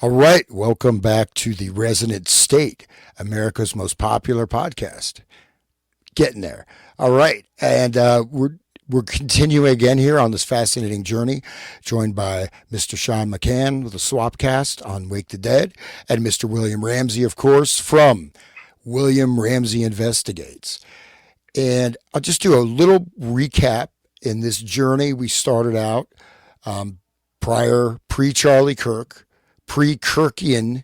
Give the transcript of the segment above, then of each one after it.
All right, welcome back to the Resonant State, America's most popular podcast. Getting there. All right, and we're continuing again here on this fascinating journey, joined by Mr. Sean McCann with a Swapcast on Wake the Dead, and Mr. William Ramsey, of course, from William Ramsey Investigates. And I'll just do a little recap in this journey. We started out pre-Charlie Kirk, pre-Kirkian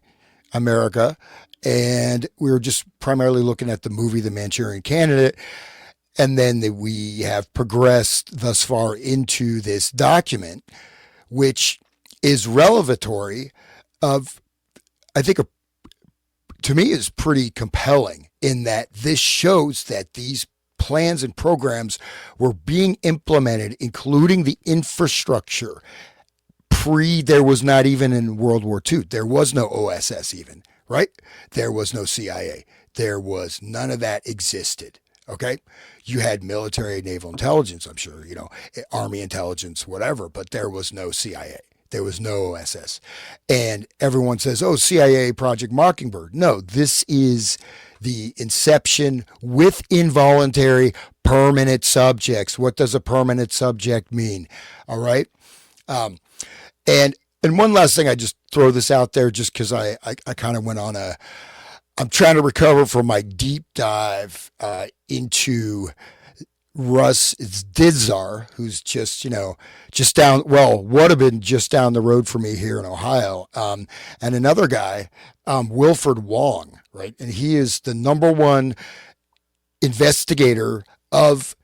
America, and we were just primarily looking at the movie The Manchurian Candidate. And then we have progressed thus far into this document, which is revelatory of, I think, to me is pretty compelling in that this shows that these plans and programs were being implemented, including the infrastructure. There was not even in World War II. There was no OSS even, right? There was no CIA. There was none of that existed. Okay. You had military, naval intelligence, I'm sure, army intelligence, whatever, but there was no CIA. There was no OSS. And everyone says, oh, CIA, Project Mockingbird. No, this is the inception with involuntary permanent subjects. What does a permanent subject mean? All right. And one last thing, I just throw this out there just because I kind of went on I'm trying to recover from my deep dive into Russ Dizdar, who's just would have been just down the road for me here in Ohio. And another guy, Wilfred Wong, right? And he is the number one investigator of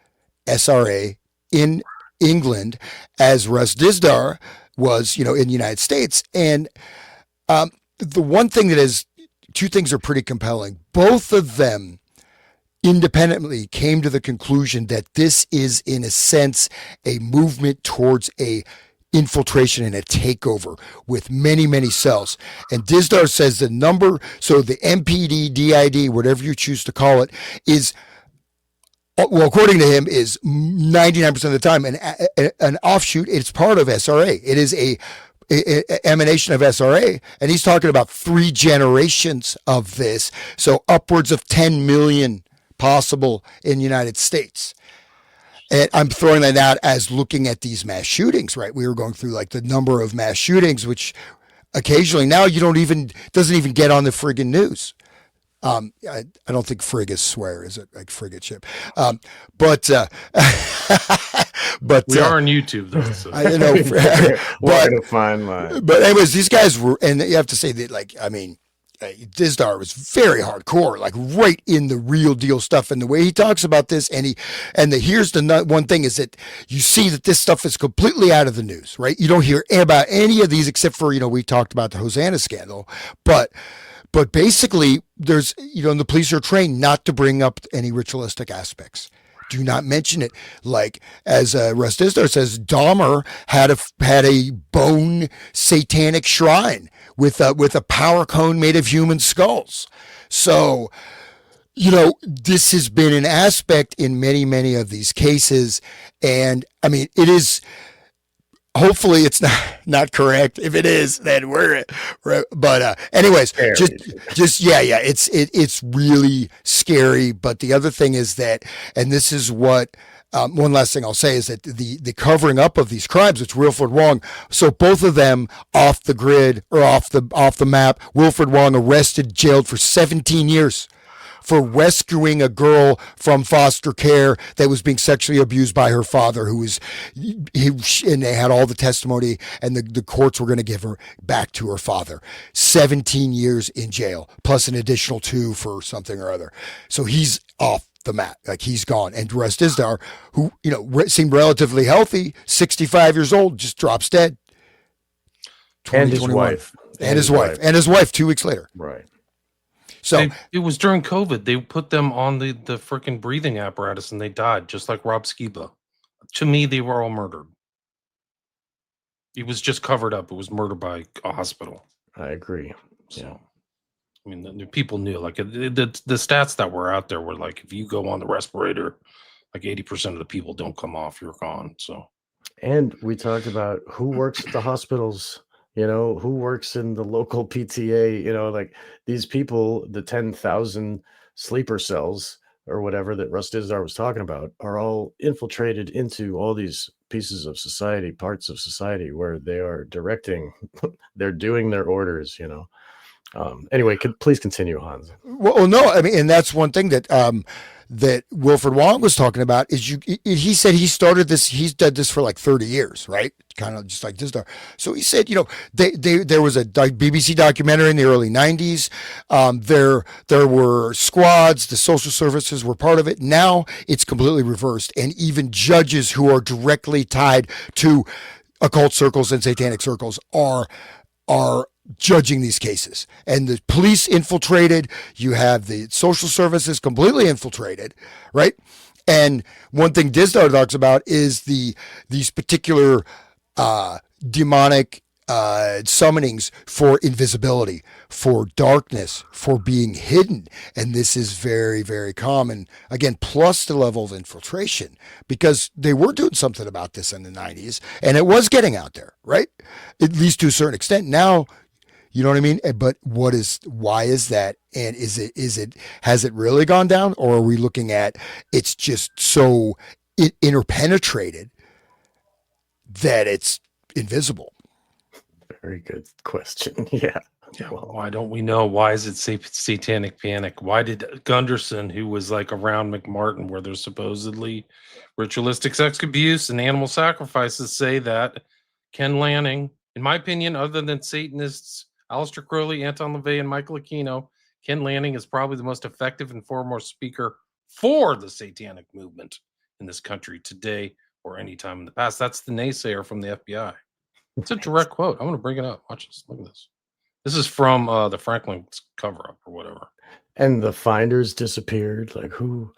SRA in England, as Russ Dizdar was, in the United States. And the one thing two things are pretty compelling. Both of them independently came to the conclusion that this is, in a sense, a movement towards a infiltration and a takeover with many, many cells. And Dizdar says the MPD, DID, whatever you choose to call it, is, well, according to him, is 99% of the time an offshoot. It's part of SRA. It is a emanation of SRA, and he's talking about 3 generations of this. So upwards of 10 million possible in the United States. And I'm throwing that out as looking at these mass shootings, right? We were going through like the number of mass shootings, which occasionally now doesn't even get on the friggin' news. I don't think frig is swear, is it? Like frigate ship. But we are on YouTube though. So. I know. What a fine line. But anyways, these guys were, and you have to say that, Dizdar was very hardcore, like right in the real deal stuff. And the way he talks about this, here's the one thing is that you see that this stuff is completely out of the news, right? You don't hear about any of these except for, we talked about the Hosanna scandal, but basically there's, the police are trained not to bring up any ritualistic aspects. Do not mention it. Like, as Russ Dizdar says, Dahmer had a bone satanic shrine with a power cone made of human skulls. So, this has been an aspect in many, many of these cases. And I mean, it is, hopefully it's not correct. If it is, then but anyways, it's really scary. But the other thing is that, and this is what, one last thing I'll say is that the covering up of these crimes, which Wilfred Wong, so both of them off the grid or off the map. Wilfred Wong arrested, jailed for 17 years for rescuing a girl from foster care that was being sexually abused by her father, and they had all the testimony, and the courts were going to give her back to her father. 17 years in jail, plus an additional 2 for something or other. So he's off the mat, like he's gone. And Russ Dizdar, who, seemed relatively healthy, 65 years old, just drops dead. And his wife. And his wife 2 weeks later. Right. So it was during COVID. They put them on the freaking breathing apparatus and they died, just like Rob Skiba. To me, they were all murdered. It was just covered up. It was murder by a hospital. I agree. So, yeah. I mean, the people knew. Like the stats that were out there were like, if you go on the respirator, like 80% of the people don't come off. You're gone. So, and we talked about who works at the hospitals. You know, who works in the local PTA? You know, like these people, the 10,000 sleeper cells or whatever that Russ Dizdar was talking about, are all infiltrated into all these pieces of society, parts of society where they are directing, they're doing their orders, you know. Anyway, please continue, Hans. Well, no, I mean, and that's one thing that that Wilfred Wong was talking about is he said he started this, he's done this for like 30 years, right? Kind of just like this. So he said, you know, there was a BBC documentary in the early 90s. There were squads, the social services were part of it. Now it's completely reversed. And even judges who are directly tied to occult circles and satanic circles are judging these cases, and the police infiltrated. You have the social services completely infiltrated, right? And one thing Dizdar talks about is these particular demonic summonings for invisibility, for darkness, for being hidden. And this is very, very common. Again, plus the level of infiltration, because they were doing something about this in the 90s and it was getting out there, right? At least to a certain extent. Now, you know what I mean? But why is that? And has it really gone down, or are we looking at it's just so interpenetrated that it's invisible? Very good question. Yeah. Yeah, well, why don't we know? Why is it satanic panic? Why did Gunderson, who was like around McMartin, where there's supposedly ritualistic sex abuse and animal sacrifices, say that Ken Lanning, in my opinion, other than Satanists Aleister Crowley, Anton LaVey, and Michael Aquino, Ken Lanning is probably the most effective and foremost speaker for the satanic movement in this country today or any time in the past. That's the naysayer from the FBI. It's a direct quote. I'm going to bring it up. Watch this. Look at this. This is from the Franklin's cover-up or whatever. And the finders disappeared. Like who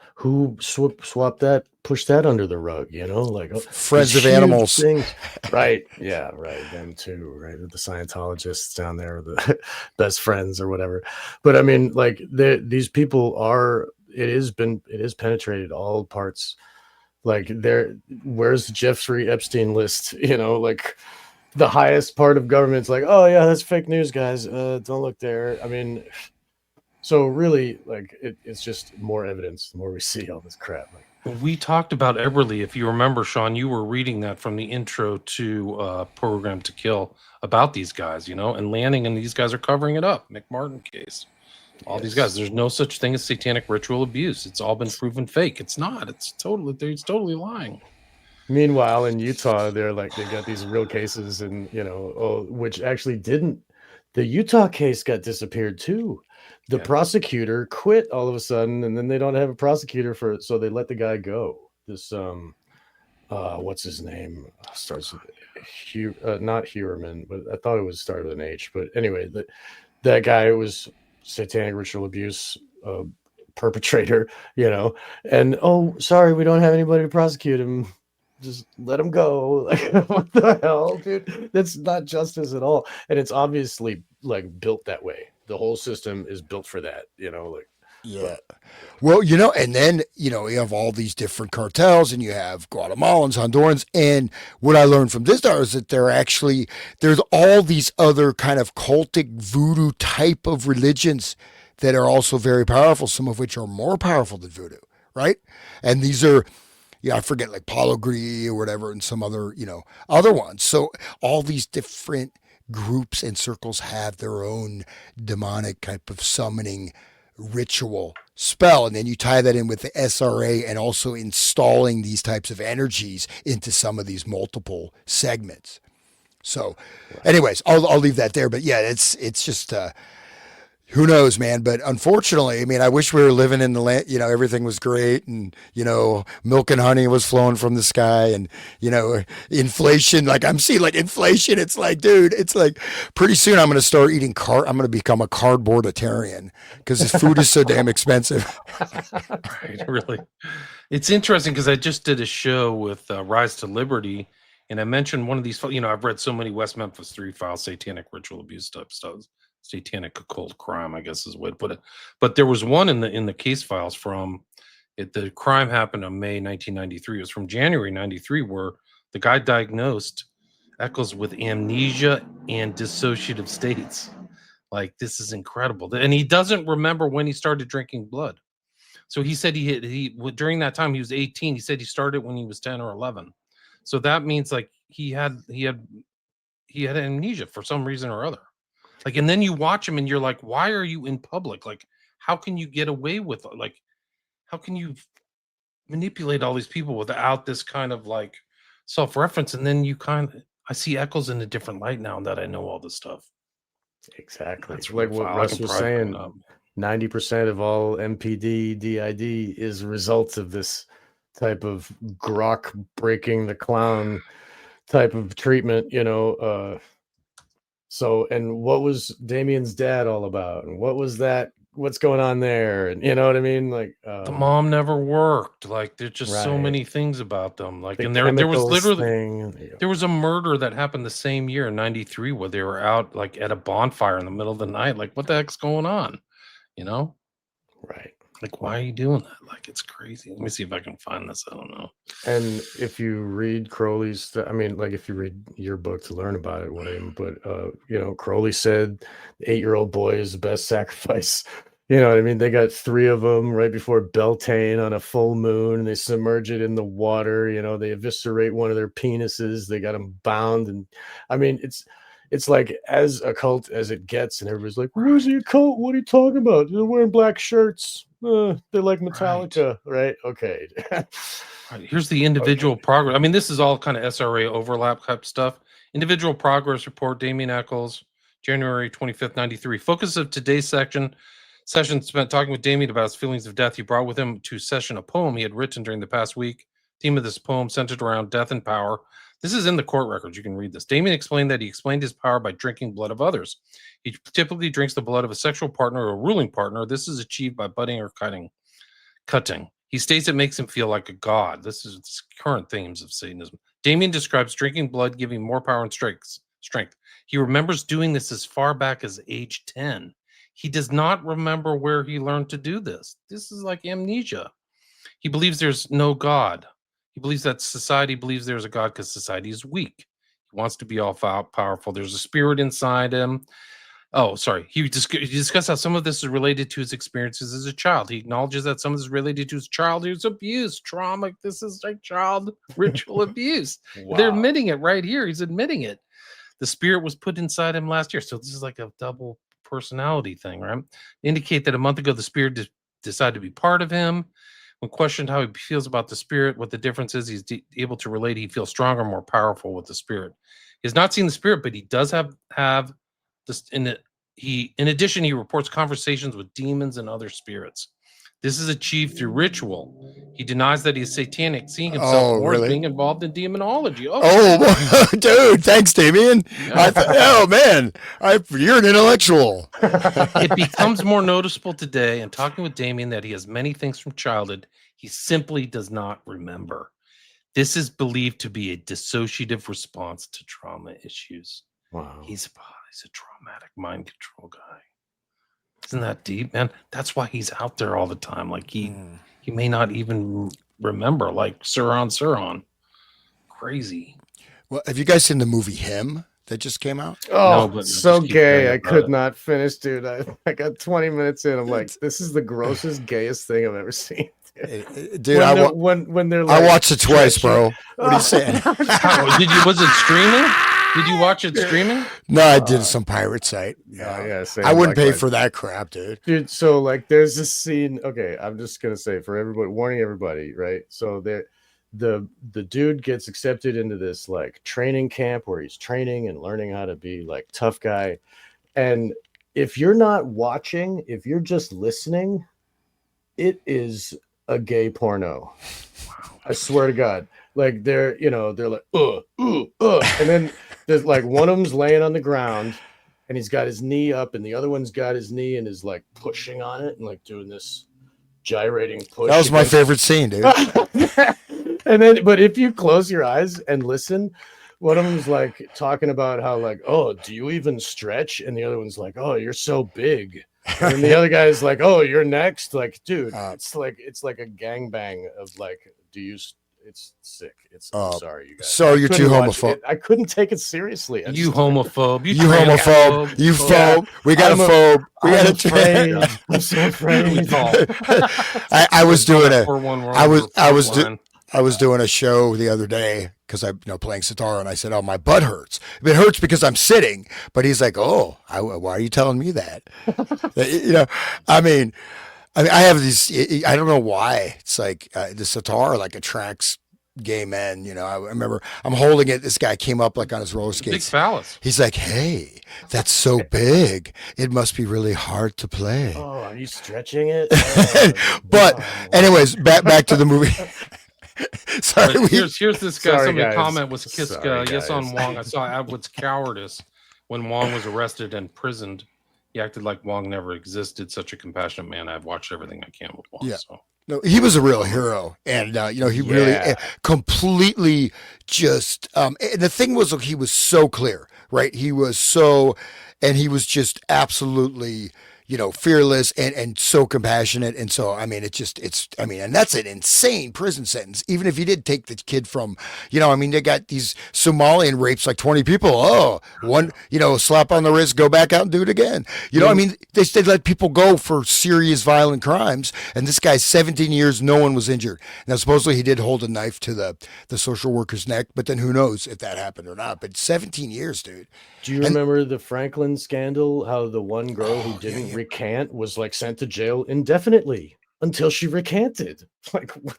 swapped that, pushed that under the rug, you know? Like Friends of Animals. Things. Right. Yeah, right. Them too, right? The Scientologists down there, the best friends or whatever. But I mean, like these people are, it is penetrated all parts. Like where's the Jeffrey Epstein list? You know, like the highest part of government's like, oh yeah, that's fake news, guys. Don't look there. I mean, so really, like it's just more evidence. The more we see all this crap. Like, we talked about Eberly. If you remember, Sean, you were reading that from the intro to Program to Kill about these guys, you know, and Lanning and these guys are covering it up. McMartin case. All these guys. There's no such thing as satanic ritual abuse. It's all been proven fake. It's not. It's totally lying. Meanwhile, in Utah, they got these real cases, and you know, which actually didn't. The Utah case got disappeared too. The prosecutor quit all of a sudden, and then they don't have a prosecutor so they let the guy go. This what's his name? Starts with not Huerman, but I thought it was started with an H. But anyway, that guy was satanic ritual abuse perpetrator, you know, and sorry, we don't have anybody to prosecute him. Just let him go. Like, what the hell, dude? That's not justice at all. And it's obviously like built that way. The whole system is built for that, you know, like. Yeah. Well, you know, and then, you know, you have all these different cartels, and you have Guatemalans, Hondurans. And what I learned from Dizdar is that there's all these other kind of cultic voodoo type of religions that are also very powerful, some of which are more powerful than voodoo, right? And these are, I forget, like Palo Gris or whatever, and some other, you know, other ones. So all these different groups and circles have their own demonic type of summoning ritual spell. And then you tie that in with the SRA and also installing these types of energies into some of these multiple segments. So anyways, I'll leave that there. But yeah, it's just, who knows, man? But unfortunately, I mean, I wish we were living in the land, you know, everything was great, and, you know, milk and honey was flowing from the sky, and, you know, inflation, like I'm seeing like inflation. It's like, dude, it's like pretty soon I'm going to start eating I'm going to become a cardboarditarian because this food is so damn expensive. Right. Really. It's interesting because I just did a show with Rise to Liberty, and I mentioned one of these, you know, I've read so many West Memphis 3 files, satanic ritual abuse type stuff. Satanic occult crime, I guess is the way to put it. But there was one in the case files from it. The crime happened in May 1993. It was from January 93, where the guy diagnosed Eccles with amnesia and dissociative states. Like, this is incredible. And he doesn't remember when he started drinking blood. So he said during that time he was 18. He said he started when he was 10 or 11. So that means like he had amnesia for some reason or other. Like, and then you watch him and you're like, why are you in public? Like, how can you get away with it? Like, how can you manipulate all these people without this kind of like self-reference? And then I see Eccles in a different light now that I know all this stuff. Exactly. That's like really what foul. I Russ can was probably bring it saying, up. 90% of all MPD, DID is results of this type of grok breaking the clown type of treatment, you know. So, and what was Damien's dad all about? And what was that? What's going on there? And you know what I mean? Like, The mom never worked. Like, there's just so right. many things about them. Like, The and there was chemicals literally thing. there was a murder that happened the same year in '93 where they were out like at a bonfire in the middle of the night. Like, what the heck's going on? You know? Right. Like, why are you doing that? Like, it's crazy. Let me see if I can find this. I don't know. And if you read Crowley's, I mean, like if you read your book to learn about it, William, but you know, Crowley said the 8-year-old boy is the best sacrifice. You know what I mean? They got 3 of them right before Beltane on a full moon. And they submerge it in the water. You know, they eviscerate one of their penises. They got them bound, and I mean, it's like as occult as it gets, and everybody's like, "Where's the occult? What are you talking about? They're wearing black shirts. They like Metallica, right? Okay." Right, here's the individual progress. I mean, this is all kind of SRA overlap type stuff. Individual progress report, Damien Eccles, January 25th, 93. Focus of today's session spent talking with Damien about his feelings of death. He brought with him to session a poem he had written during the past week. Theme of this poem centered around death and power. This is in the court records. You can read this. Damien explained that he explained his power by drinking blood of others. He typically drinks the blood of a sexual partner or a ruling partner. This is achieved by budding or cutting. He states it makes him feel like a god. This is current themes of Satanism. Damien describes drinking blood giving more power and strength. He remembers doing this as far back as age 10. He does not remember where he learned to do this. This is like amnesia. He believes there's no God. He believes that society believes there's a God because society is weak. He wants to be all powerful. There's a spirit inside him. Oh, sorry. He discussed how some of this is related to his experiences as a child. He acknowledges that some of this is related to his childhood abuse, trauma. This is like child ritual abuse. Wow. They're admitting it right here. He's admitting it. The spirit was put inside him last year. So this is like a double personality thing, right? Indicate that a month ago, the spirit decided to be part of him. When questioned how he feels about the spirit, what the difference is, he's able to relate. He feels stronger, more powerful with the spirit. He has not seen the spirit, but he does have this in addition, he reports conversations with demons and other spirits. This is achieved through ritual. He denies that he's satanic, seeing himself more as being involved in demonology. Dude, thanks, Damien. Oh man, you're an intellectual. It becomes more noticeable today, and talking with Damien, that he has many things from childhood he simply does not remember. This is believed to be a dissociative response to trauma issues. Wow. He's a traumatic mind control guy. Isn't that deep, man? That's why he's out there all the time. Like he may not even remember, like Suron. Crazy. Well, have you guys seen the movie Him that just came out? Oh, No, but so gay. I could it. not finish, dude. I got 20 minutes in. I'm like, this is the grossest, gayest thing I've ever seen. Dude, when they're like, I watched it twice, bro. What are you saying? Was it streaming? Did you watch it streaming? No, I did some pirate site. Yeah, I wouldn't pay for that crap, dude. Dude, so like there's this scene. Okay, I'm just gonna say for everybody, warning everybody, right? So the dude gets accepted into this like training camp where he's training and learning how to be like tough guy. And if you're not watching, if you're just listening, it is a gay porno. Wow. I swear to God. Like they're like, and then there's like one of them's laying on the ground and he's got his knee up and the other one's got his knee and is like pushing on it and like doing this gyrating push. That was my favorite scene, dude. And then, but if you close your eyes and listen, one of them's like talking about how like, oh, do you even stretch? And the other one's like, oh, you're so big. And the other guy's like, oh, you're next. Like, dude, it's like a gangbang of like, It's sick. I'm Oh, sorry, you guys. so I you're couldn't too watch homophobic. it. I couldn't take it seriously. You homophobe. You homophobe. You phobe. We got a phobe. We I'm got afraid. Yeah. I'm so afraid. I was doing a. I I was doing a show the other day because I'm playing sitar, and I said, "Oh, my butt hurts. It hurts because I'm sitting." But he's like, "Oh, why are you telling me that?" I mean, I have these. I don't know why. It's like the sitar like attracts gay men. I remember I'm holding it. This guy came up like on his roller Big skates. phallus. He's like, "Hey, that's so big. It must be really hard to play." Oh, are you stretching it? But anyways, back to the movie. Sorry, here's this guy. Sorry, Somebody guys. comment was Kiska. Sorry, Yes, on guys. Wong. I saw Atwood's cowardice when Wong was arrested and imprisoned. He acted like Wong never existed. Such a compassionate man. I've watched everything I can with Wong. Yeah. So. No, he was a real hero, and he really completely just. And the thing was, he was so clear, right? He was just absolutely, fearless and so compassionate, and so and that's an insane prison sentence. Even if you did take the kid from, they got these Somalian rapes like 20 people. Oh, one, slap on the wrist, go back out and do it again. They let people go for serious violent crimes, and this guy's 17 years, no one was injured. Now, supposedly he did hold a knife to the social worker's neck, but then who knows if that happened or not. But 17 years, dude. Do you remember the Franklin scandal? How the one girl who didn't recant was like sent to jail indefinitely until she recanted. Like, what?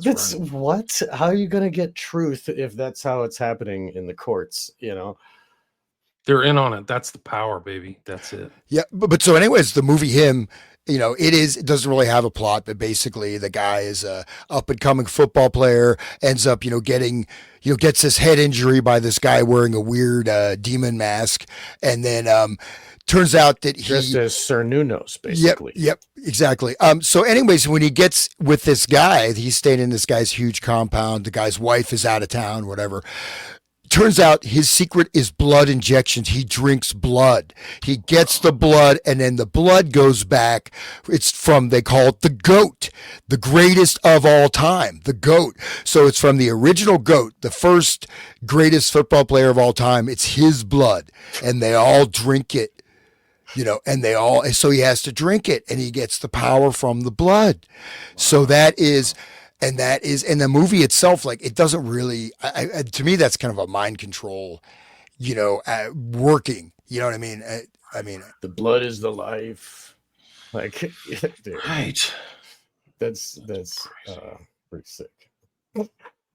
That's right. What? How are you going to get truth if that's how it's happening in the courts? They're in on it. That's the power, baby. That's it. Yeah, but so anyways, the movie Him, it doesn't really have a plot, but basically the guy is a up and coming football player, ends up, gets his head injury by this guy wearing a weird demon mask, and then turns out that he dressed as Sir Nunos, basically. Yep, exactly. So anyways, when he gets with this guy, he's staying in this guy's huge compound. The guy's wife is out of town, whatever. Turns out his secret is blood injections. He drinks blood. He gets the blood, and then the blood goes back. They call it the GOAT, the greatest of all time, the GOAT. So it's from the original GOAT, the first greatest football player of all time. It's his blood, and they all drink it, so he has to drink it, and he gets the power from the blood. Wow. So that is the movie itself, like, it doesn't really, to me, that's kind of a mind control, working, you know what I mean? The blood is the life. Like, dude, right. That's pretty sick.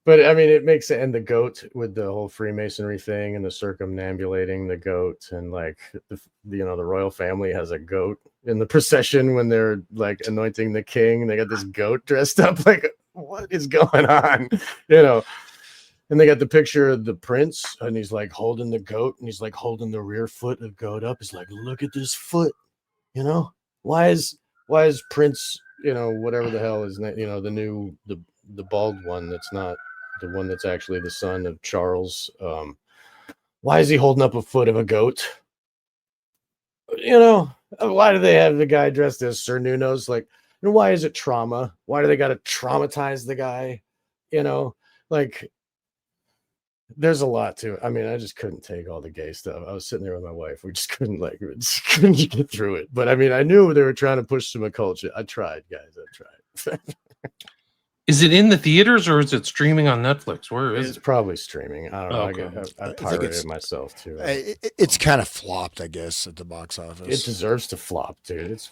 But it makes it, and the goat with the whole Freemasonry thing and the circumambulating the goat, and like the royal family has a goat in the procession when they're like anointing the king. They got this goat dressed up. Like, what is going on? And they got the picture of the prince, and he's like holding the goat, and he's like holding the rear foot of the goat up. He's like, look at this foot. Why is Prince, whatever the hell is, the bald one that's not the one that's actually the son of Charles. Why is he holding up a foot of a goat? Why do they have the guy dressed as Sir Nunos? Like, why is it trauma? Why do they got to traumatize the guy? Like, there's a lot to it. I just couldn't take all the gay stuff. I was sitting there with my wife. We just couldn't get through it. But I knew they were trying to push some culture. I tried, guys. I tried. Is it in the theaters or is it streaming on Netflix? Where is it? It's probably streaming. I don't know. Okay. I pirated it myself too. It's kind of flopped, I guess, at the box office. It deserves to flop, dude. It's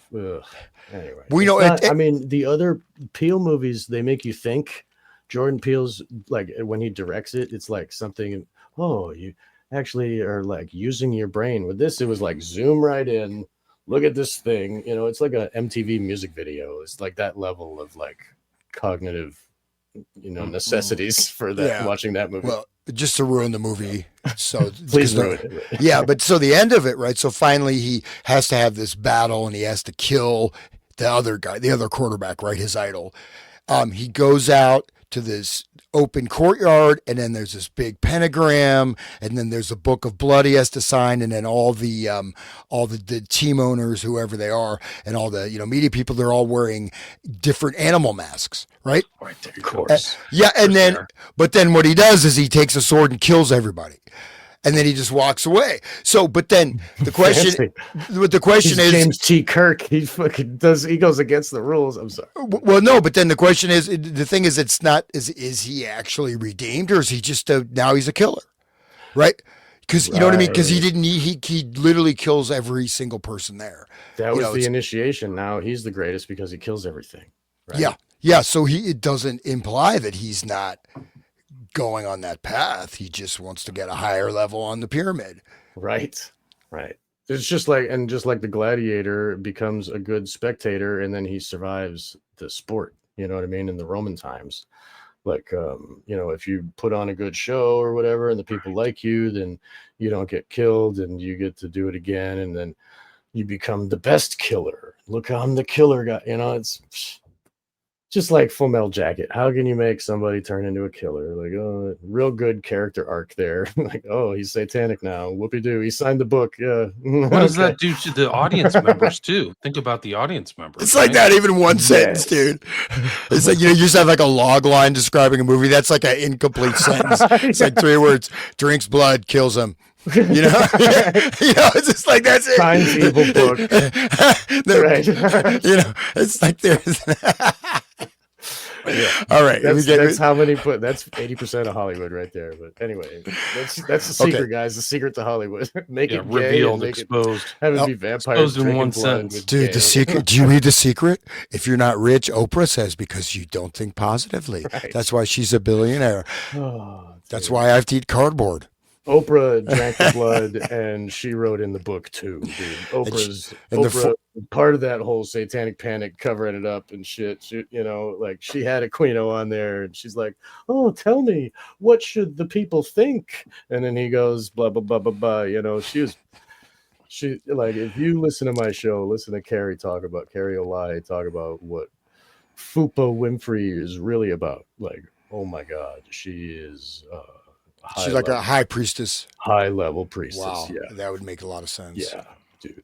anyway. We know. The other Peele movies, they make you think. Jordan Peele's, like, when he directs it, it's like something. Oh, you actually are like using your brain. With this, it was like zoom right in. Look at this thing. It's like a MTV music video. It's like that level of like cognitive, necessities for that. Yeah. Watching that movie. Well, just to ruin the movie, so please ruin it. Yeah, but so the end of it, right? So finally, he has to have this battle, and he has to kill the other guy, the other quarterback, right? His idol. He goes out to this open courtyard, and then there's this big pentagram, and then there's a book of blood he has to sign, and then all the team owners, whoever they are, and all the media people, they're all wearing different animal masks, right? Right there, of course. Yeah, and then there. but then what he does is he takes a sword and kills everybody. And then he just walks away. So, but then the question He's is, James T. Kirk. He fucking does. He goes against the rules. I'm sorry. well, no, but then the question is, the thing is, it's not, is he actually redeemed, or is he just now he's a killer, right? Because you know what I mean? Because he didn't, he literally kills every single person there. That was the initiation. Now he's the greatest because he kills everything. Right? Yeah. Yeah. So it doesn't imply that he's not going on that path. He just wants to get a higher level on the pyramid. Right. It's just like the gladiator becomes a good spectator, and then he survives the sport. You know what I mean? In the Roman times, like, if you put on a good show or whatever, and the people like you, then you don't get killed, and you get to do it again, and then you become the best killer. Look, I'm the killer guy. It's just like Full Metal Jacket. How can you make somebody turn into a killer? Like, oh, real good character arc there. Like, oh, he's satanic now. Whoopie-doo. He signed the book. Yeah. What does that do to the audience members too? Think about the audience members. It's like not even one sentence, dude. It's like, you just have like a log line describing a movie. That's like an incomplete sentence. It's like 3 words: drinks blood, kills him. It's just like, that's it. Signs evil book. Right. It's like there's. Yeah. All right. That's how many that's 80% of Hollywood right there. But anyway, that's the secret, guys. The secret to Hollywood. Make it gay, revealed, exposed. Have it be vampires in one sentence. Dude, the secret. Do you read The Secret? If you're not rich, Oprah says, because you don't think positively. Right. That's why she's a billionaire. That's why I have to eat cardboard. Oprah drank the blood, and she wrote in the book too, dude. Oprah part of that whole satanic panic, covering it up and shit. She had Aquino on there, and she's like, "Oh, tell me, what should the people think?" And then he goes, "Blah blah blah blah blah." She like, if you listen to my show, listen to Carrie O'Lie talk about what Fupa Winfrey is really about. Like, oh my God, she is. She's like a high priestess. High level priestess. Wow. Yeah. That would make a lot of sense. Yeah, dude.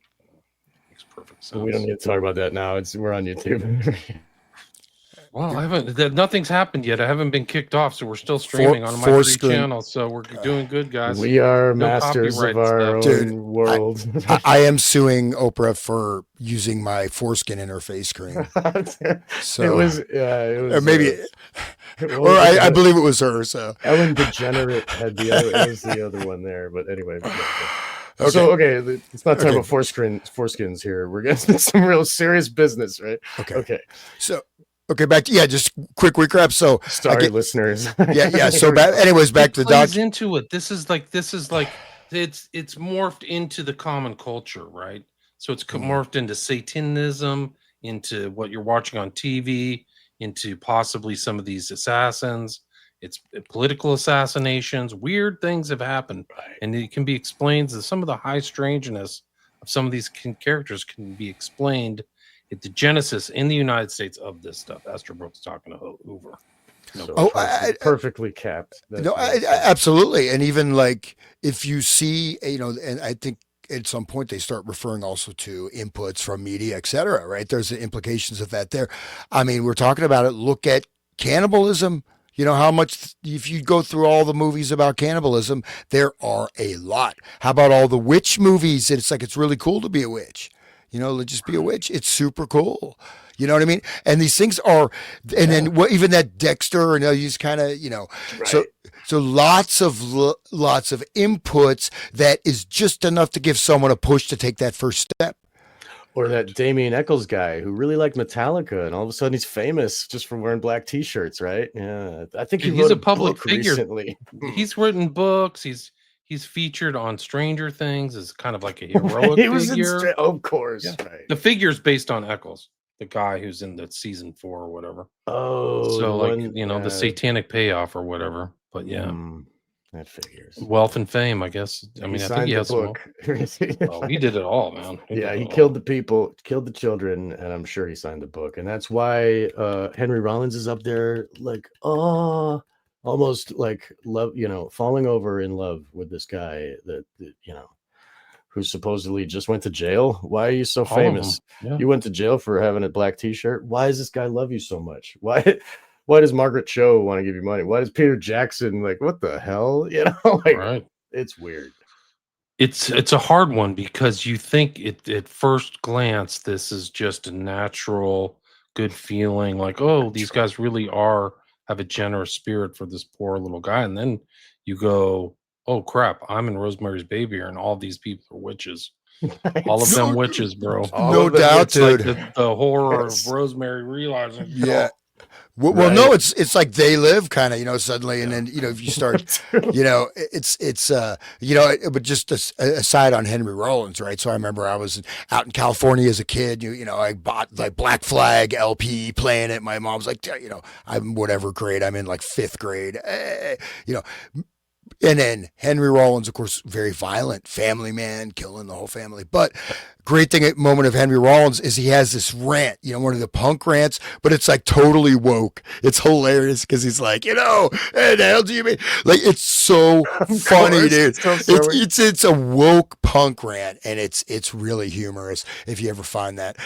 Makes perfect sense. We don't need to talk about that now. We're on YouTube. Well, nothing's happened yet. I haven't been kicked off, so we're still streaming on my free channel. So we're doing good, guys. We are masters of our own world. I am suing Oprah for using my foreskin in her face cream. So it was or maybe. Or I believe it was her. So Ellen DeGenerate had it was the other one there. But anyway. Okay. So let's not talk about foreskins here. We're getting some real serious business, right? Okay. So back to just quick recap. So sorry, listeners. Yeah. So anyways, back to the doc. Into it. This is like it's morphed into the common culture, right? So it's morphed into Satanism, into what you're watching on TV, into possibly some of these assassins. It's political assassinations. Weird things have happened, and it can be explained that some of the high strangeness of some of these characters can be explained at the genesis in the United States of this stuff. Estabrook's talking to Hoover. Perfectly capped. Absolutely. And even like if you see, and I think at some point they start referring also to inputs from media, et cetera, right? There's the implications of that there. I mean, we're talking about it. Look at cannibalism. How much, if you go through all the movies about cannibalism, there are a lot. How about all the witch movies? It's like, it's really cool to be a witch. Just be a witch. It's super cool. You know what I mean? And these things are, and then even that Dexter, and these kind of, right. So lots of inputs that is just enough to give someone a push to take that first step. Or that Damien Eccles guy who really liked Metallica, and all of a sudden he's famous just for wearing black T-shirts, right? Yeah, I think he's a public figure recently. He's written books. He's featured on Stranger Things as kind of like a heroic figure. Of course, right. The figure's based on Eccles, the guy who's in the season 4 or whatever. Oh, so the satanic payoff or whatever. But that figures. Wealth and fame, I guess. I mean, I think he has the book. He did it all, man. He killed the people, killed the children, and I'm sure he signed the book. And that's why Henry Rollins is up there like, oh, almost like love, falling over in love with this guy that who supposedly just went to jail. Why are you so All of them. famous? Yeah. You went to jail for having a black t-shirt. Why does this guy love you so much? Why does Margaret Cho want to give you money? Why does Peter Jackson, like, what the hell? Like, Right. it's weird. It's a hard one because you think at first glance this is just a natural good feeling, like, oh, these guys really have a generous spirit for this poor little guy, and then you go, oh crap, I'm in Rosemary's Baby, and all these people are witches. All of them witches, bro. No doubt, It's like dude. the horror Yes. of Rosemary realizing, Yeah. oh, Well, no, Right. it's like They Live kind of, suddenly, and Yeah. then, if you start, Dude. but just aside on Henry Rollins, right? So I remember I was out in California as a kid, I bought like Black Flag LP playing it. My mom's like, I'm whatever grade, I'm in like 5th grade, you know, and then Henry Rollins, of course, very violent, family man, killing the whole family. But great thing at moment of Henry Rollins is he has this rant, one of the punk rants, but it's like totally woke. It's hilarious because he's like, hey, the hell do you mean? Like, it's so funny, course, dude. it's so silly. It's a woke punk rant, and it's really humorous if you ever find that.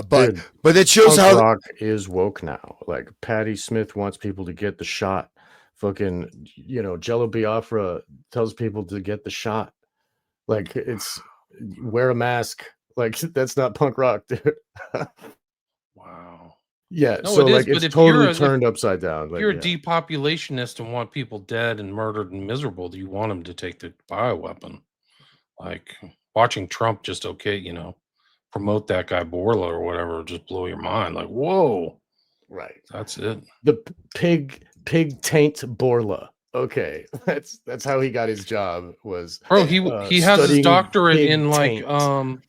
Dude, but it shows punk how rock is woke now. Like, Patti Smith wants people to get the shot. Fucking, Jello Biafra tells people to get the shot. Like, it's wear a mask. Like, that's not punk rock, dude. wow. Yeah, No, so it is, like but it's if you're totally a- turned upside down. If Like, you're a yeah. depopulationist and want people dead and murdered and miserable, do you want them to take the bioweapon? Like watching Trump just promote that guy Borla or whatever, just blow your mind. Like, whoa, Right. that's it. The pig taint Borla. Okay, that's how he got his job. Was Bro, he has his studying doctorate pig in like taint.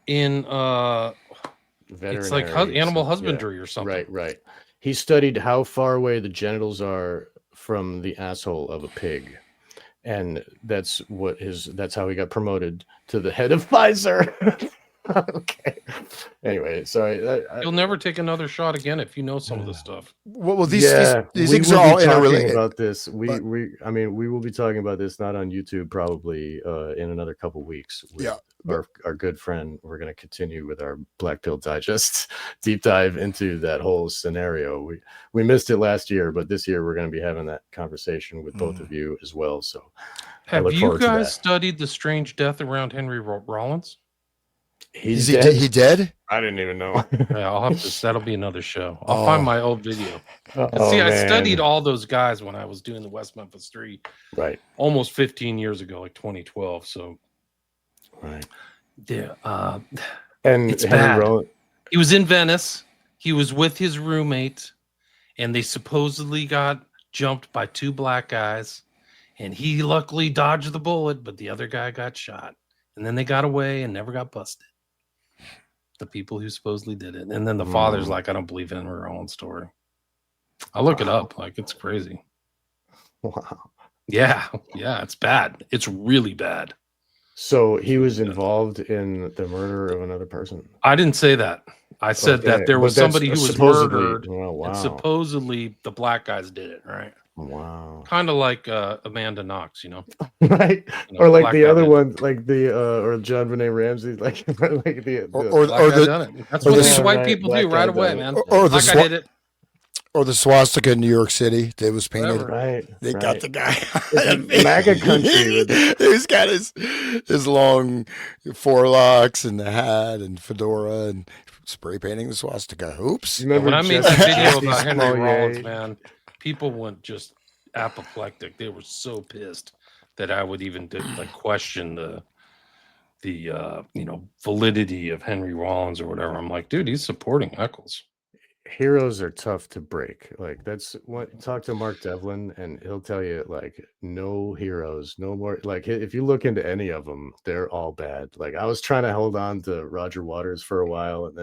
in it's like Veterinary animal yeah. husbandry or something. Right. He studied how far away the genitals are from the asshole of a pig, and that's how he got promoted to the head of Pfizer. Okay. Anyway, sorry. You'll never take another shot again if you know some of this stuff. well these we things will are all be talking interrelated. about this. but- We will be talking about this not on YouTube probably in another couple weeks. With our good friend. We're going to continue with our Black Pill Digest deep dive into that whole scenario. We missed it last year, but this year we're going to be having that conversation with both of you as well. So have you guys studied the strange death around Henry Rollins? Is he dead? I didn't even know. Yeah, I'll have to. That'll be another show. I'll find my old video. See, I studied all those guys when I was doing the West Memphis 3, right, almost 15 years ago, like 2012. So, right, and it's bad. He was in Venice. He was with his roommate, and they supposedly got jumped by 2 black guys, and he luckily dodged the bullet, but the other guy got shot, and then they got away and never got busted. The people who supposedly did it. And then the father's like, I don't believe in her own story. I'll look it up. Like, it's crazy. Wow. Yeah, it's bad. It's really bad. So he was involved in the murder of another person? I didn't say that. I said that there was somebody who was murdered. Oh, wow. And supposedly the black guys did it, right? Wow. Kind of like Amanda Knox, right? Or like the other one, like the or John Benet Ramsey, like the or done it. That's what these white people do right away, man. Or the I did it. Or the swastika in New York City that was painted. Right. They got the guy. MAGA country. He's got his long forelocks and the hat and fedora and spray painting the swastika. Oops. When I made that video about Henry Rollins, man, people went just apoplectic. They were so pissed that I would even question the validity of Henry Rollins or whatever. I'm like, dude, he's supporting Eccles. Heroes are tough to break. Like, that's what, talk to Mark Devlin and he'll tell you, like, no heroes, no more. Like, if you look into any of them, they're all bad. Like, I was trying to hold on to Roger Waters for a while, and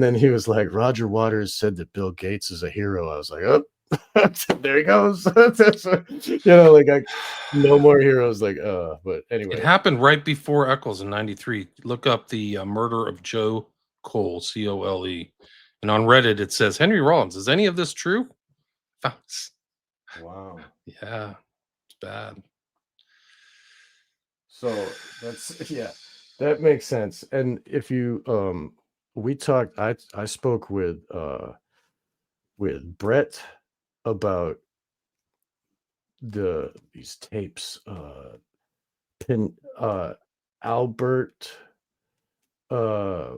then he was like, Roger Waters said that Bill Gates is a hero. I was like, oh, there he goes. Like, no more heroes. Like, but anyway, it happened right before Eccles in '93. Look up the murder of Joe Cole, Cole. And on Reddit, it says, Henry Rollins, is any of this true? Wow. Yeah, it's bad. So that's that makes sense. And if you we talked I spoke with Brett about these tapes pin Albert uh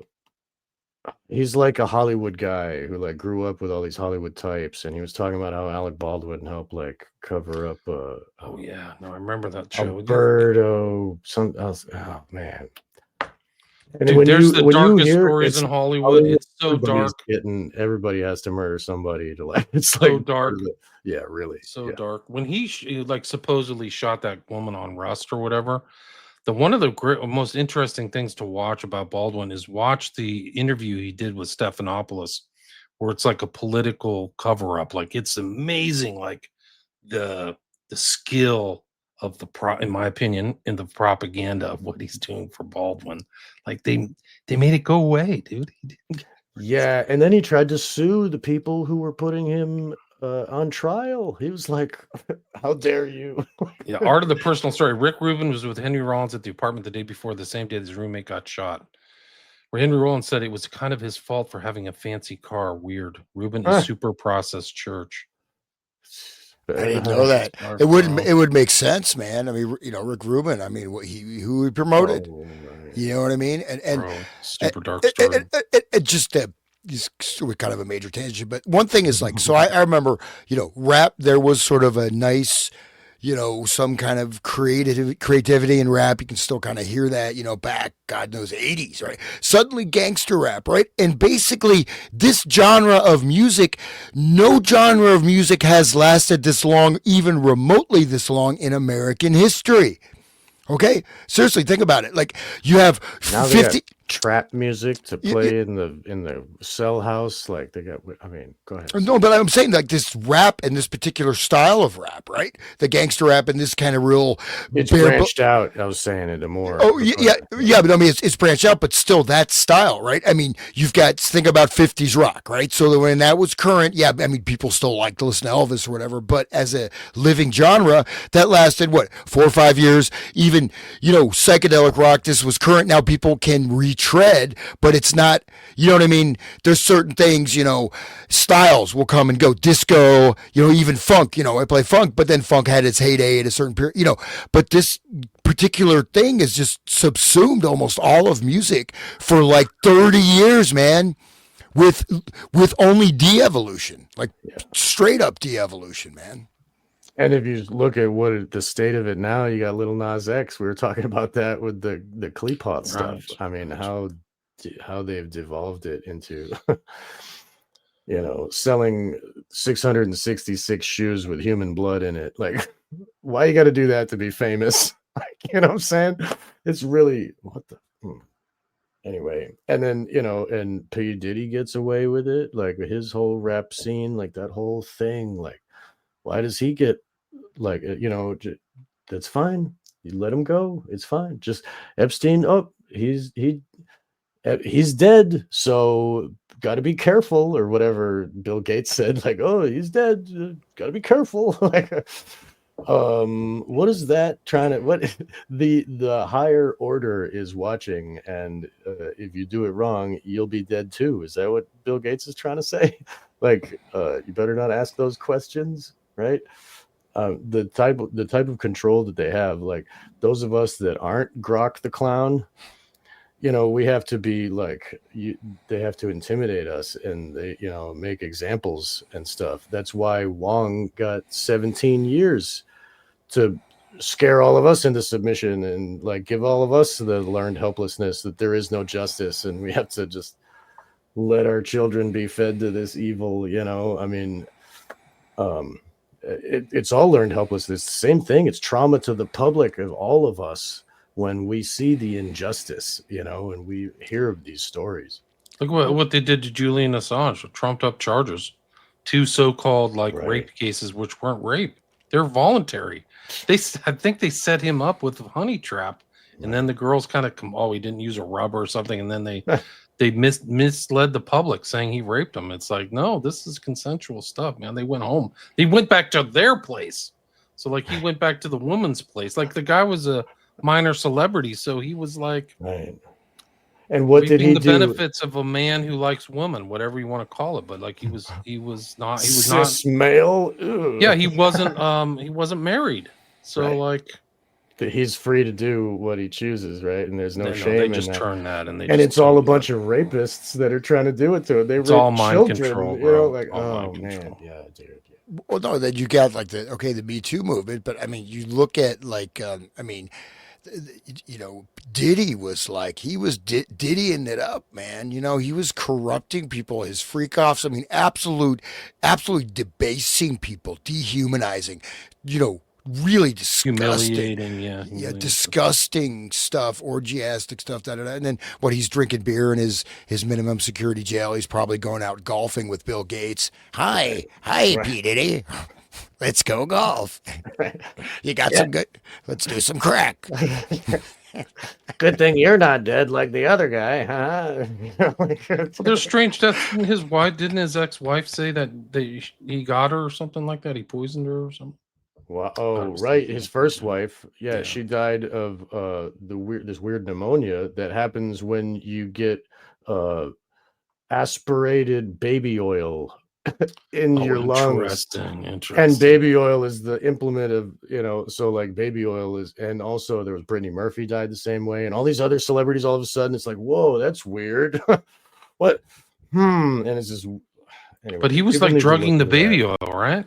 he's like a Hollywood guy who like grew up with all these Hollywood types, and he was talking about how Alec Baldwin helped like cover up Oh yeah, no, I remember that show. Alberto some else. Oh man. And Dude, there's the when you darkest hear stories it's in Hollywood. Hollywood, It's so dark, everybody has to murder somebody to like it's so like part dark, of the, yeah, really. so Yeah. dark. When he like supposedly shot that woman on Rust or whatever, one of the most interesting things to watch about Baldwin is watch the interview he did with Stephanopoulos, where it's like a political cover up. Like it's amazing, like the skill of in my opinion, in the propaganda of what he's doing for Baldwin. Like they made it go away, dude. He didn't. Yeah, and then he tried to sue the people who were putting him on trial. He was like, "How dare you?" Yeah, art of the personal story. Rick Rubin was with Henry Rollins at the apartment the day before, the same day his roommate got shot. Where Henry Rollins said it was kind of his fault for having a fancy car. Weird. Rubin is super processed church. I didn't know that. It would make sense, man. I mean, Rick Rubin. I mean, who he promoted. Oh, right. You know what I mean? And super dark story. It just he's kind of a major tangent. But one thing is like, so I remember, rap. There was sort of a nice, some kind of creativity in rap. You can still kind of hear that, back, God knows, 80s, right? Suddenly gangster rap, right? And basically this genre of music, no genre of music has lasted this long, even remotely this long in American history. Okay, seriously, think about it. Like you have now 50 trap music to play in the cell house. Like they got. I mean, go ahead. No, but I'm saying like this rap and this particular style of rap, right? The gangster rap and this kind of real. It's branched out. I was saying it more. Oh yeah. But I mean, it's branched out, but still that style, right? I mean, you've got think about 50s rock, right? So when that was current, yeah, I mean, people still like to listen to Elvis or whatever, but as a living genre, that lasted what 4 or 5 years. Even psychedelic rock, this was current. Now people can retread, but it's not. You know what I mean? There's certain things, styles will come and go. Disco, even funk. I play funk, but then funk had its heyday at a certain period. But this particular thing has just subsumed almost all of music for like 30 years, man. With only de-evolution, like straight up de-evolution, man. And if you look at the state of it now, you got Lil Nas X. We were talking about that with the Cleapot stuff. I mean, how they've devolved it into, selling 666 shoes with human blood in it. Like, why you got to do that to be famous? Like, you know what I'm saying? It's really what the. Anyway, and then and P Diddy gets away with it, like his whole rap scene, like that whole thing, like. Why does he get like that's fine. You let him go. It's fine. Just Epstein. Oh, he's dead. So got to be careful or whatever Bill Gates said. Like, oh, he's dead. Got to be careful. Like, what is that trying to? What the higher order is watching, and if you do it wrong, you'll be dead too. Is that what Bill Gates is trying to say? Like, you better not ask those questions. Right, the type of control that they have, like those of us that aren't Grok the clown, we have to be like they have to intimidate us, and they make examples and stuff. That's why Wong got 17 years to scare all of us into submission and like give all of us the learned helplessness that there is no justice, and we have to just let our children be fed to this evil. I mean, it's all learned helplessness. The same thing. It's trauma to the public of all of us when we see the injustice, and we hear of these stories. Look what they did to Julian Assange, trumped up charges, 2 so-called rape cases, which weren't rape. They're voluntary. I think they set him up with a honey trap, and then the girls kind of he didn't use a rub or something, and then they misled the public saying he raped them. It's like, no, this is consensual stuff, man. They went home. They went back to their place. So like he went back to the woman's place. Like the guy was a minor celebrity, so he was like, right. And what did reaping he the do? benefits of a man who likes women, whatever you want to call it. But like he was not Cis male. Ugh. yeah, he wasn't married. So Right. like he's free to do what he chooses, right? And there's no shame they in just that. turn that, and it's all a bunch of rapists that are trying to do it to it. They rape all mind children, control, you know, bro. like, All oh mind man, control. yeah, dude. Well, no, then you got like the Me Too movement, but I mean, you look at like, I mean, you know, Diddy was like, he was Diddying it up, man. You know, he was corrupting people, his freak offs. I mean, absolutely debasing people, dehumanizing, you know, really disgusting. Humiliating, Yeah, disgusting stuff, orgiastic stuff, da, da, da. And then what, he's drinking beer in his minimum security jail. He's probably going out golfing with Bill Gates. Hi, Right. P. Diddy. Let's go golf. You got some good. Let's do some crack. Good thing you're not dead like the other guy, huh? Well, there's strange deaths. His wife, didn't his ex-wife say that he got her or something like that? He poisoned her or something. Wow. Oh, right. His first wife. Yeah, she died of this weird pneumonia that happens when you get aspirated baby oil in your lungs. Interesting. And baby oil is the implement of, you know, so like baby oil is, and also there was Brittany Murphy died the same way, and all these other celebrities, all of a sudden it's like, whoa, that's weird. What? And it's just anyway. But he was like drugging the baby oil, right?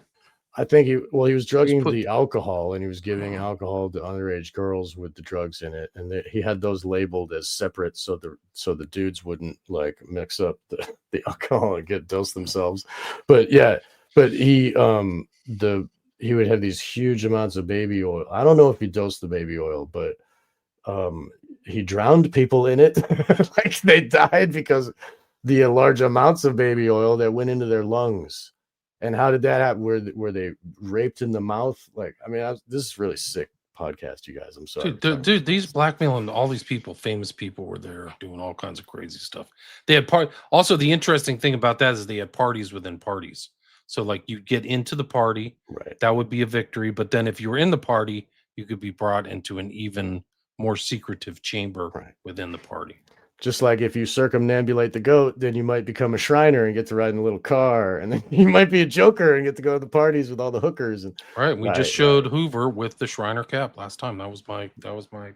I think he was drugging the alcohol, and he was giving alcohol to underage girls with the drugs in it, and he had those labeled as separate so the dudes wouldn't like mix up the alcohol and get dosed themselves. But yeah, but he would have these huge amounts of baby oil. I don't know if he dosed the baby oil, but he drowned people in it. Like they died because the large amounts of baby oil that went into their lungs. And how did that happen? Were they raped in the mouth? Like, I mean, this is really sick podcast, you guys. I'm sorry. Dude, these blackmailing, all these people, famous people were there doing all kinds of crazy stuff. They had also, the interesting thing about that is they had parties within parties. So like you get into the party, right? That would be a victory. But then if you were in the party, you could be brought into an even more secretive chamber within the party. Just like if you circumambulate the goat, then you might become a Shriner and get to ride in a little car, and then you might be a Joker and get to go to the parties with all the hookers. And we just showed Hoover with the Shriner cap last time. That was my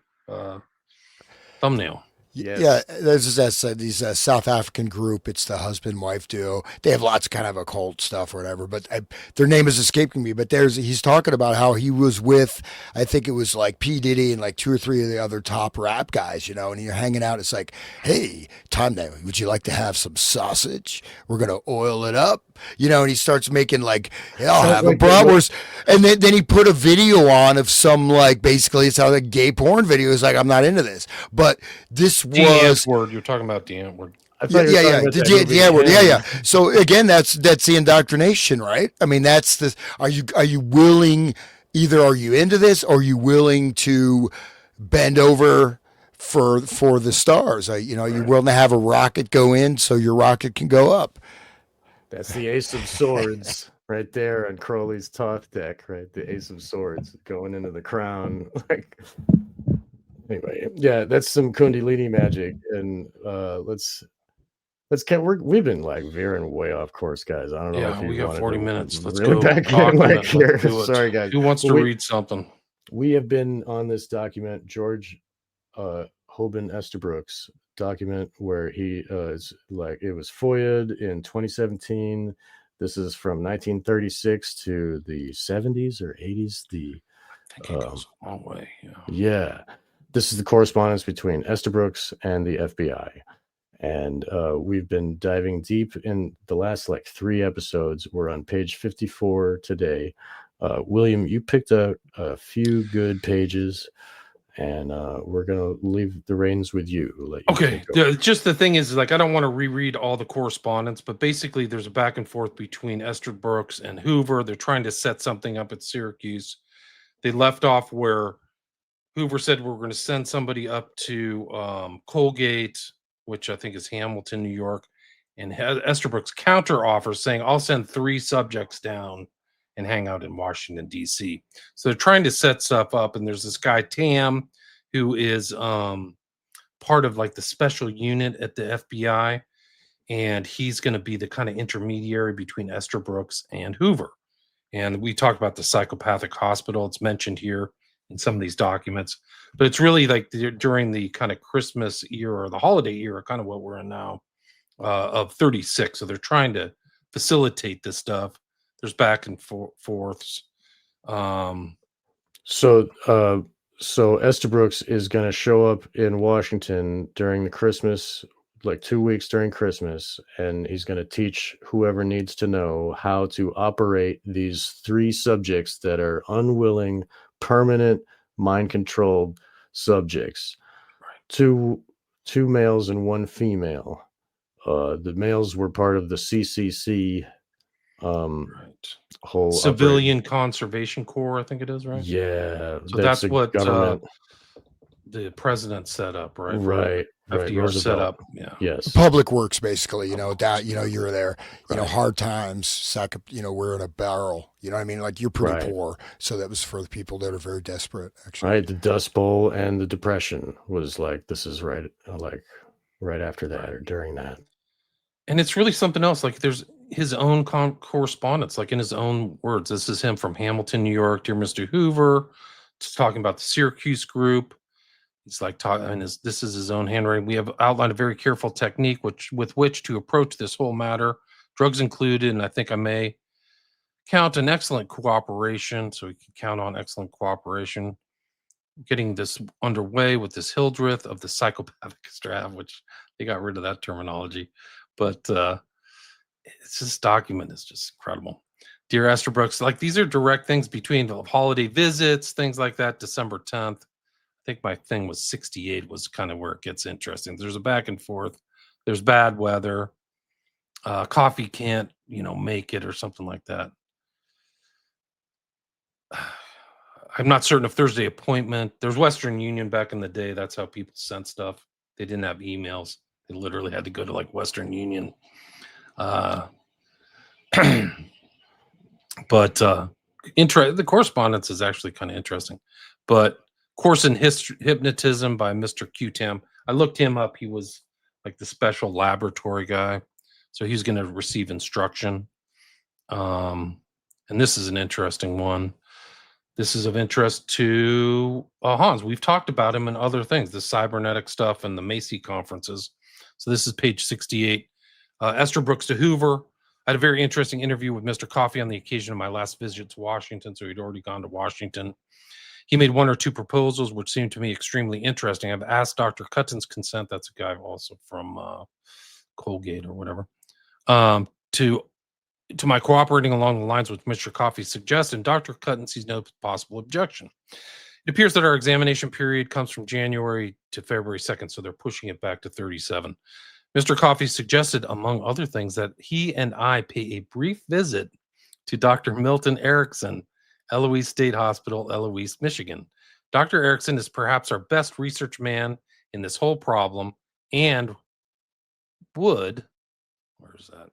thumbnail. Yes. Yeah, there's these South African group. It's the husband-wife duo. They have lots of kind of occult stuff or whatever, but their name is escaping me. But he's talking about how he was with, I think it was like P. Diddy and like 2 or 3 of the other top rap guys, you know, and you're hanging out. It's like, hey, time now, would you like to have some sausage? We're going to oil it up. You know, and he starts making like, yeah, I'll have a bratwurst. And then he put a video on of some like, basically it's how the gay porn video is like, I'm not into this. But this was word. You're talking about the Ant-word. Yeah. So again, that's the indoctrination, right? I mean, that's the, are you willing, either are you into this or are you willing to bend over for the stars? You're willing to have a rocket go in so your rocket can go up. That's the Ace of Swords right there on Crowley's Toth deck, right? The Ace of Swords going into the crown. Like, anyway, yeah, that's some Kundalini magic, and we've been like veering way off course, guys. I don't know if you we got 40 minutes. Let's really go back in like here. Sorry, guys. Who wants to read something? We have been on this document, George Hoban Estabrooks document, where he is like, it was FOIA'd in 2017. This is from 1936 to the 70s or 80s. I think it goes a long way. Yeah. This is the correspondence between Estabrooks and the FBI. And we've been diving deep in the last like 3 episodes. We're on page 54 today. William, you picked a few good pages, and we're going to leave the reins with you. Okay. Just the thing is, like, I don't want to reread all the correspondence, but basically there's a back and forth between Estabrooks and Hoover. They're trying to set something up at Syracuse. They left off where Hoover said we're going to send somebody up to Colgate which I think is Hamilton, New York, and Esterbrook's counter offer saying, I'll send 3 subjects down and hang out in Washington, D.C. So they're trying to set stuff up. And there's this guy, Tam, who is part of like the special unit at the FBI. And he's going to be the kind of intermediary between Esterbrook's and Hoover. And we talked about the psychopathic hospital. It's mentioned here in some of these documents. But it's really like during the kind of Christmas era or the holiday era, kind of what we're in now, of 36. So they're trying to facilitate this stuff. There's back and forths. So Estabrooks is going to show up in Washington during the Christmas, like 2 weeks during Christmas, and he's going to teach whoever needs to know how to operate these 3 subjects that are unwilling, permanent, mind-controlled subjects. Right. Two males and 1 female. The males were part of the CCC. Right. Whole Civilian Conservation Corps, I think it is, right? Yeah. So that's what government. The president set up, right? Right. FDR Roosevelt set up. Yeah. Yes. Public works, basically, that, you're there, hard times, we're in a barrel, you know what I mean? Like, you're pretty poor. So that was for the people that are very desperate, actually. Right. The Dust Bowl and the Depression was like, this is right after that or during that. And it's really something else. Like, there's his own correspondence, like in his own words. This is him from Hamilton, New York. Dear Mr. Hoover, just talking about the Syracuse group. He's like talking, and this is his own handwriting. We have outlined a very careful technique with which to approach this whole matter, drugs included, and I think I may count an excellent cooperation. So we can count on excellent cooperation. Getting this underway with this Hildreth of the psychopathic staff, which they got rid of that terminology, but it's this document is just incredible. Dear Esterbrook's, like, these are direct things between the holiday visits, things like that. December 10th. I think my thing was 68 was kind of where it gets interesting. There's a back and forth. There's bad weather. Coffee can't, make it or something like that. I'm not certain if Thursday appointment. There's Western Union back in the day. That's how people sent stuff. They didn't have emails. They literally had to go to like Western Union. But the correspondence is actually kind of interesting. But Course in Hypnotism by Mr. Q-Tam. I looked him up. He was like the special laboratory guy. So he's going to receive instruction. And this is an interesting one. This is of interest to Hans. We've talked about him and other things, the cybernetic stuff and the Macy conferences. So this is page 68. Esterbrook's to Hoover. I had a very interesting interview with Mr. Coffey on the occasion of my last visit to Washington. So he'd already gone to Washington. He made 1 or 2 proposals, which seemed to me extremely interesting. I've asked Dr. Cutton's consent. That's a guy also from Colgate or whatever. To my cooperating along the lines which Mr. Coffey suggested. Dr. Cutton sees no possible objection. It appears that our examination period comes from January to February 2nd, so they're pushing it back to 37. Mr. Coffey suggested, among other things, that he and I pay a brief visit to Dr. Milton Erickson, Eloise State Hospital, Eloise, Michigan. Dr. Erickson is perhaps our best research man in this whole problem and would, where's that?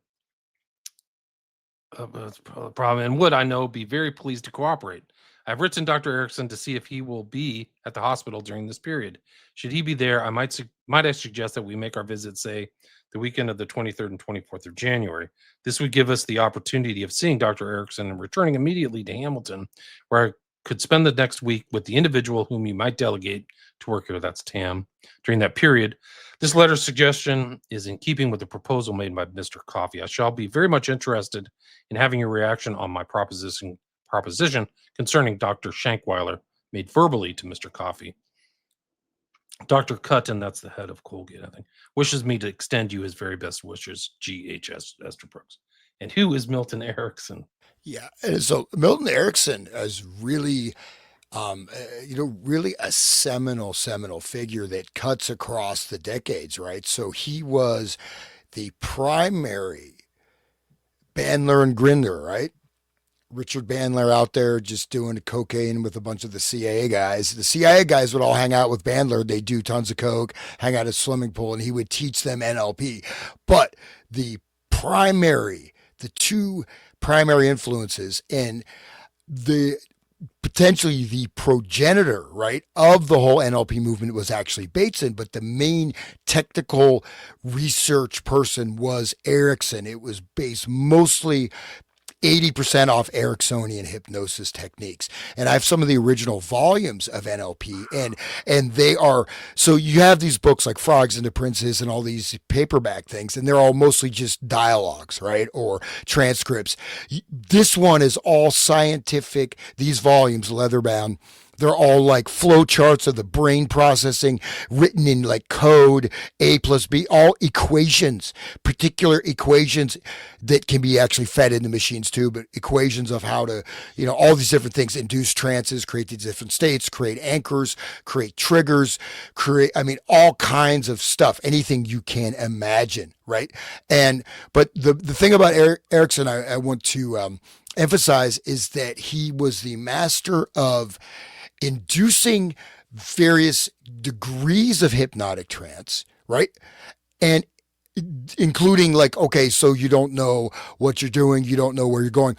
Problem, and would, I know, be very pleased to cooperate. I've written Dr. Erickson to see if he will be at the hospital during this period. Should he be there, I might I suggest that we make our visit, say, the weekend of the 23rd and 24th of January. This would give us the opportunity of seeing Dr. Erickson and returning immediately to Hamilton, where I could spend the next week with the individual whom you might delegate to work here. That's Tam. During that period, this letter's suggestion is in keeping with the proposal made by Mr. Coffey. I shall be very much interested in having your reaction on my proposition concerning Dr. Shankweiler, made verbally to Mr. Coffey. Dr. Cutton, that's the head of Colgate, I think, wishes me to extend you his very best wishes, G.H.S. Esterbrook's. And who is Milton Erickson? Yeah, and so Milton Erickson is really, really a seminal figure that cuts across the decades, right? So he was the primary Bandler and Grinder, right? Richard Bandler out there just doing cocaine with a bunch of the CIA guys. The CIA guys would all hang out with Bandler. They'd do tons of coke, hang out at a swimming pool, and he would teach them NLP. But the two primary influences and the potentially the progenitor, right, of the whole NLP movement was actually Bateson, but the main technical research person was Erickson. It was based mostly 80% off Ericksonian hypnosis techniques. And I have some of the original volumes of NLP, and they are, so you have these books like Frogs and the Princes and all these paperback things, and they're all mostly just dialogues, right? Or transcripts. This one is all scientific, these volumes, leather bound. They're all like flow charts of the brain processing written in like code, A plus B, all equations, particular equations that can be actually fed into machines too, but equations of how to, all these different things, induce trances, create these different states, create anchors, create triggers, all kinds of stuff, anything you can imagine, right? But the thing about Erickson I want to emphasize is that he was the master of inducing various degrees of hypnotic trance, right? And including like, okay, so you don't know what you're doing, you don't know where you're going,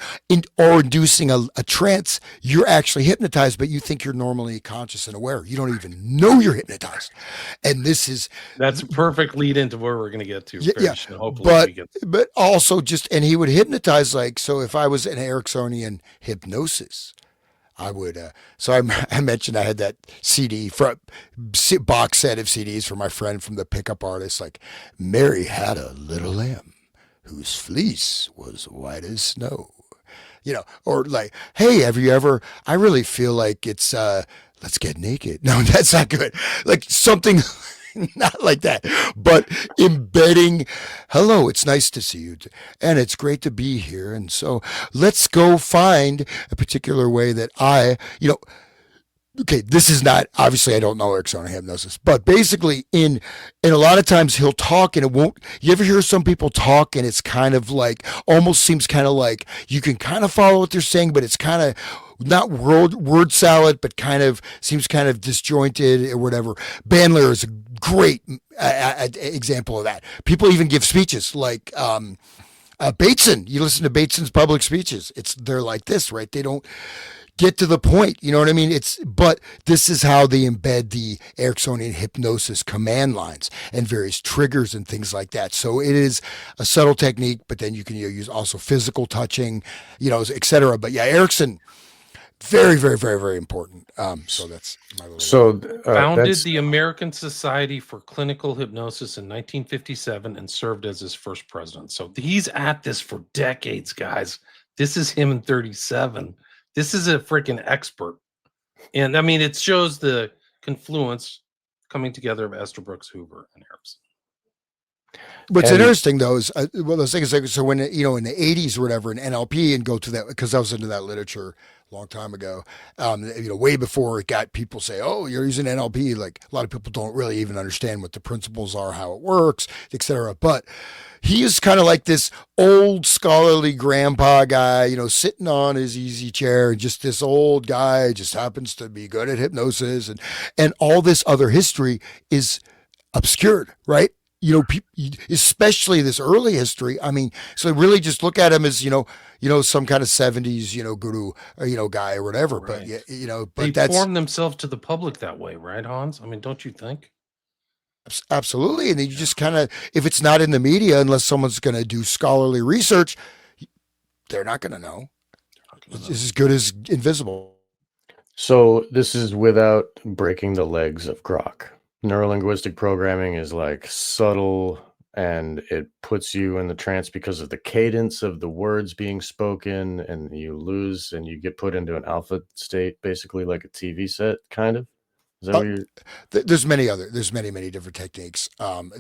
or inducing a trance, you're actually hypnotized, but you think you're normally conscious and aware. You don't even know you're hypnotized. And that's a perfect lead into where we're going to get to. Yeah, hopefully but also and he would hypnotize, like, so if I was in Ericksonian hypnosis, I would, I mentioned I had that CD box set of CDs for my friend from the pickup artist, like, Mary had a little lamb whose fleece was white as snow, or like, hey, have you ever, I really feel like it's, let's get naked. No, that's not good. Like something not like that, but embedding, hello, it's nice to see you, and it's great to be here, and so let's go find a particular way that okay, this is not, obviously I don't know Ericksonian hypnosis, but basically in a lot of times he'll talk and it won't, you ever hear some people talk and it's kind of like, almost seems kind of like, you can kind of follow what they're saying, but it's kind of not word salad, but seems kind of disjointed or whatever. Bandler is a great example of that. People even give speeches like, Bateson, you listen to Bateson's public speeches. They're like this, right? They don't get to the point. You know what I mean? But this is how they embed the Ericksonian hypnosis command lines and various triggers and things like that. So it is a subtle technique, but then you can use also physical touching, et cetera. But yeah, Erickson, very, very, very, very important. So that's my little. Founded the American Society for Clinical Hypnosis in 1957 and served as his first president. So he's at this for decades, guys. This is him in 37. This is a freaking expert. And I mean, it shows the confluence coming together of Estabrooks, Hoover, and Erickson. What's interesting though is those things like, so when in the 80s or whatever in NLP, and go to that, because I was into that literature a long time ago, way before it got people say, oh, you're using NLP, like a lot of people don't really even understand what the principles are, how it works, etc. But he is kind of like this old scholarly grandpa guy, sitting on his easy chair, and just this old guy just happens to be good at hypnosis, and all this other history is obscured, right? Especially this early history. I mean, so really just look at him as, some kind of 70s, guru, or, guy or whatever. Right. But, but they form themselves to the public that way, right, Hans? I mean, don't you think? Absolutely. And you just kind of, if it's not in the media, unless someone's going to do scholarly research, they're not going to know. It's as good as invisible. So this is without breaking the legs of Grok. Neurolinguistic programming is like subtle, and it puts you in the trance because of the cadence of the words being spoken, and you get put into an alpha state, basically like a TV set, kind of. Is that what you're... There's many different techniques.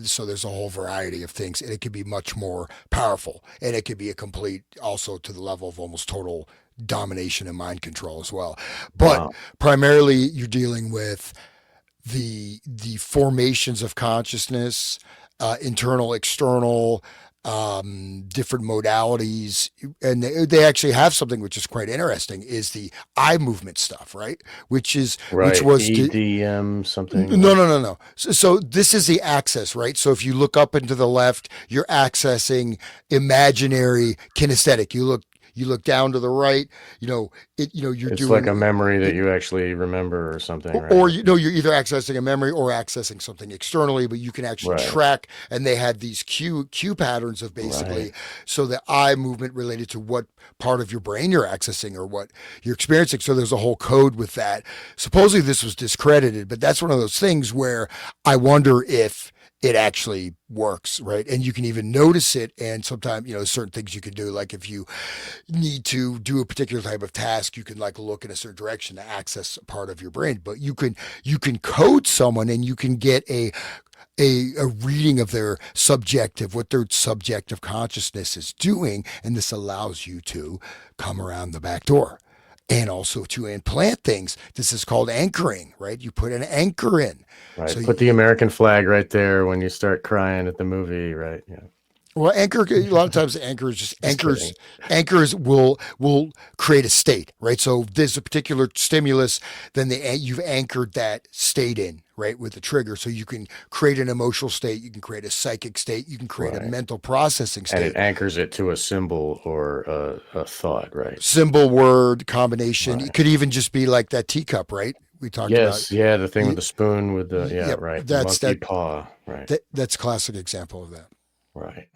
So there's a whole variety of things, and it could be much more powerful, and it could be a complete, also to the level of almost total domination and mind control as well. But primarily you're dealing with the formations of consciousness, internal, external, different modalities, and they actually have something which is quite interesting, is the eye movement stuff, right? Which Right. was EDM something. no. So this is the access, right? So if you look up and to the left, you're accessing imaginary kinesthetic. You look down to the right, you're It's doing like a memory that you actually remember or something, right? or you're either accessing a memory or accessing something externally, but you can actually Right. track, and they had these cue patterns of basically, Right. so the eye movement related to what part of your brain you're accessing or what you're experiencing. So there's a whole code with that. Supposedly this was discredited, but that's one of those things where I wonder if it actually works, right? And you can even notice it. And sometimes, certain things you can do, like if you need to do a particular type of task, you can like look in a certain direction to access a part of your brain. But you can code someone, and you can get a reading of what their subjective consciousness is doing, and this allows you to come around the back door. And also to implant things. This is called anchoring, right? You put an anchor in. Right. So put the American flag right there when you start crying at the movie, right? Yeah. Well, anchor, a lot of times anchors kidding. anchors will create a state, right? So there's a particular stimulus, then you've anchored that state in, right, with the trigger. So you can create an emotional state, you can create a psychic state, you can create a Right. mental processing And state. it anchors it to a symbol or a thought, right? Symbol, word, combination. Right. It could even just be like that teacup, right? We talked Yes, about. yeah, the thing with the spoon with the Yep, right, that's monkey paw, right, that's a classic example of that. right.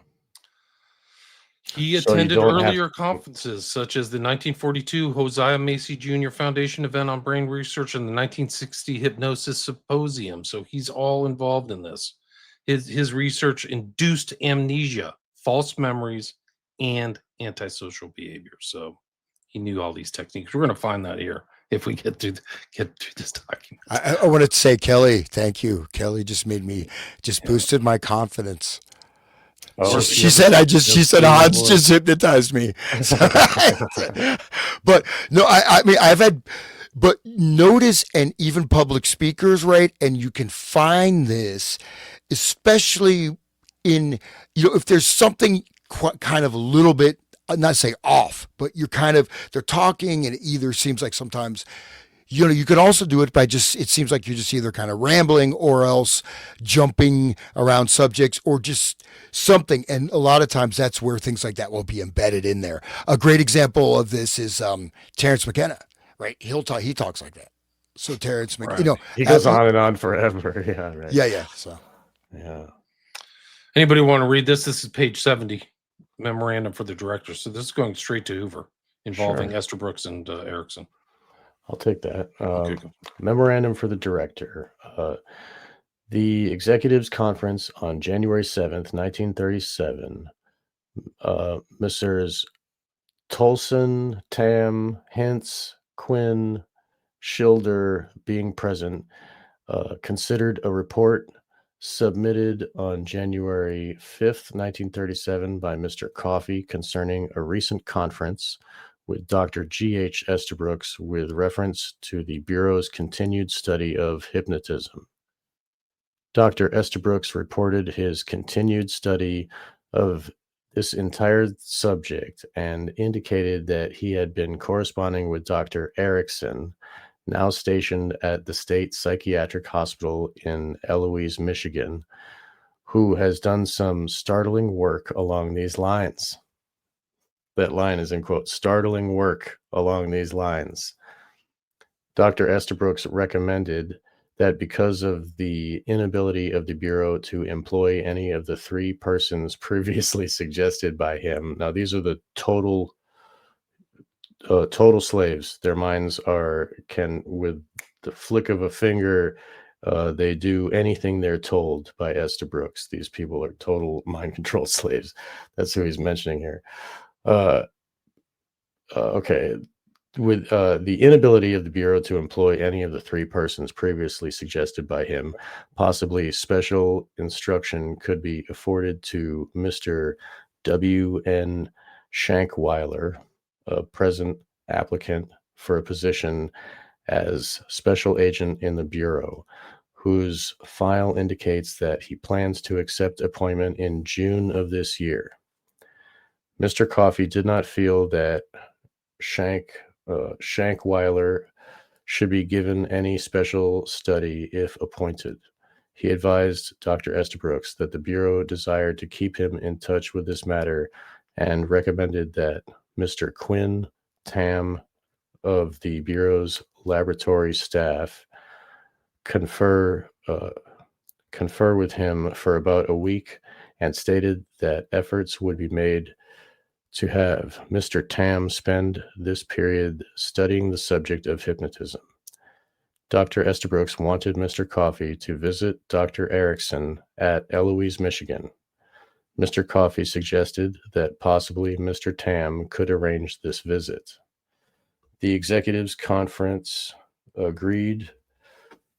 He So you attended don't have- earlier conferences such as the 1942 Hosea Macy Jr. Foundation event on brain research and the 1960 Hypnosis Symposium. So he's all involved in this. His research induced amnesia, false memories, and antisocial behavior. So he knew all these techniques. We're going to find that here if we get through this document. I wanted to say, Kelly, thank you. Kelly just boosted my confidence. Oh, She said Hans just hypnotized me. But no, I mean, but notice, and even public speakers, right? And you can find this, especially in, if there's something kind of a little bit, not say off, but they're talking, and it either seems like sometimes, you could also do it by it seems like you're just either kind of rambling or else jumping around subjects or just something. And a lot of times that's where things like that will be embedded in there. A great example of this is Terrence McKenna, right? He talks like that. So Terrence McKenna, he goes on and on forever. Yeah, right. Yeah. So, yeah. Anybody want to read this? This is page 70, memorandum for the director. So this is going straight to Hoover, involving Esther Brooks and Erickson. I'll take that. Okay. Memorandum for the director. The Executives Conference on January 7th, 1937. Messrs. Tolson, Tam, Hintz, Quinn, Schilder being present, considered a report submitted on January 5th, 1937 by Mr. Coffey concerning a recent conference with Dr. G.H. Estabrooks with reference to the Bureau's continued study of hypnotism. Dr. Estabrooks reported his continued study of this entire subject and indicated that he had been corresponding with Dr. Erickson, now stationed at the State Psychiatric Hospital in Eloise, Michigan, who has done some startling work along these lines. That line is in quote, startling work along these lines. Dr. Estabrooks recommended that because of the inability of the Bureau to employ any of the three persons previously suggested by him. Now, these are the total slaves. Their minds can, with the flick of a finger, they do anything they're told by Estabrooks. These people are total mind control slaves. That's who he's mentioning here. Okay. With the inability of the Bureau to employ any of the three persons previously suggested by him, possibly special instruction could be afforded to Mr. W.N. Shankweiler, a present applicant for a position as special agent in the Bureau, whose file indicates that he plans to accept appointment in June of this year. Mr. Coffey did not feel that Shankweiler should be given any special study if appointed. He advised Dr. Estabrooks that the Bureau desired to keep him in touch with this matter and recommended that Mr. Quinn Tam of the Bureau's laboratory staff confer with him for about a week, and stated that efforts would be made to have Mr. Tam spend this period studying the subject of hypnotism. Dr. Estabrooks wanted Mr. Coffey to visit Dr. Erickson at Eloise, Michigan. Mr. Coffey suggested that possibly Mr. Tam could arrange this visit. The executives conference agreed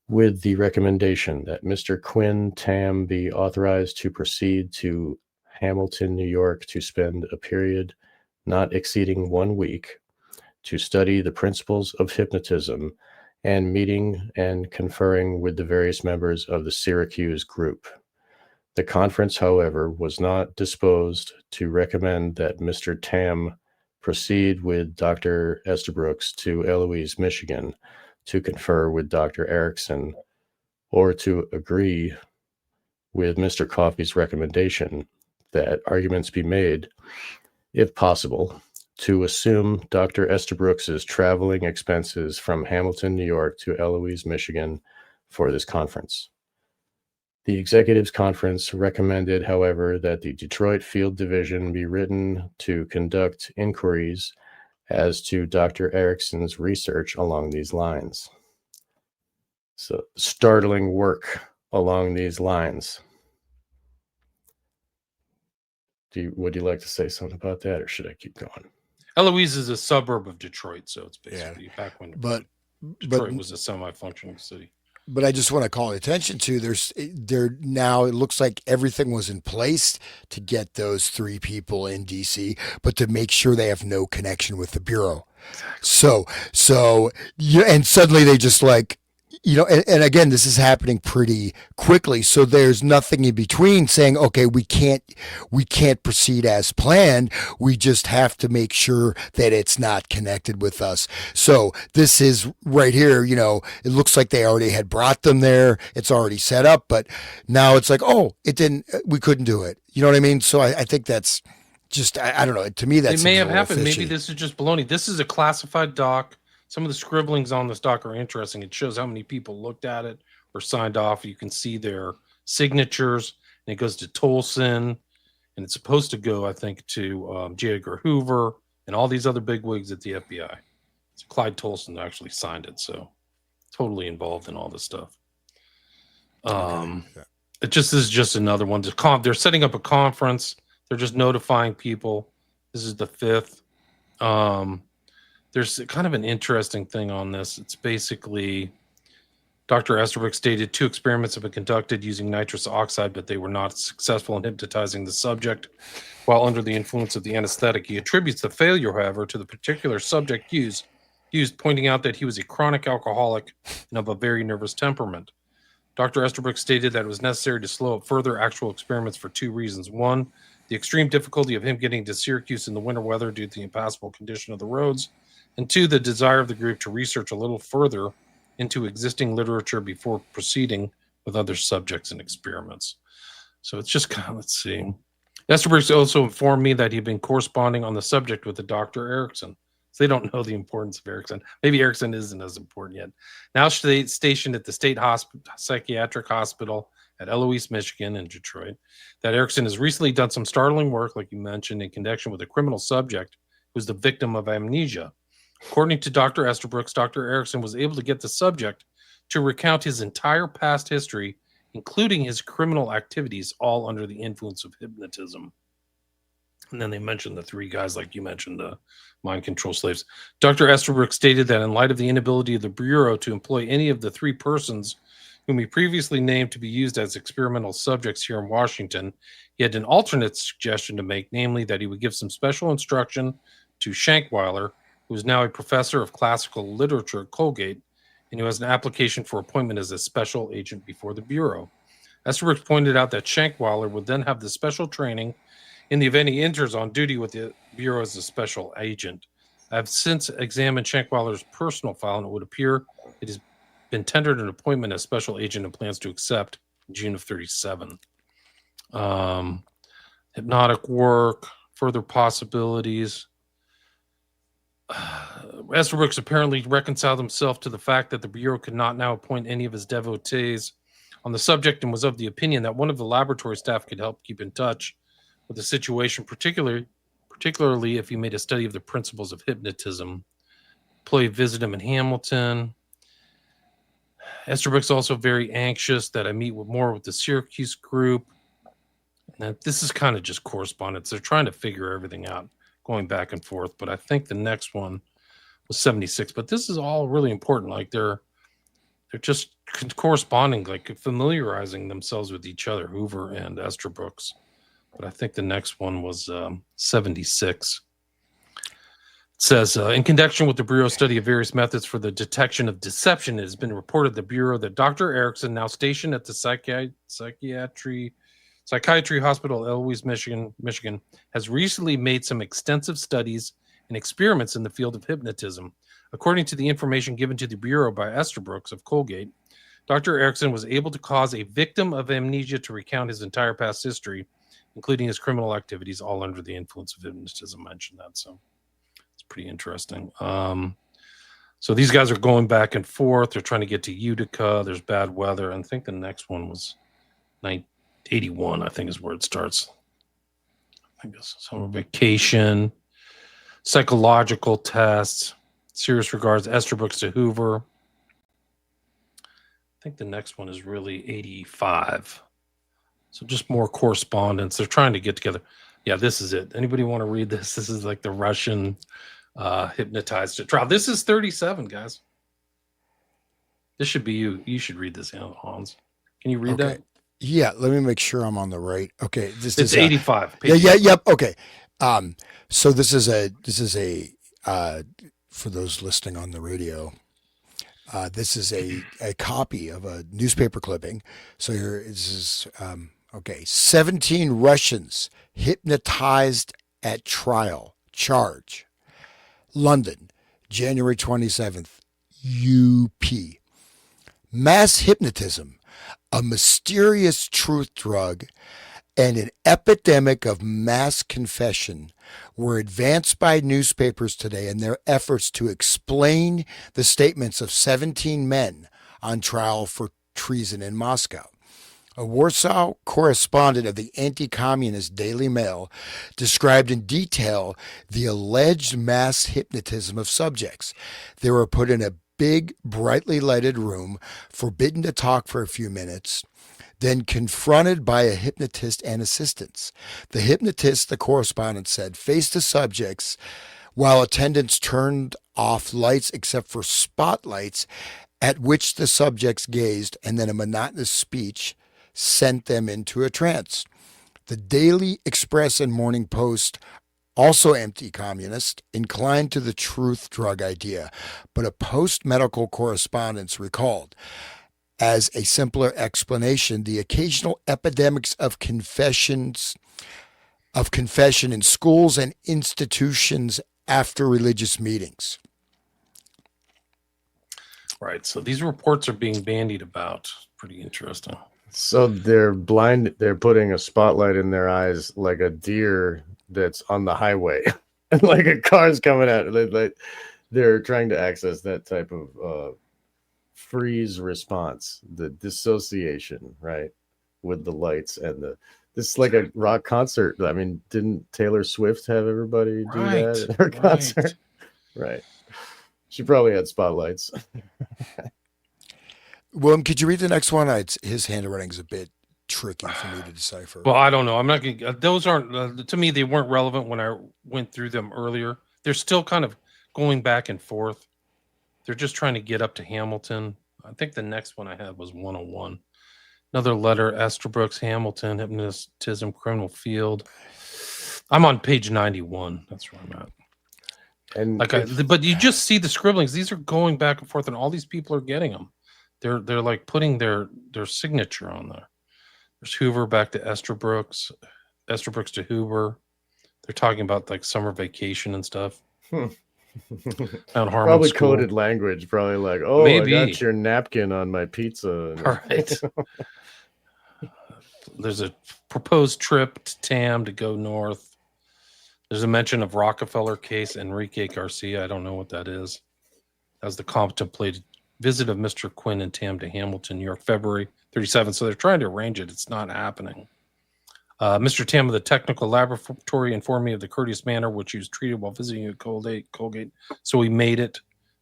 with the recommendation that Mr. Quinn Tam be authorized to proceed to Hamilton, New York, to spend a period not exceeding 1 week to study the principles of hypnotism and meeting and conferring with the various members of the Syracuse group. The conference, however, was not disposed to recommend that Mr. Tam proceed with Dr. Estabrooks to Eloise, Michigan, to confer with Dr. Erickson, or to agree with Mr. Coffey's recommendation that arguments be made, if possible, to assume Dr. Estabrooks' traveling expenses from Hamilton, New York to Eloise, Michigan for this conference. The executives conference recommended, however, that the Detroit Field Division be written to conduct inquiries as to Dr. Erickson's research along these lines. So, startling work along these lines. Would you like to say something about that, or should I keep going? Eloise is a suburb of Detroit, so it's basically back when Detroit was a semi-functioning city. But I just want to call attention to there now. It looks like everything was in place to get those 3 people in DC, but to make sure they have no connection with the Bureau. Exactly. So yeah, and suddenly they just like, and again, this is happening pretty quickly. So there's nothing in between saying, okay, we can't proceed as planned. We just have to make sure that it's not connected with us. So this is right here, it looks like they already had brought them there. It's already set up, but now it's like, we couldn't do it. You know what I mean? So I think that's just, I don't know. To me, that's, it may have happened. Fishy. Maybe this is just baloney. This is a classified doc. Some of the scribblings on this doc are interesting. It shows how many people looked at it or signed off. You can see their signatures, and it goes to Tolson, and it's supposed to go, I think, to J. Edgar Hoover and all these other bigwigs at the FBI. So Clyde Tolson actually signed it, so totally involved in all this stuff. It just is just another one. They're setting up a conference. They're just notifying people. This is the 5th. There's kind of an interesting thing on this. It's basically Dr. Estabrooks stated 2 experiments have been conducted using nitrous oxide, but they were not successful in hypnotizing the subject while under the influence of the anesthetic. He attributes the failure, however, to the particular subject used, pointing out that he was a chronic alcoholic and of a very nervous temperament. Dr. Estabrooks stated that it was necessary to slow up further actual experiments for 2 reasons. 1, the extreme difficulty of him getting to Syracuse in the winter weather due to the impassable condition of the roads, and 2, the desire of the group to research a little further into existing literature before proceeding with other subjects and experiments. So it's just kind of, let's see. Estabrooks also informed me that he'd been corresponding on the subject with the Dr. Erickson. So they don't know the importance of Erickson. Maybe Erickson isn't as important yet. Now stationed at the State Psychiatric Hospital at Eloise, Michigan in Detroit, that Erickson has recently done some startling work, like you mentioned, in connection with a criminal subject who's the victim of amnesia. According to Dr. Estabrooks, Dr. Erickson was able to get the subject to recount his entire past history, including his criminal activities, all under the influence of hypnotism. And then they mentioned the 3 guys, like you mentioned, the mind control slaves. Dr. Estabrooks stated that in light of the inability of the Bureau to employ any of the 3 persons whom he previously named to be used as experimental subjects here in Washington, he had an alternate suggestion to make, namely that he would give some special instruction to Shankweiler, who is now a professor of classical literature at Colgate, and who has an application for appointment as a special agent before the Bureau. Estabrooks pointed out that Shankweiler would then have the special training in the event he enters on duty with the Bureau as a special agent. I've since examined Shankweiler's personal file, and it would appear it has been tendered an appointment as special agent and plans to accept in June of 37. Hypnotic work, further possibilities. Estabrooks apparently reconciled himself to the fact that the Bureau could not now appoint any of his devotees on the subject and was of the opinion that one of the laboratory staff could help keep in touch with the situation, particularly if he made a study of the principles of hypnotism. Employee visit him in Hamilton. Estabrooks also very anxious that I meet more with the Syracuse group. Now, this is kind of just correspondence. They're trying to figure everything out, going back and forth. But I think the next one was 76. But this is all really important. Like they're just corresponding, like familiarizing themselves with each other, Hoover and Estabrooks. But I think the next one was 76. It says, in connection with the Bureau's study of various methods for the detection of deception, it has been reported to the Bureau that Dr. Erickson, now stationed at the Psychiatry Hospital, Eloise, Michigan, has recently made some extensive studies and experiments in the field of hypnotism. According to the information given to the Bureau by Estabrooks of Colgate, Dr. Erickson was able to cause a victim of amnesia to recount his entire past history, including his criminal activities, all under the influence of hypnotism. I mentioned that, so it's pretty interesting. So these guys are going back and forth. They're trying to get to Utica. There's bad weather. And I think the next one was 81, I think is where it starts. I think this is summer vacation, psychological tests, serious regards, Estabrooks to Hoover. I think the next one is really 85. So just more correspondence. They're trying to get together. Yeah, this is it. Anybody want to read this? This is like the Russian hypnotized at trial. This is 37, guys. This should be you. You should read this, Hans. Can you read that? Yeah, let me make sure I'm on the right. Okay, this is 85. Yep. Okay. So this is a for those listening on the radio. This is a copy of a newspaper clipping. So here this is okay. 17 Russians hypnotized at trial. Charge. London, January 27th. UP. Mass hypnotism, a mysterious truth drug, and an epidemic of mass confession were advanced by newspapers today in their efforts to explain the statements of 17 men on trial for treason in Moscow. A Warsaw correspondent of the anti-communist Daily Mail described in detail the alleged mass hypnotism of subjects. They were put in a big, brightly lighted room, forbidden to talk for a few minutes, then confronted by a hypnotist and assistants. The hypnotist, the correspondent said, faced the subjects while attendants turned off lights except for spotlights at which the subjects gazed, and then a monotonous speech sent them into a trance. The Daily Express and Morning Post, also anti-communist, inclined to the truth drug idea, but a post-medical correspondence recalled, as a simpler explanation, the occasional epidemics of confession in schools and institutions after religious meetings. Right. So these reports are being bandied about. Pretty interesting. So they're blind. They're putting a spotlight in their eyes like a deer that's on the highway, and like a car's coming out. They're trying to access that type of freeze response, the dissociation, right, with the lights and this is like a rock concert. I mean, didn't Taylor Swift have everybody do that at her concert? Right. She probably had spotlights. William, could you read the next one? His handwriting's a bit tricky for me to decipher. Well, I don't know. I'm not going to, those aren't, to me, they weren't relevant when I went through them earlier. They're still kind of going back and forth. They're just trying to get up to Hamilton. I think the next one I had was 101. Another letter, Estabrooks, Hamilton, hypnotism, criminal field. I'm on page 91. That's where I'm at. And but you just see the scribblings. These are going back and forth, and all these people are getting them. They're like putting their signature on there. There's Hoover back to Estabrooks, Estabrooks to Hoover. They're talking about like summer vacation and stuff. Probably coded language, probably like, oh, maybe. I got your napkin on my pizza. All right. There's a proposed trip to Tam to go north. There's a mention of Rockefeller case, Enrique Garcia. I don't know what that is. That was the contemplated visit of Mr. Quinn and Tam to Hamilton, New York, February 37. So they're trying to arrange it. It's not happening. Mr. Tam of the technical laboratory informed me of the courteous manner which he was treated while visiting at Colgate. So we made it.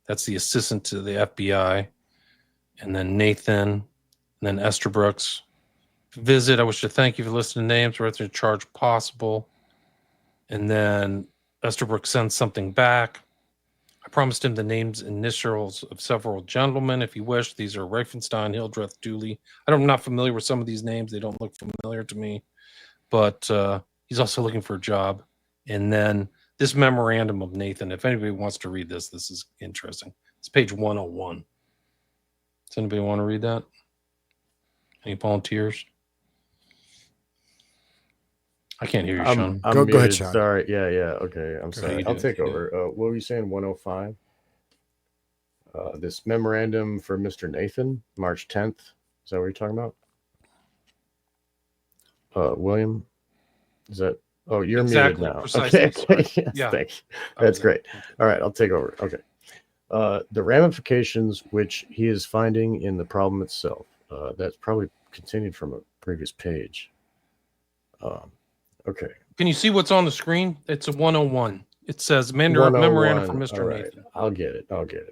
That's the assistant to the FBI. And then Nathan, and then Estabrooks. Visit. I wish to thank you for listening to names. We're at the charge possible. And then Estabrooks sends something back. I promised him the names, initials of several gentlemen if he wished. These are Reifenstein, Hildreth, Dooley. I'm not familiar with some of these names. They don't look familiar to me. But he's also looking for a job. And then this memorandum of Nathan, if anybody wants to read this, this is interesting. It's page 101. Does anybody want to read that? Any volunteers? I can't hear you, Sean. Go ahead, Sean. Sorry. Yeah. Okay. I'm sorry. I'll take over. What were you saying? 105? This memorandum for Mr. Nathan, March 10th. Is that what you're talking about? William? Is that? Oh, you're muted now. Okay. Yes, yeah. Thanks. That's great. All right. I'll take over. Okay. The ramifications which he is finding in the problem itself. That's probably continued from a previous page. Okay. Can you see what's on the screen? It's a 101. It says memorandum from Mr. Nathan. I'll get it.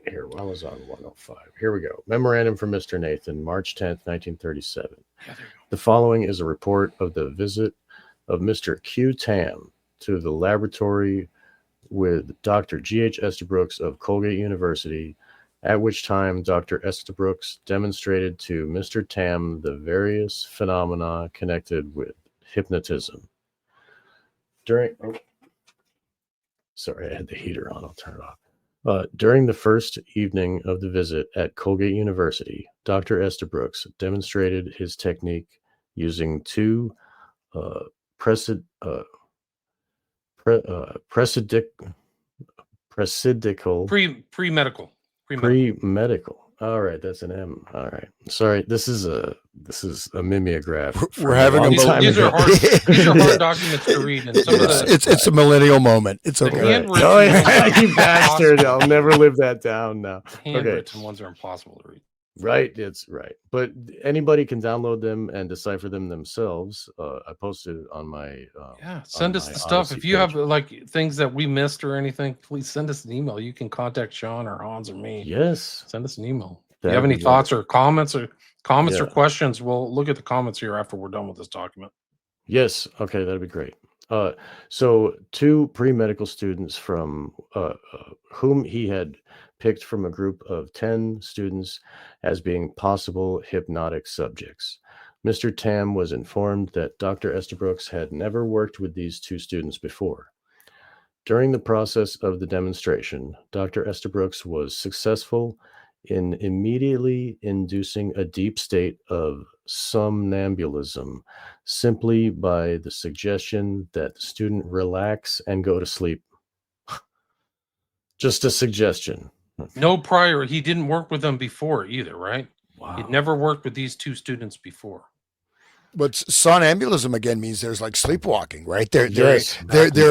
Here, I was on 105. Here we go. Memorandum from Mr. Nathan, March 10th, 1937. Yeah, the following is a report of the visit of Mr. Q. Tam to the laboratory with Dr. G.H. Estabrooks of Colgate University, at which time Dr. Estabrooks demonstrated to Mr. Tam the various phenomena connected with hypnotism. Sorry, I had the heater on. I'll turn it off. During the first evening of the visit at Colgate University, Dr. Estabrooks demonstrated his technique using two presidical pre-medical. All right, that's an M. All right, sorry. This is a mimeograph. We're having these are hard documents to read. And it's a millennial moment. It's okay. Oh, you bastard! I'll never live that down now. Handwritten ones are impossible to read. Right, it's right. But anybody can download them and decipher them themselves. I posted it on my send us the stuff. If you have like things that we missed or anything, please send us an email. You can contact Sean or Hans or me. Yes. Send us an email. If you have any thoughts or comments or questions, we'll look at the comments here after we're done with this document. Yes. Okay, that'd be great. So two pre-medical students from whom he had picked from a group of 10 students as being possible hypnotic subjects. Mr. Tam was informed that Dr. Estabrooks had never worked with these two students before. During the process of the demonstration, Dr. Estabrooks was successful in immediately inducing a deep state of somnambulism simply by the suggestion that the student relax and go to sleep. Just a suggestion. No prior. He didn't work with them before either, right? Wow. He'd never worked with these two students before. But somnambulism again means there's like sleepwalking, right? They're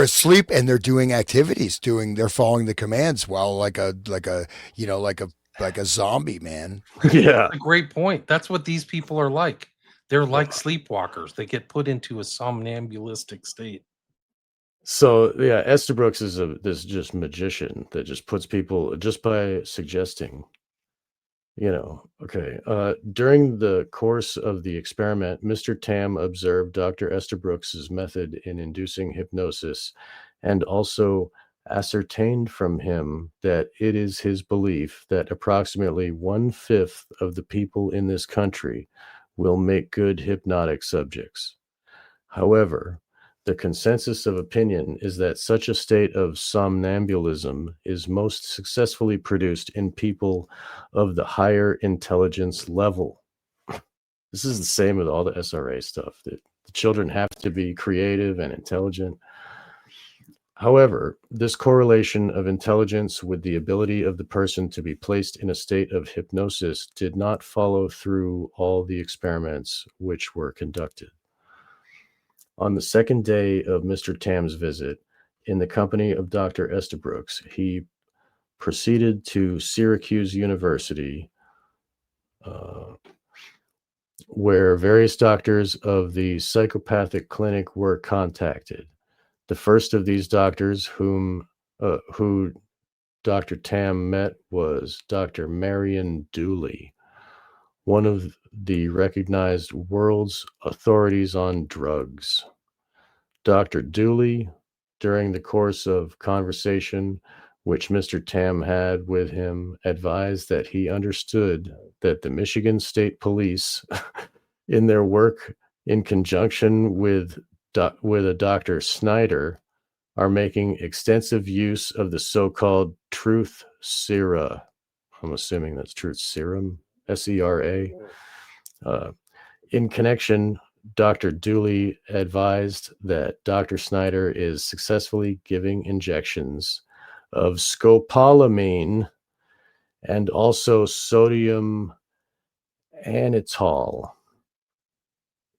asleep and they're doing activities, they're following the commands while like a zombie, man. Yeah. That's a great point. That's what these people are like. They're like sleepwalkers. They get put into a somnambulistic state. So yeah, Estabrooks is this just magician that just puts people just by suggesting, okay. During the course of the experiment, Mr. Tam observed Dr. Estabrooks's method in inducing hypnosis and also ascertained from him that it is his belief that approximately 1/5 of the people in this country will make good hypnotic subjects. However, The consensus of opinion is that such a state of somnambulism is most successfully produced in people of the higher intelligence level. This is the same with all the SRA stuff, that the children have to be creative and intelligent. However, this correlation of intelligence with the ability of the person to be placed in a state of hypnosis did not follow through all the experiments which were conducted. On the second day of Mr. Tam's visit, in the company of Dr. Estabrooks, he proceeded to Syracuse University, where various doctors of the psychopathic clinic were contacted. The first of these doctors who Dr. Tam met was Dr. Marion Dooley, one of the recognized world's authorities on drugs. Dr. Dooley, during the course of conversation which Mr. Tam had with him, advised that he understood that the Michigan State Police, in their work in conjunction with a Dr. Snyder, are making extensive use of the so-called truth sera. I'm assuming that's truth serum, SERA. In connection, Dr. Dooley advised that Dr. Snyder is successfully giving injections of scopolamine and also sodium anitol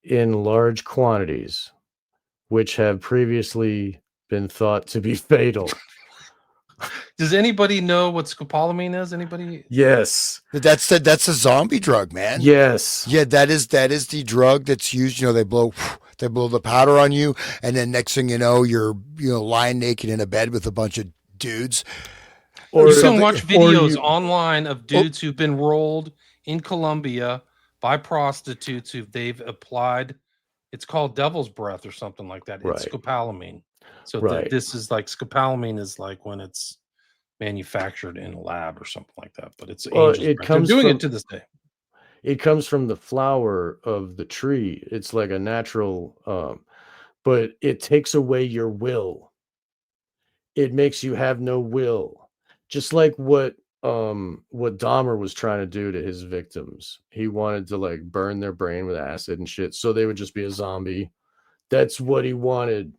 in large quantities, which have previously been thought to be fatal. Does anybody know what scopolamine is? Anybody? Yes. That's a zombie drug, man. Yes. Yeah, that is the drug that's used. You know, they blow the powder on you, and then next thing you know, you're lying naked in a bed with a bunch of dudes. Or you can watch videos online of dudes who've been rolled in Colombia by prostitutes who they've applied. It's called devil's breath or something like that. It's scopolamine. So this is like scopolamine is like when it's manufactured in a lab or something like that. But it's They're doing it to this day. It comes from the flower of the tree. It's like a natural, but it takes away your will. It makes you have no will. Just like what Dahmer was trying to do to his victims. He wanted to like burn their brain with acid and shit, so they would just be a zombie. That's what he wanted.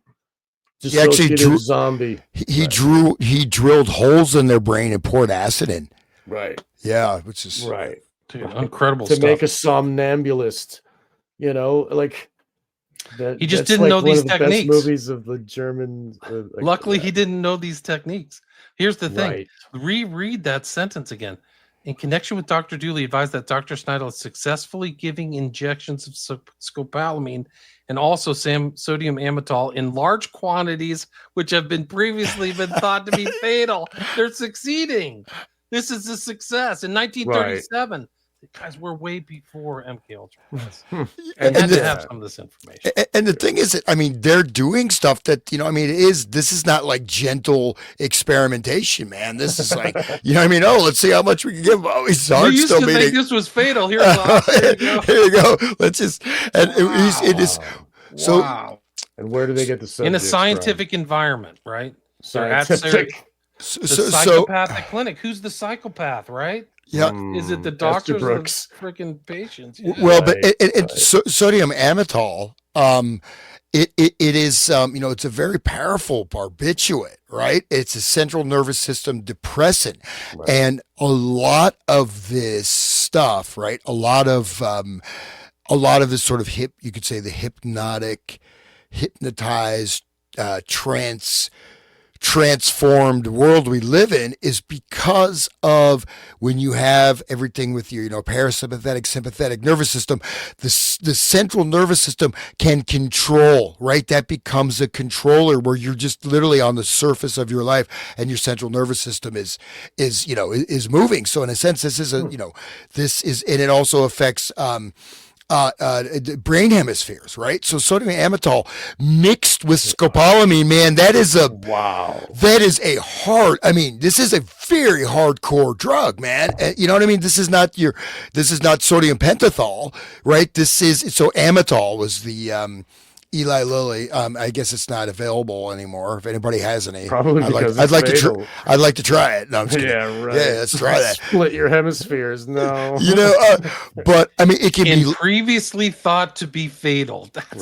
He actually drew zombie. He drilled holes in their brain and poured acid in. Right. Yeah, which is Dude, incredible to stuff. make a somnambulist. Like that. He just didn't know these techniques. Best movies of the German. Luckily, he didn't know these techniques. Here's the thing: reread that sentence again. In connection with Dr. Dooley, advised that Dr. Snyder is successfully giving injections of scopolamine and also sodium amytal in large quantities, which have previously been thought to be fatal. They're succeeding. This is a success. In 1937, guys, we're way before MK Ultra. And had to have some of this information. And the thing is, I mean, they're doing stuff that, this is not like gentle experimentation, man. This is like, let's see how much we can give. Oh, his heart's used still to beating. think this was fatal. Here you go. Let's just, and it is. So, and where do they get the in a scientific environment, right? Scientific. The psychopathic clinic. Who's the psychopath, right? Yeah. Is it the doctors or the freaking patients? Yeah. Well, but sodium amytal, it is, it's a very powerful barbiturate, right? It's a central nervous system depressant. Right. And a lot of this stuff, right? A lot of this sort of you could say the hypnotized, transformed world we live in is because of when you have everything with your parasympathetic sympathetic nervous system, the central nervous system can control, right? That becomes a controller where you're just literally on the surface of your life and your central nervous system is moving. So in a sense, this is and it also affects brain hemispheres, right? So sodium amytal mixed with scopolamine, man, that is a hard. I mean, this is a very hardcore drug, man. You know what I mean? This is not sodium pentothal, right? So amytal was the Eli Lilly. I guess it's not available anymore. If anybody has any, Probably because I'd it's like fatal. I'd like to try it. No, I'm just kidding. Yeah, right. Yeah, let's try that. Split your hemispheres. No. You know, but I mean, it can And be. previously thought to be fatal. That's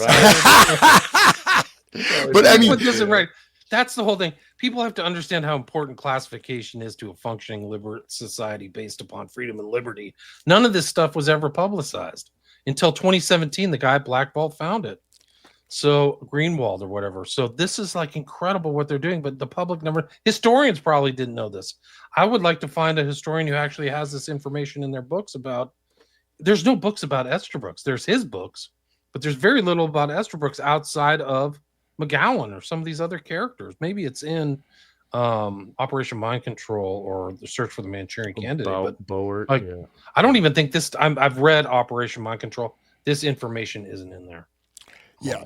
Right. But I mean, what doesn't right. That's the whole thing. People have to understand how important classification is to a functioning liberal society based upon freedom and liberty. None of this stuff was ever publicized until 2017. The guy Black Bolt found it. So Greenwald or whatever. So this is like incredible what they're doing, but the public never. Historians probably didn't know this. I would like to find a historian who actually has this information in their books about. There's no books about Estabrooks. There's his books, but there's very little about Estabrooks outside of McGowan or some of these other characters. Maybe it's in Operation Mind Control or the Search for the Manchurian Candidate. But Boer, like, yeah. I don't even think this. I've read Operation Mind Control. This information isn't in there. Yeah.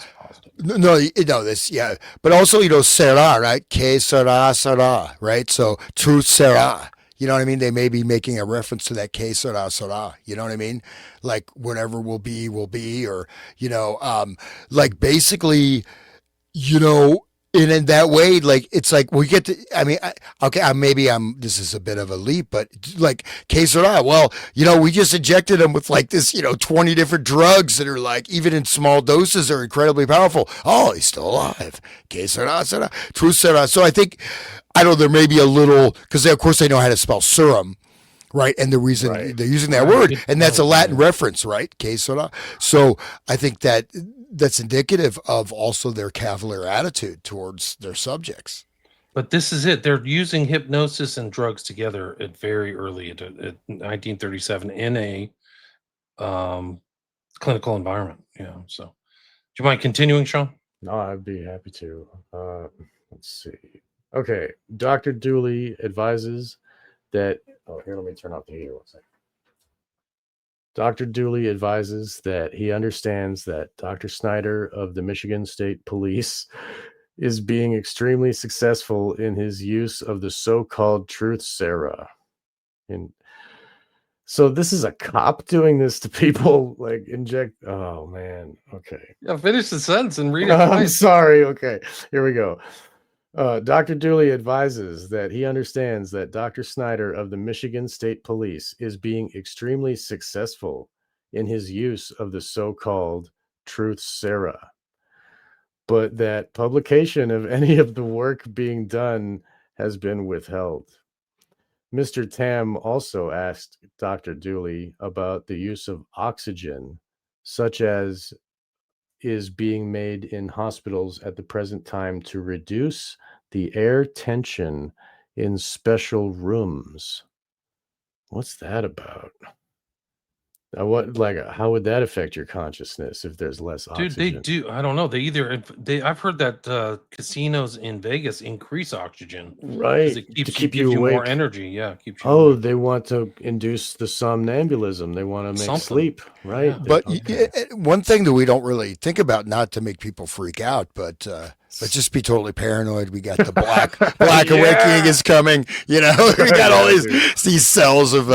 No, this, yeah. But also, sera, right? Que sera, right? So, truth sera. You know what I mean? They may be making a reference to that que sera. You know what I mean? Like, whatever will be, or, like basically, in that way, like, it's like we get to, I mean, this is a bit of a leap, but like, que sera, well, we just injected him with like this, 20 different drugs that are like, even in small doses, are incredibly powerful. Oh, he's still alive. Que sera, true sera. So I think, there may be a little, because of course they know how to spell serum. Right. And the reason they're using that word, and that's a Latin reference, right? Que sera. So I think that's indicative of also their cavalier attitude towards their subjects. But this is it. They're using hypnosis and drugs together at very early at 1937 in a clinical environment. So do you mind continuing, Sean? No, I'd be happy to. Let's see. Okay. Dr. Dooley advises that. Oh, here, let me turn off the heater 1 second. Dr. Dooley advises that he understands that Dr. Snyder of the Michigan State Police is being extremely successful in his use of the so-called truth serum. And so this is a cop doing this to people, like inject. Oh man. Okay. Yeah, finish the sentence and read it. I'm sorry. Okay, here we go. Dr. Dooley advises that he understands that Dr. Snyder of the Michigan State Police is being extremely successful in his use of the so-called truth serum, but that publication of any of the work being done has been withheld. Mr. Tam also asked Dr. Dooley about the use of oxygen, such as is being made in hospitals at the present time to reduce the air tension in special rooms. What's that about? How would that affect your consciousness if there's less oxygen? Dude, they do. I don't know. I've heard that casinos in Vegas increase oxygen. Right. It keeps, to keep you awake. more energy. Yeah. Keeps you awake. They want to induce the somnambulism. They want to make sleep. Right. Yeah. But one thing that we don't really think about, not to make people freak out, but let's just be totally paranoid. We got the black awakening is coming. We got all these cells of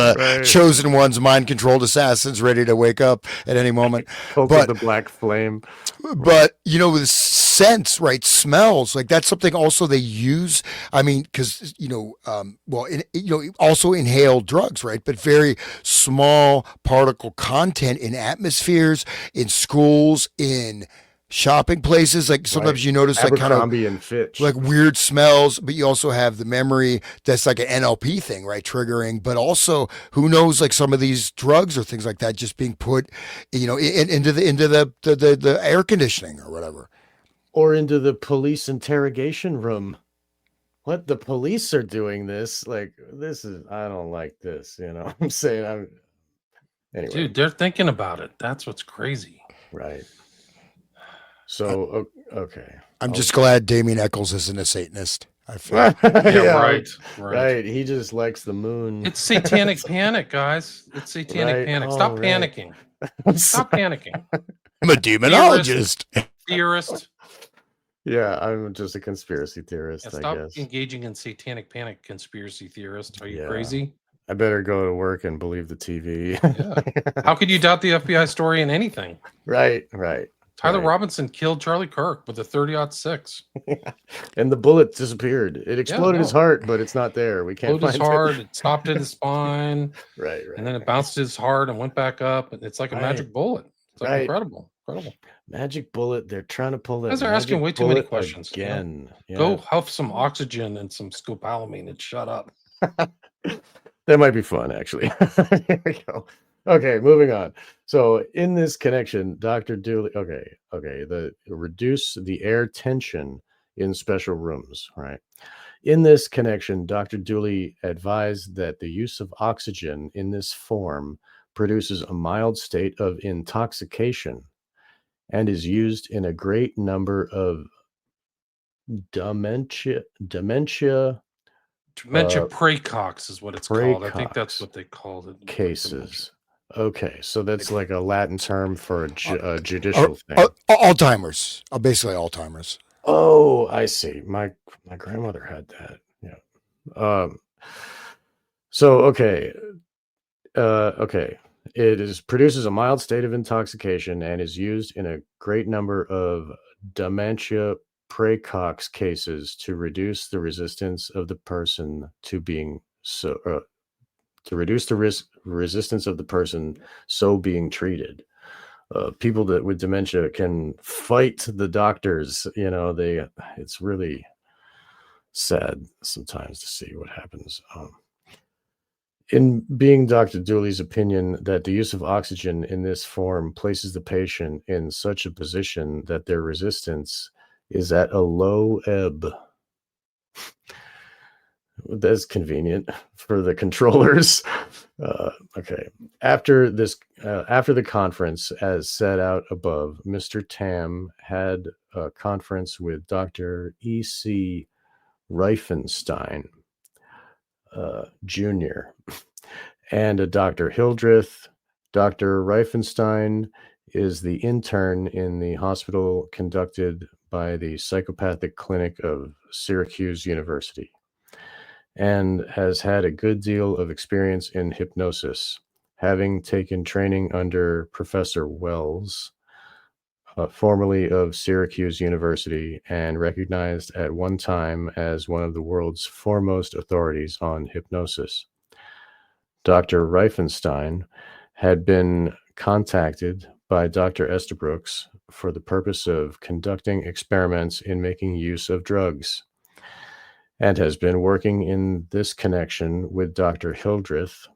chosen ones, mind-controlled assassins ready to wake up at any moment. But the black flame. But with scents, right? Smells, like that's something also they use. I mean, because also inhaled drugs, right? But very small particle content in atmospheres, in schools, in shopping places. Like sometimes you notice like kind of and Fitch. Like weird smells, but you also have the memory that's like an NLP thing, right? Triggering, but also who knows, like some of these drugs or things like that just being put, into the air conditioning or whatever. Or into the police interrogation room. What, the police are doing this? Like, I don't like this, I'm saying anyway. Dude, they're thinking about it. That's what's crazy. Right. So, okay. I'm just glad Damien Eccles isn't a Satanist. I feel. Right. He just likes the moon. It's satanic panic, guys. It's satanic panic. Stop panicking. Stop panicking. I'm a demonologist. Theorist. Yeah, I'm just a conspiracy theorist, I guess. Stop engaging in satanic panic, conspiracy theorist. Are you crazy? I better go to work and believe the TV. Yeah. How could you doubt the FBI story in anything? Right. Tyler Right. Robinson killed Charlie Kirk with a 30-06. And the bullet disappeared. It exploded his heart, but it's not there. We can't Exploded his find heart. it. It stopped at his spine. Right. And then it bounced his heart and went back up. And it's like a magic bullet. It's like incredible. Magic bullet. They're trying to pull that. You guys are asking way too many questions. Again. You know? Go huff some oxygen and some scopolamine and shut up. That might be fun, actually. Here we go. Okay, moving on. So in this connection, Dr. Dooley, reduce the air tension in special rooms, right? In this connection, Dr. Dooley advised that the use of oxygen in this form produces a mild state of intoxication and is used in a great number of dementia praecox is what it's called. I think that's what they called it. Cases. Okay, so that's like a Latin term for a judicial thing. Alzheimer's. Basically Alzheimer's. Oh, I see. My grandmother had that. Yeah. So okay. It produces a mild state of intoxication and is used in a great number of dementia praecox cases to reduce the resistance of the person to being to reduce the resistance of the person so being treated. People that with dementia can fight the doctors. It's really sad sometimes to see what happens. In being Dr. Dooley's opinion that the use of oxygen in this form places the patient in such a position that their resistance is at a low ebb. That's convenient for the controllers. Okay. After the conference, as set out above, Mr. Tam had a conference with Dr. E.C. Reifenstein, Jr. and a Dr. Hildreth. Dr. Reifenstein is the intern in the hospital conducted by the Psychopathic Clinic of Syracuse University and has had a good deal of experience in hypnosis, having taken training under Professor Wells, formerly of Syracuse University, and recognized at one time as one of the world's foremost authorities on hypnosis. Dr. Reifenstein had been contacted by Dr. Estabrooks for the purpose of conducting experiments in making use of drugs, and has been working in this connection with Dr. Hildreth,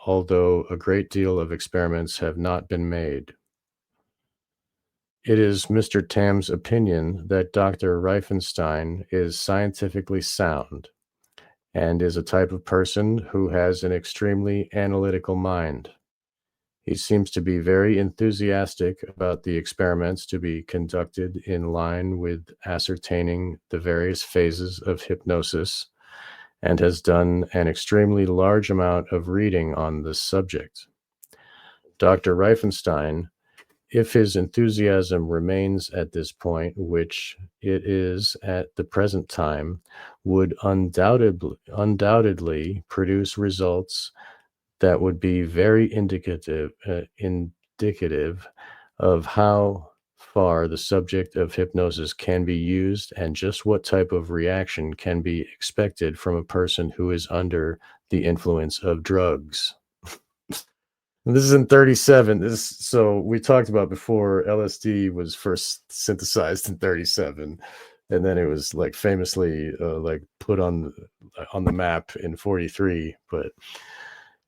although a great deal of experiments have not been made. It is Mr. Tam's opinion that Dr. Reifenstein is scientifically sound and is a type of person who has an extremely analytical mind. He seems to be very enthusiastic about the experiments to be conducted in line with ascertaining the various phases of hypnosis and has done an extremely large amount of reading on this subject. Dr. Reifenstein, if his enthusiasm remains at this point, which it is at the present time, would undoubtedly produce results that would be very indicative of how far the subject of hypnosis can be used and just what type of reaction can be expected from a person who is under the influence of drugs. This is in 1937. So we talked about before, LSD was first synthesized in 1937, and then it was like famously put on the map in 1943.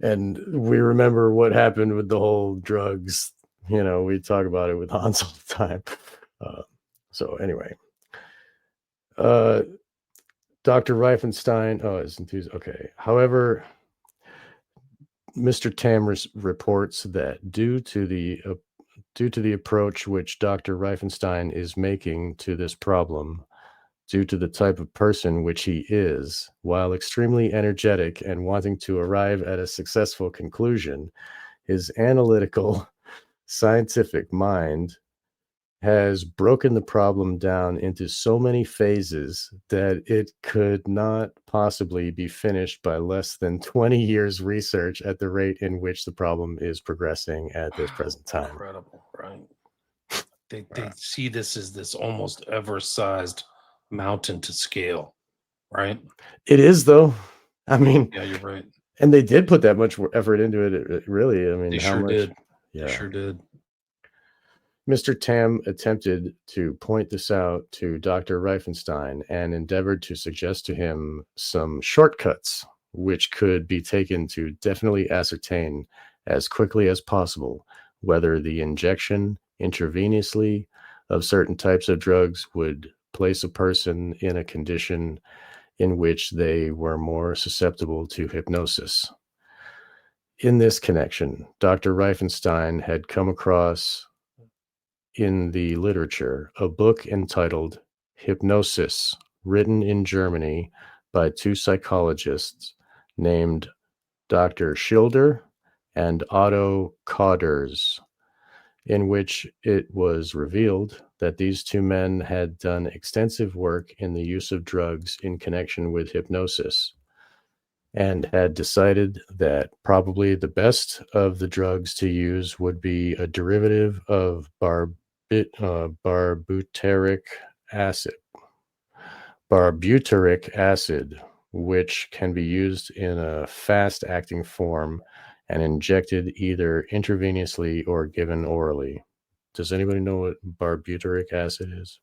And we remember what happened with the whole drugs. We talk about it with Hans all the time. So anyway, Dr. Reifenstein. Oh, is enthused. Okay. However, Mr. Tam reports that due to the approach which Dr. Reifenstein is making to this problem, due to the type of person which he is, while extremely energetic and wanting to arrive at a successful conclusion, his analytical, scientific mind has broken the problem down into so many phases that it could not possibly be finished by less than 20 years research at the rate in which the problem is progressing at this present time. Incredible, right? They see this as this almost Everest-sized mountain to scale, right? It is, though. I mean, Yeah, you're right. and they did put that much effort into it, really. I mean, They how sure much? did. They Yeah. sure did. Mr. Tam attempted to point this out to Dr. Reifenstein and endeavored to suggest to him some shortcuts which could be taken to definitely ascertain as quickly as possible whether the injection intravenously of certain types of drugs would place a person in a condition in which they were more susceptible to hypnosis. In this connection, Dr. Reifenstein had come across in the literature a book entitled Hypnosis, written in Germany by two psychologists named Dr. Schilder and Otto Kauders, in which it was revealed that these two men had done extensive work in the use of drugs in connection with hypnosis and had decided that probably the best of the drugs to use would be a derivative of barbuteric acid, which can be used in a fast-acting form and injected either intravenously or given orally. Does anybody know what barbuteric acid is?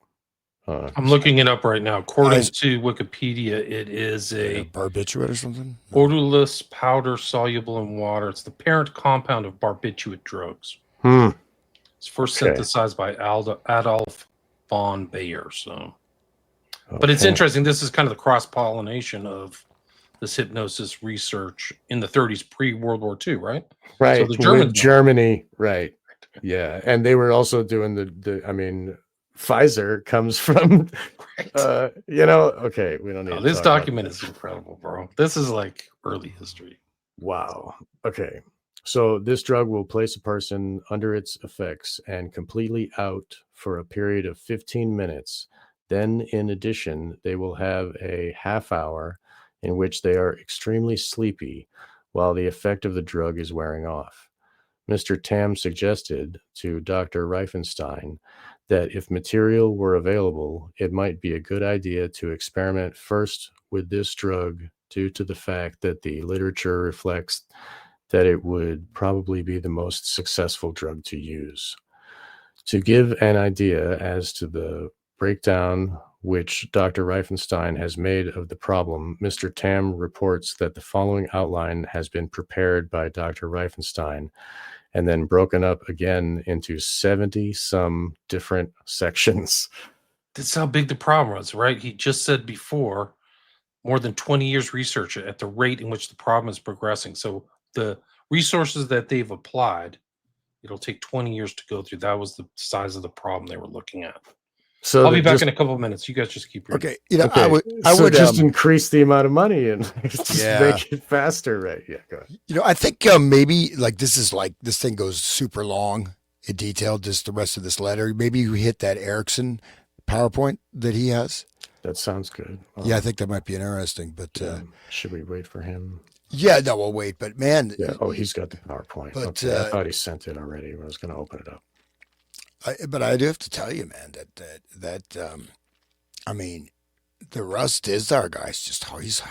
I'm looking it up right now. According to Wikipedia, it is a barbiturate or something. odorless powder soluble in water. It's the parent compound of barbiturate drugs. It's first synthesized by Adolf von Bayer. So, but it's interesting. This is kind of the cross-pollination of this hypnosis research in the 30s, pre-World War II, right? Right. So the Germans, Germany, right? Yeah, and they were also doing the. I mean, Pfizer comes from, okay, we don't need this document is incredible, bro. This is like early history. Wow. Okay. So this drug will place a person under its effects and completely out for a period of 15 minutes. Then, in addition, they will have a half hour in which they are extremely sleepy while the effect of the drug is wearing off. Mr. Tam suggested to Dr. Reifenstein that if material were available, it might be a good idea to experiment first with this drug due to the fact that the literature reflects that it would probably be the most successful drug to use. To give an idea as to the breakdown which Dr. Reifenstein has made of the problem, Mr. Tam reports that the following outline has been prepared by Dr. Reifenstein and then broken up again into 70 some different sections. That's how big the problem was, right? He just said before, more than 20 years research at the rate in which the problem is progressing. So the resources that they've applied, it'll take 20 years to go through. That was the size of the problem they were looking at. So I'll be back in a couple of minutes. You guys just keep reading. Okay. I would just increase the amount of money and just make it faster, right? Yeah, go ahead. I think maybe this thing goes super long in detail, just the rest of this letter. Maybe you hit that Erickson PowerPoint that he has. That sounds good. Yeah, I think that might be interesting, but should we wait for him? Yeah, no, we'll wait. But man, he's got the PowerPoint. But I thought he sent it already. I was going to open it up. But I do have to tell you, man, that I mean, the Rust Izzar guy's just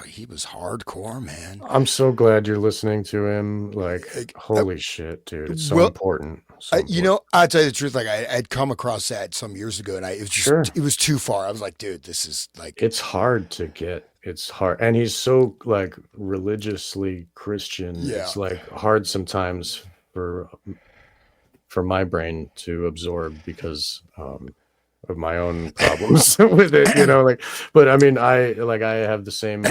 he was hardcore, man. I'm so glad you're listening to him. Like, holy shit, dude, it's so important. I'll tell you the truth. Like, I'd come across that some years ago, and it was too far. I was like, dude, this is like, it's hard to get. It's hard, and he's so like religiously Christian. Yeah. It's like hard sometimes for my brain to absorb because of my own problems with it, but I mean, I have the same,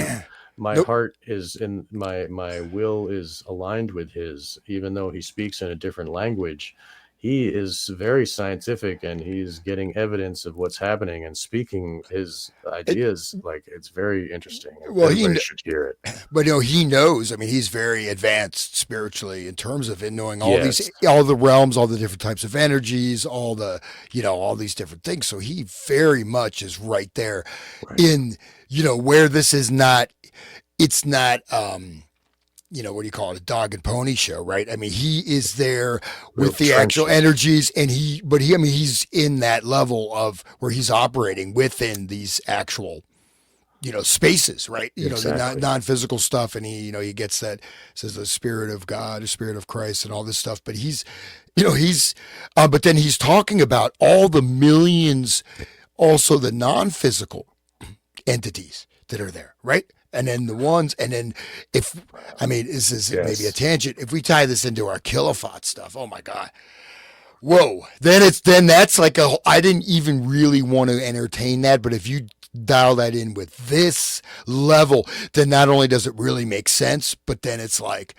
my heart is in my will is aligned with his, even though he speaks in a different language. He is very scientific and he's getting evidence of what's happening and speaking his ideas. It's very interesting. Well, everybody should hear it. But he knows. I mean, he's very advanced spiritually in terms of knowing all all the realms, all the different types of energies, all the all these different things. So he very much is right there in where this is not. It's not. what do you call it, a dog and pony show, right? I mean, he is there Real with the actual trenches. energies, and he's in that level of where he's operating within these actual, spaces, right? The Exactly. non-physical stuff, and he gets that, says the spirit of God, the spirit of Christ, and all this stuff. But but then he's talking about all the millions, also the non-physical entities that are there, right? And then this is maybe a Yes. tangent. If we tie this into our kilowatt stuff, oh my God, whoa! Then that's like I didn't even really want to entertain that, but if you dial that in with this level, then not only does it really make sense, but then it's like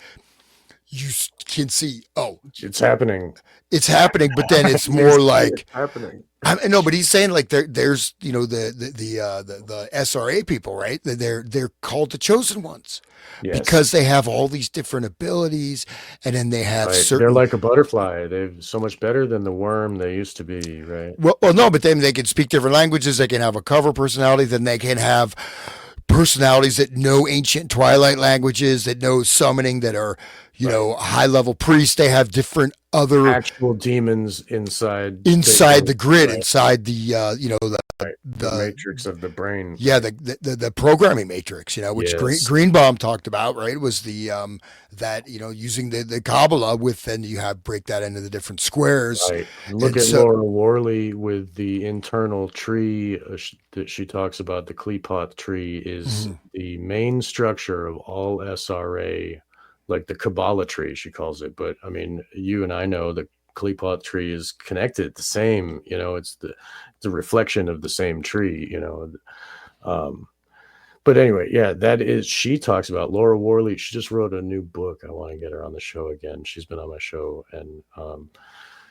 you can see, oh, It's happening. it's happening, but then it's You more see like, it happening. no, but he's saying like there's the SRA people, right? They're called the chosen ones Yes. because they have all these different abilities, and then they have Right. certain. They're like a butterfly. They're so much better than the worm they used to be, right? Well, no, but then they can speak different languages. They can have a cover personality. Then they can have personalities that know ancient Twilight languages, that know summoning, that are high level priests. They have different other Actual demons inside the grid, right, inside the right, the matrix of the brain. Yeah, the programming matrix, which Yes. Greenbaum talked about, right? Was the that using the Kabbalah with, then you have break that into the different squares. Right. Look And at so- Laura Worley with the internal tree that she talks about. The Kleepoth tree is the main structure of all SRA, like the Kabbalah tree, she calls it. But I mean, you and I know the Kleepoth tree is connected, the same, it's the reflection of the same tree, but anyway, yeah, she talks about Laura Worley. She just wrote a new book. I want to get her on the show again. She's been on my show, and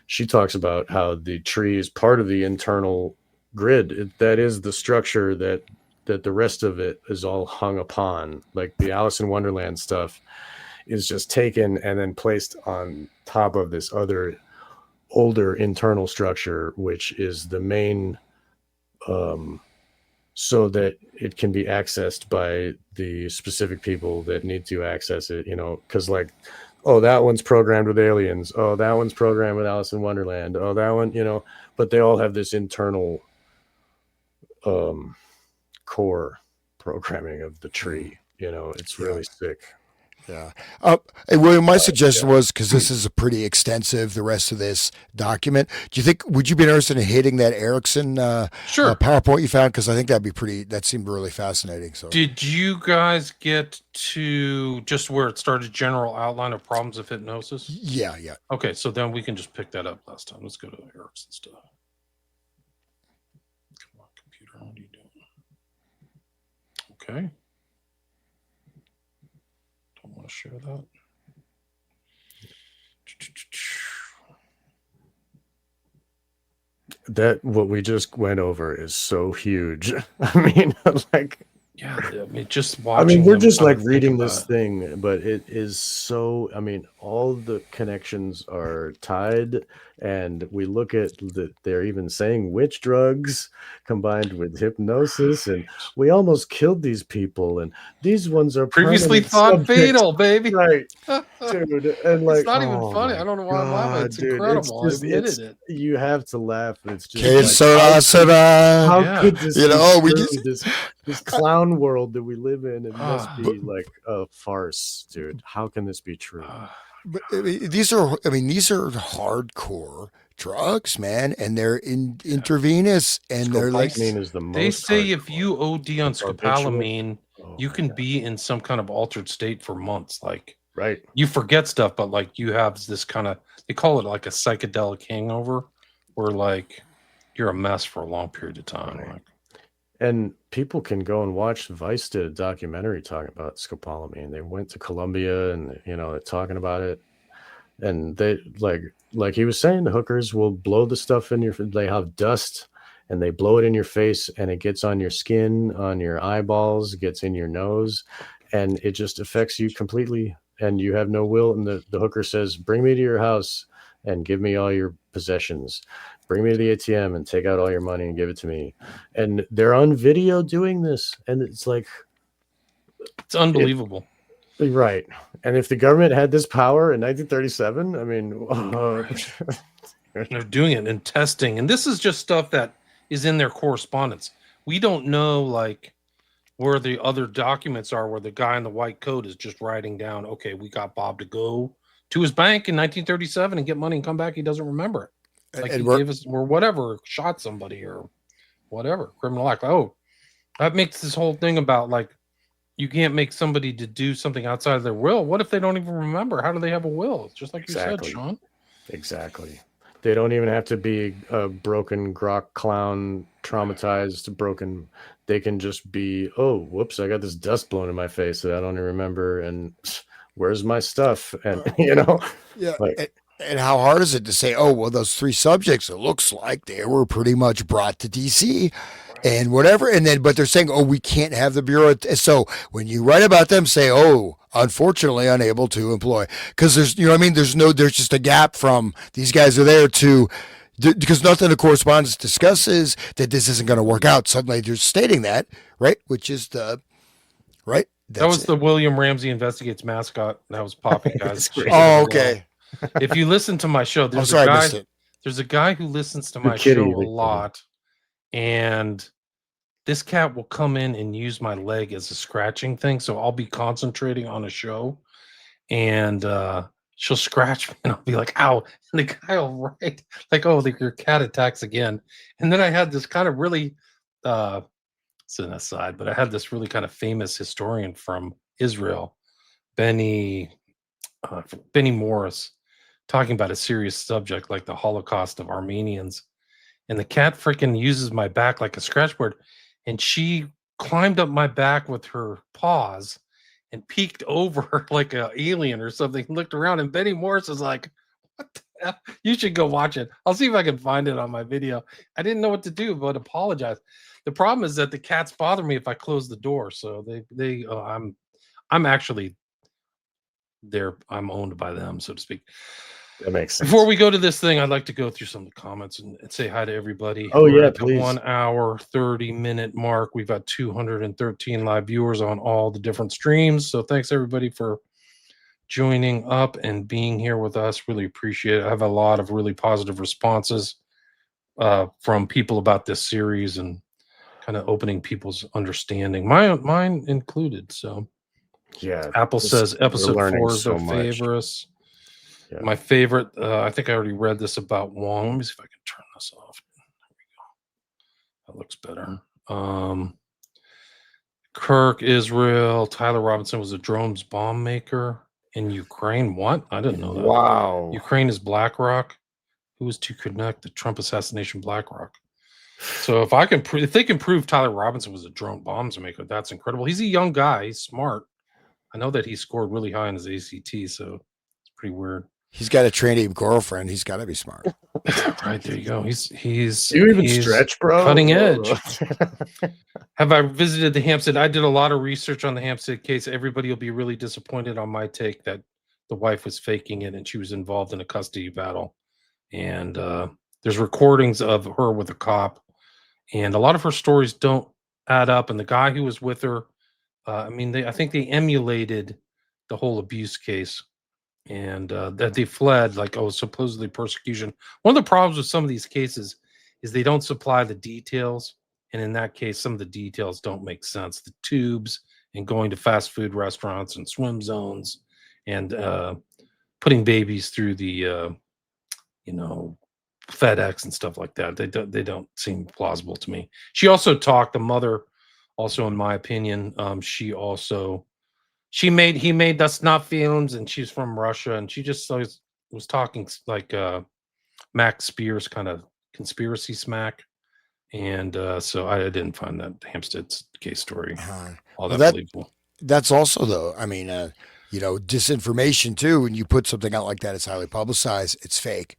she talks about how the tree is part of the internal grid. That is the structure that the rest of it is all hung upon. Like the Alice in Wonderland stuff is just taken and then placed on top of this other older internal structure, which is the main, so that it can be accessed by the specific people that need to access it, because like, oh, that one's programmed with aliens. Oh, that one's programmed with Alice in Wonderland. Oh, that one, but they all have this internal core programming of the tree. It's really sick. Yeah. Hey, William, my suggestion was, because this is a pretty extensive, the rest of this document, would you be interested in hitting that Erickson Sure. PowerPoint you found? Because I think that seemed really fascinating. So, did you guys get to just where it started, general outline of problems of hypnosis? Yeah. Okay, so then we can just pick that up last time. Let's go to Erickson stuff. Come on, computer, what are you doing? Okay. Don't want to share that. That what we just went over is so huge. I mean, like, yeah, I mean, just watching. we're just like reading this thing, but it is so. I mean, all the connections are tied, and we look at they're even saying witch drugs combined with hypnosis, and we almost killed these people, and these ones are previously permanent thought subjects. fatal, baby. Right, dude, and like, it's not even oh funny. my I don't know why I'm laughing. It's God, dude, incredible. it's just- I admitted it. You have to laugh. It's just Que like, sera. how Yeah. could this You be know, we true? just- this clown world that we live in, it must be like a farce, dude. How can this be true? But these are hardcore drugs, man, and they're intravenous, and they're like, Scopolamine is the most. They say if hardcore. you OD on scopolamine, Oh you my can God. be in some kind of altered state for months. Like, right. you forget stuff, but like you have this kind of, they call it like a psychedelic hangover, where like you're a mess for a long period of time. Right. Like, And people can go and watch. Vice did a documentary talking about scopolamine. They went to Colombia, and they're talking about it. And they like he was saying, the hookers will blow the stuff in your. They have dust, and they blow it in your face, and it gets on your skin, on your eyeballs, gets in your nose, and it just affects you completely. And you have no will. And the hooker says, "Bring me to your house and give me all your possessions. Bring me to the ATM and take out all your money and give it to me." And they're on video doing this, and it's like, it's unbelievable. Right. And if the government had this power in 1937, I mean, And they're doing it and testing. And this is just stuff that is in their correspondence. We don't know, like, where the other documents are, where the guy in the white coat is just writing down, okay, we got Bob to go to his bank in 1937 and get money and come back. He doesn't remember it. Like, And he we're gave us, or whatever, shot somebody or whatever, criminal act. Oh, that makes this whole thing about, like, you can't make somebody to do something outside of their will. What if they don't even remember? How do they have a will? It's just like Exactly. you said, Sean. Exactly. They don't even have to be a broken grok clown, traumatized, broken. They can just be, oh, whoops, I got this dust blown in my face that I don't even remember. And where's my stuff? And, yeah. like, And how hard is it to say, oh, well, those 3 subjects, it looks like they were pretty much brought to DC and whatever. And then, but they're saying, oh, we can't have the Bureau. So when you write about them, say, oh, unfortunately unable to employ. Because there's, you know what I mean? There's just a gap from these guys are there to, because nothing the correspondence discusses that this isn't going to work out. Suddenly they're stating that, right? Which is the, right? That was the William Ramsey Investigates mascot. That was Poppy, guys. Oh, okay. If you listen to my show, there's a guy. There's a guy who listens to my show a lot, and this cat will come in and use my leg as a scratching thing. So I'll be concentrating on a show, and she'll scratch me, and I'll be like, "Ow!" And the guy will write like, "Oh, your cat attacks again." And then I had this kind of really, it's an aside, but I had this really kind of famous historian from Israel, Benny Morris, talking about a serious subject like the Holocaust of Armenians. And the cat freaking uses my back like a scratchboard. And she climbed up my back with her paws and peeked over like an alien or something, looked around. And Benny Morris is like, what the hell? You should go watch it. I'll see if I can find it on my video. I didn't know what to do, but apologize. The problem is that the cats bother me if I close the door. So I'm actually I'm owned by them, so to speak. That makes sense. Before we go to this thing, I'd like to go through some of the comments and say hi to everybody. Oh, We're yeah, at the please. 1 hour, 30-minute mark. We've got 213 live viewers on all the different streams. So thanks everybody for joining up and being here with us. Really appreciate it. I have a lot of really positive responses from people about this series and kind of opening people's understanding, mine included. So yeah, Apple says episode 4 is so their favorites. Yeah. My favorite, I think I already read this about Wong. Let me see if I can turn this off. There we go. That looks better. Kirk, Israel, Tyler Robinson was a drones bomb maker in Ukraine. What? I didn't know that. Wow. Ukraine is BlackRock. Who was to connect the Trump assassination BlackRock? So if they can prove Tyler Robinson was a drone bombs maker, that's incredible. He's a young guy. He's smart. I know that he scored really high in his ACT, so it's pretty weird. He's got a trainee girlfriend. He's got to be smart. Right, there you go. He's you even stretch, bro. Cutting edge. Have I visited the Hampstead? I did a lot of research on the Hampstead case. Everybody will be really disappointed on my take that the wife was faking it and she was involved in a custody battle. And there's recordings of her with a cop, and a lot of her stories don't add up. And the guy who was with her, I think they emulated the whole abuse case. And that they fled, like, supposedly persecution. One of the problems with some of these cases is they don't supply the details. And in that case, some of the details don't make sense. The tubes and going to fast food restaurants and swim zones and putting babies through the, FedEx and stuff like that. They don't seem plausible to me. She also talked, the mother, also, in my opinion, he made the snuff films, and she's from Russia, and she just was talking like Max Spears kind of conspiracy smack, and so I didn't find that Hampstead's case story all that believable. That's also, though, disinformation too. When you put something out like that, it's highly publicized. It's fake.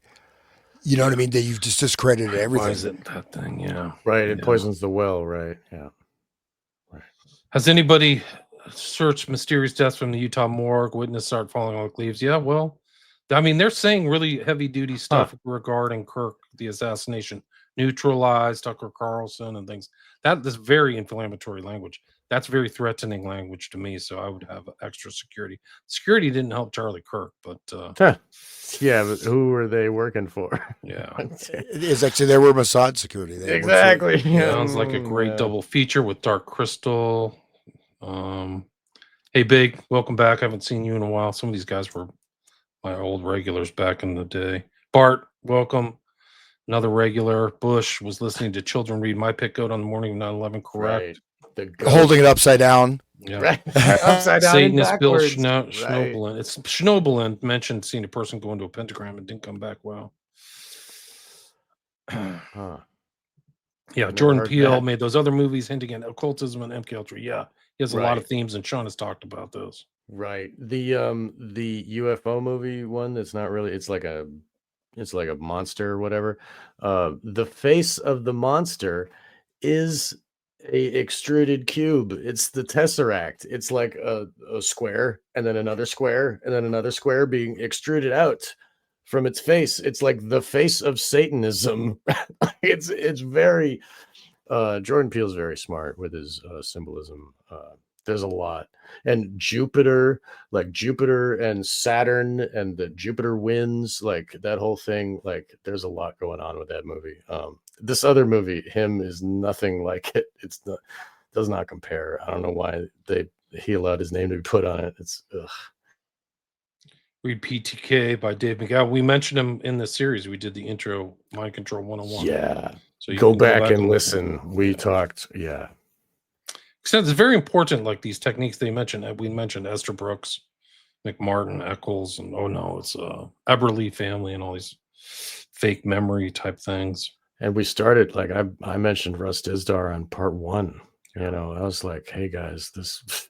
You know what I mean? That you've just discredited everything. Why is it that thing? Yeah, right. It poisons the well. Right. Yeah. Right. Has anybody searched mysterious deaths from the Utah morgue? Witness start falling like leaves. Yeah, well, they're saying really heavy duty stuff regarding Kirk, the assassination. neutralize Tucker Carlson and things. That's very inflammatory language. That's very threatening language to me. So I would have extra security. Security didn't help Charlie Kirk, but yeah, but who were they working for? yeah, It's actually they were Mossad security. They exactly. Sounds like a great double feature with Dark Crystal. Hey, Big, welcome back. I haven't seen you in a while. Some of these guys were my old regulars back in the day. Bart, welcome. Another regular. Bush was listening to children read My Pet Goat on the morning of 9/11. Correct. Right. Holding it upside down. Yeah. Right. Upside down. Satanist Bill backwards. Schnoebelen. It's Schnoebelen mentioned seeing a person go into a pentagram and didn't come back well. Huh. Yeah, Jordan Peele made those other movies hinting at occultism and MKUltra. Yeah, he has a lot of themes, and Sean has talked about those. Right. The UFO movie one that's not really, it's like a monster or whatever. The face of the monster is a extruded cube. It's the Tesseract. It's like a square and then another square and then another square being extruded out from its face. It's like the face of Satanism. It's very Jordan Peele's very smart with his symbolism. There's a lot. And Jupiter, like Jupiter and Saturn and the Jupiter winds, like that whole thing, like there's a lot going on with that movie. This other movie, him, is nothing like it. It's not, does not compare. I don't know why he allowed his name to be put on it. It's ugh. Read PTK by Dave McGowan. We mentioned him in the series. We did the intro, Mind Control 101. Yeah. So you go back and listen. We talked. Yeah. It's very important, like these techniques they mentioned. We mentioned Esther Brooks, McMartin, Eccles, and it's Eberly family and all these fake memory type things. And we started, like I mentioned Russ Dizdar on part 1. You know, I was like, hey guys, this,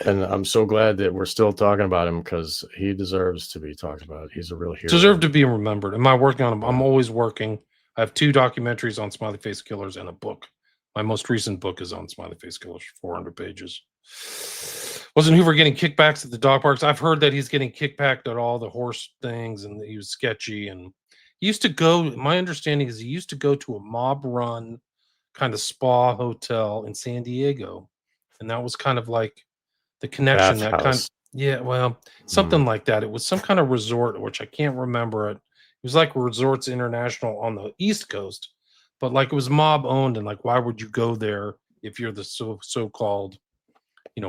and I'm so glad that we're still talking about him because he deserves to be talked about. He's a real hero. Deserve to be remembered. Am I working on him? I'm always working. I have 2 documentaries on Smiley Face Killers and a book. My most recent book is on Smiley Face Killers, 400 pages. Wasn't Hoover getting kickbacks at the dog parks? I've heard that he's getting kickbacked at all the horse things and he was sketchy. And he used to go, my understanding is he used to go to a mob run kind of spa hotel in San Diego. And that was kind of like the connection. That kind of, yeah, well, something like that. It was some kind of resort, which I can't remember it. It was like Resorts International on the East Coast. But like it was mob owned, and like why would you go there if you're the so-called,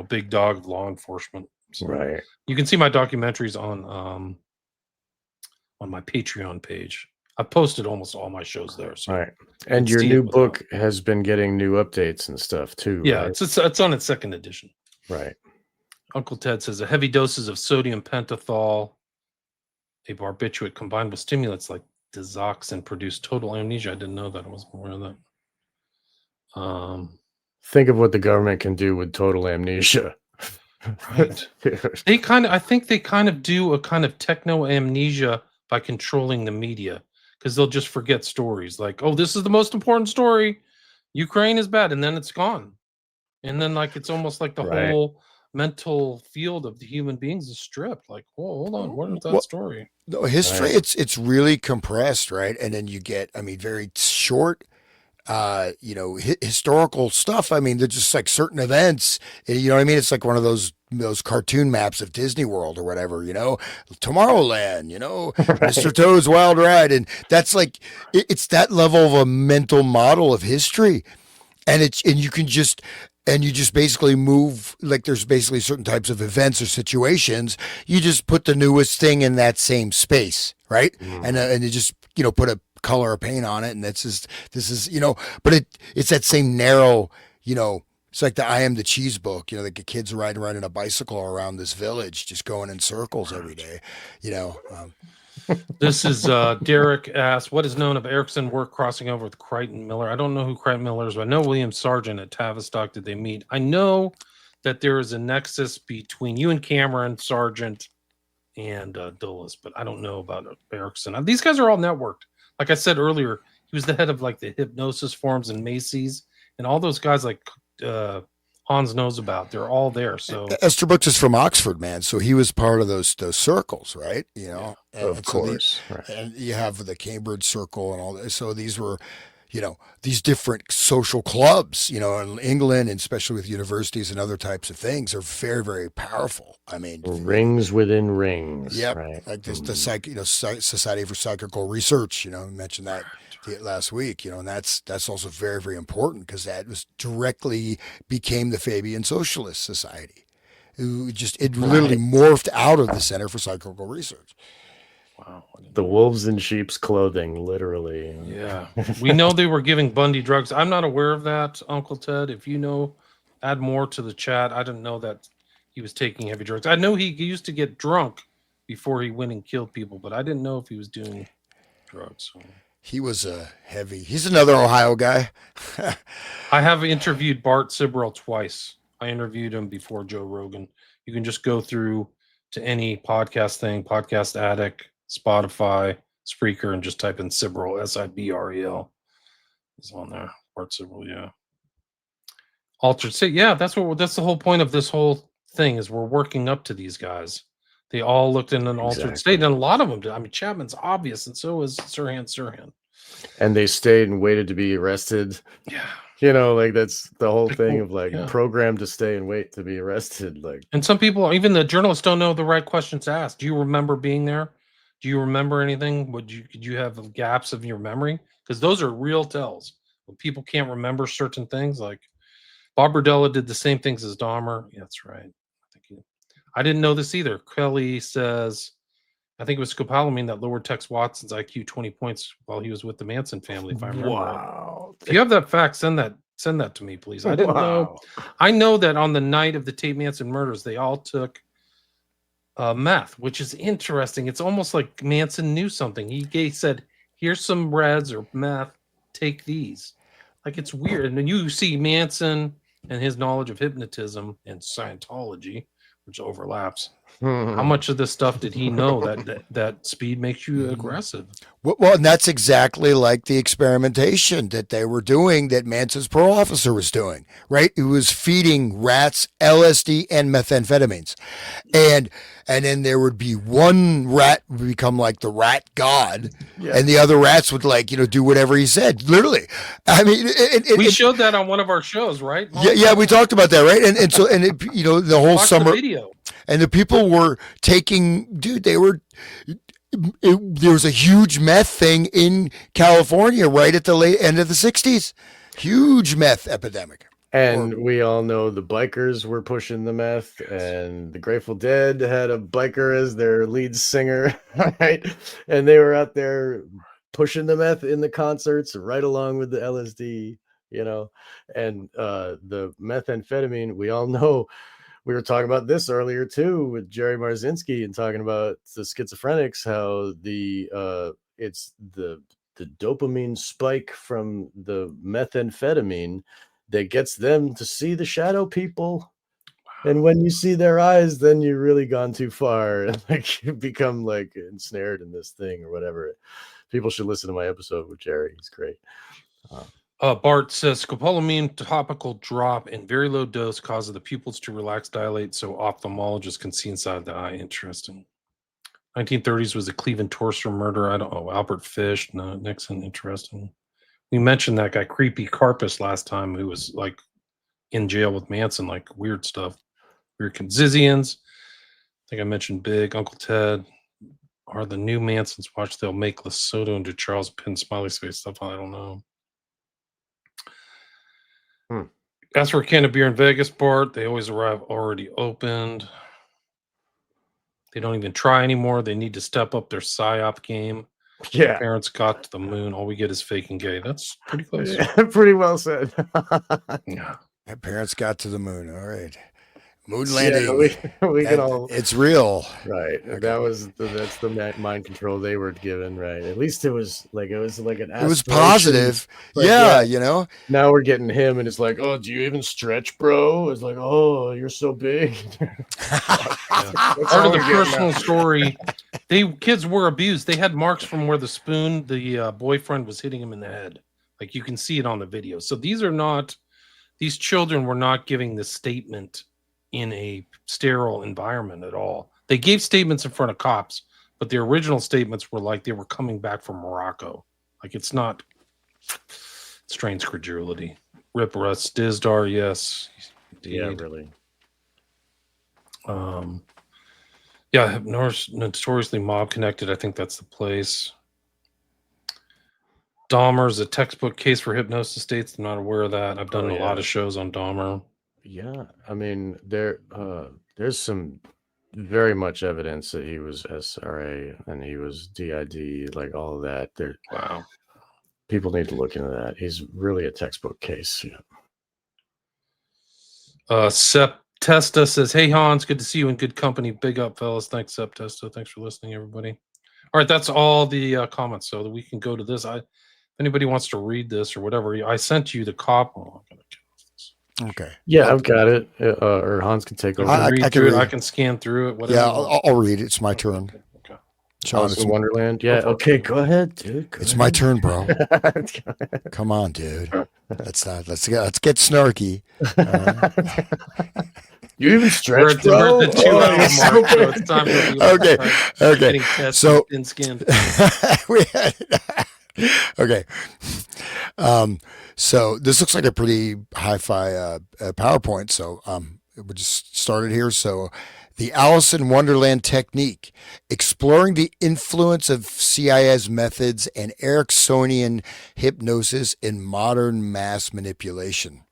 big dog of law enforcement? So right. You can see my documentaries on my Patreon page. I've posted almost all my shows there. So right. And your new book has been getting new updates and stuff too. Yeah, right? it's on its 2nd edition. Right. Uncle Ted says heavy doses of sodium pentothal, a barbiturate combined with stimulants like Dizoxin produced total amnesia. I didn't know that. I wasn't aware of that. Think of what the government can do with total amnesia. Right. I think they kind of do a kind of techno amnesia by controlling the media because they'll just forget stories like, oh, this is the most important story. Ukraine is bad. And then it's gone. And then like, it's almost like the whole mental field of the human beings is stripped. Like, whoa, hold on. What is that story? No, history, it's really compressed, right? And then you get, very short, historical stuff. They're just like certain events. You know what I mean? It's like one of those cartoon maps of Disney World or whatever. Tomorrowland. Mr. Toad's Wild Ride, and that's like it's that level of a mental model of history, and you just basically move, like there's basically certain types of events or situations. You just put the newest thing in that same space, right? And you just, put a color or paint on it. And this is, but it's that same narrow, it's like the I Am the Cheese book, the kids riding around in a bicycle around this village, just going in circles every day, This is Derek asks, what is known of Erickson work crossing over with Crichton Miller? I don't know who Crichton Miller is, but I know William Sargent at Tavistock. Did they meet? I know that there is a nexus between you and Cameron, Sargent, and Dulles, but I don't know about Erickson. These guys are all networked. Like I said earlier, he was the head of like the hypnosis forums and Macy's, and all those guys like Hans knows about. They're all there. So Esther Brooks is from Oxford, man. So he was part of those circles, right? You know, Of course. Right. And you have the Cambridge Circle and all that. So these were, you know, these different social clubs, you know, in England, and especially with universities and other types of things, are very, very powerful. I mean, Rings within rings. Yep. Right. Like this, the Society for Psychical Research, you know, I mentioned that last week, you know, and that's also very, very important, because that was directly became the Fabian Socialist Society. It literally morphed out of the Center for Psychical Research. wow. The wolves in sheep's clothing, literally. Yeah. We know they were giving Bundy drugs. I'm not aware of that, Uncle Ted. If you know, add more to the chat. I didn't know that he was taking heavy drugs. I know he used to get drunk before he went and killed people, but I didn't know if he was doing drugs. So. He was he's another Ohio guy. I have interviewed Bart Sibrel twice. I interviewed him before Joe Rogan. You can just go through to any podcast thing, Podcast Addict, Spotify, Spreaker, and just type in Sibrel, Sibrel. He's on there. Bart Sibrel, yeah. Altered State, yeah, that's the whole point of this whole thing, is we're working up to these guys. They all looked in an altered state, and a lot of them did. I mean, Chapman's obvious, and so is Sirhan. And they stayed and waited to be arrested. Yeah. You know, like that's the whole thing of like programmed to stay and wait to be arrested. Like, and some people, even the journalists, don't know the right questions to ask. Do you remember being there? Do you remember anything? Did you have gaps of your memory? Because those are real tells. When people can't remember certain things, like Bob Berdella did the same things as Dahmer. Yeah, that's right. I didn't know this either. Kelly says, I think it was scopolamine that lowered Tex Watson's IQ 20 points while he was with the Manson family, if I remember. Wow. If you have that fact, send that to me, please. I didn't know. I know that on the night of the Tate Manson murders, they all took meth, which is interesting. It's almost like Manson knew something. He said, here's some reds or meth, take these. Like, it's weird. And then you see Manson and his knowledge of hypnotism and Scientology, which overlaps. How much of this stuff did he know that speed makes you aggressive? Well, and that's exactly like the experimentation that they were doing, that Manson's parole officer was doing, right? He was feeding rats LSD and methamphetamines. And then there would be one rat would become like the rat god, and the other rats would, like, you know, do whatever he said. Literally. I mean, we showed that on one of our shows, right? Yeah, we talked about that, right? And so you know, the whole summer the video. And the people were taking, dude, there was a huge meth thing in California right at the late end of the 60s. Huge meth epidemic. And we all know the bikers were pushing the meth, and the Grateful Dead had a biker as their lead singer, right? And they were out there pushing the meth in the concerts right along with the LSD, you know. And the methamphetamine, we all know. We were talking about this earlier too with Jerry Marzinski, and talking about the schizophrenics, how it's the dopamine spike from the methamphetamine that gets them to see the shadow people. And when you see their eyes, then you've really gone too far, and like you become like ensnared in this thing or whatever. People should listen to my episode with Jerry. He's great. Bart says scopolamine topical drop in very low dose causes the pupils to relax, dilate, so ophthalmologists can see inside the eye. Interesting. 1930s was the Cleveland Torster murder. I don't know. Albert Fish, no, Nixon. Interesting. We mentioned that guy, Creepy Carpus, last time, who was like in jail with Manson, like weird stuff. Weird Zizians. I think I mentioned Big. Uncle Ted. Are the new Mansons watch? They'll make Lesotho into Charles Penn smiley face stuff. I don't know. As for a can of beer in Vegas, Bart, they always arrive already opened. They don't even try anymore. They need to step up their PSYOP game. Yeah. Parents got to the moon. All we get is fake and gay. That's pretty close. Yeah, pretty well said. Yeah. My parents got to the moon. All right. Moon landing. Yeah, we can all. It's real. Right. Okay. That's the mind control they were given. Right. At least it was like an. It was positive. Like, yeah. You know. Now we're getting him, and it's like, oh, do you even stretch, bro? It's like, oh, you're so big. Part of the personal story. Kids were abused. They had marks from where the boyfriend was hitting him in the head. Like you can see it on the video. So these are not these children were not giving the statement in a sterile environment at all. They gave statements in front of cops, but the original statements were like they were coming back from Morocco. Like, it's not strains credulity. Rip Russ Dizdar, yes. Indeed. Yeah, really. Yeah, notoriously mob connected. I think that's the place. Dahmer's a textbook case for hypnosis states. I'm not aware of that. I've done a lot of shows on Dahmer. Yeah, I mean, there's some very much evidence that he was SRA and he was DID, like all of that. Wow. People need to look into that. He's really a textbook case. Yeah. Sep Testa says, "Hey Hans, good to see you in good company. Big up, fellas." Thanks, Sep Testa. Thanks for listening, everybody. All right, that's all the comments, so that we can go to this. If anybody wants to read this or whatever, I sent you the cop. Oh, I'm gonna kill this. Okay. Yeah, I've got it. Or Hans can take over. I can read it. I can scan through it. Whatever. Yeah, I'll read it. It's my turn. Okay. Alice in Wonderland. Yeah. Okay. Go ahead, dude. It's my turn, bro. Come on, dude. Let's get snarky. You even stretched, bro. We're at the 2 hour mark, so it's time for the Okay. So in scan. Okay. So this looks like a pretty hi-fi PowerPoint. So we'll just start it here. So the Alice in Wonderland technique, exploring the influence of CIA's methods and Ericksonian hypnosis in modern mass manipulation.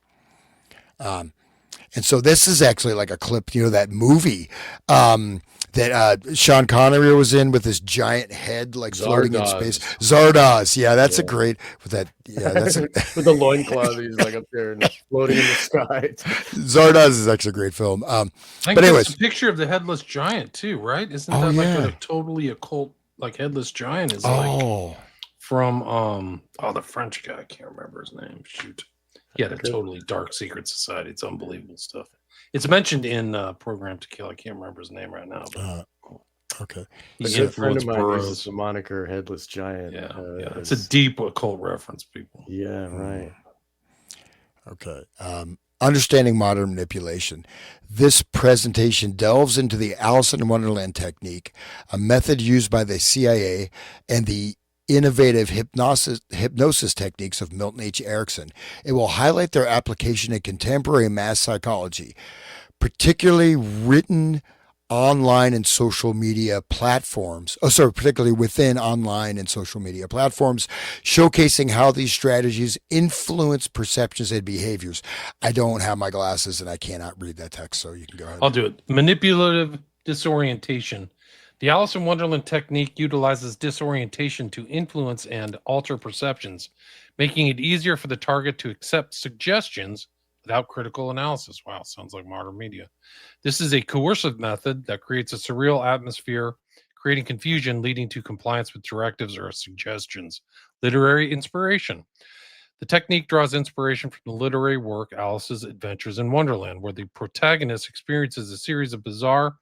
And so this is actually like a clip, that movie that Sean Connery was in with this giant head like floating in space. Zardoz. Yeah, that's a great with that. Yeah, that's with the loincloth. He's like up there and floating in the sky. Zardoz is actually a great film. But anyways, a picture of the headless giant too, right? Isn't that like a totally occult, like headless giant is like from the French guy, I can't remember his name. Shoot. He had a totally dark secret society. It's unbelievable stuff. It's mentioned in Program to Kill. I can't remember his name right now. But okay. A good friend of mine uses the moniker Headless Giant. Yeah, it's a deep occult reference, people. Yeah, right. Okay. Understanding modern manipulation. This presentation delves into the Alice in Wonderland technique, a method used by the CIA and the innovative hypnosis techniques of Milton H. Erickson. It will highlight their application in contemporary mass psychology, particularly written online and social media platforms. Particularly within online and social media platforms, showcasing how these strategies influence perceptions and behaviors. I don't have my glasses and I cannot read that text, so you can go ahead. I'll do it. Manipulative disorientation. The Alice in Wonderland technique utilizes disorientation to influence and alter perceptions, making it easier for the target to accept suggestions without critical analysis. Wow, sounds like modern media. This is a coercive method that creates a surreal atmosphere, creating confusion, leading to compliance with directives or suggestions. Literary inspiration. The technique draws inspiration from the literary work Alice's Adventures in Wonderland, where the protagonist experiences a series of bizarre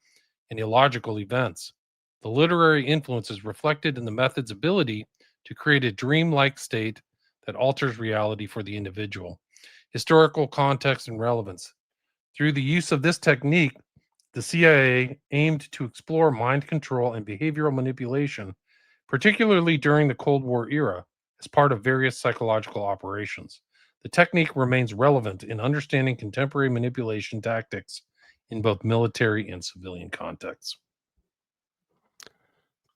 and illogical events. The literary influence is reflected in the method's ability to create a dreamlike state that alters reality for the individual. Historical context and relevance. Through the use of this technique, the CIA aimed to explore mind control and behavioral manipulation, particularly during the Cold War era, as part of various psychological operations. The technique remains relevant in understanding contemporary manipulation tactics in both military and civilian contexts.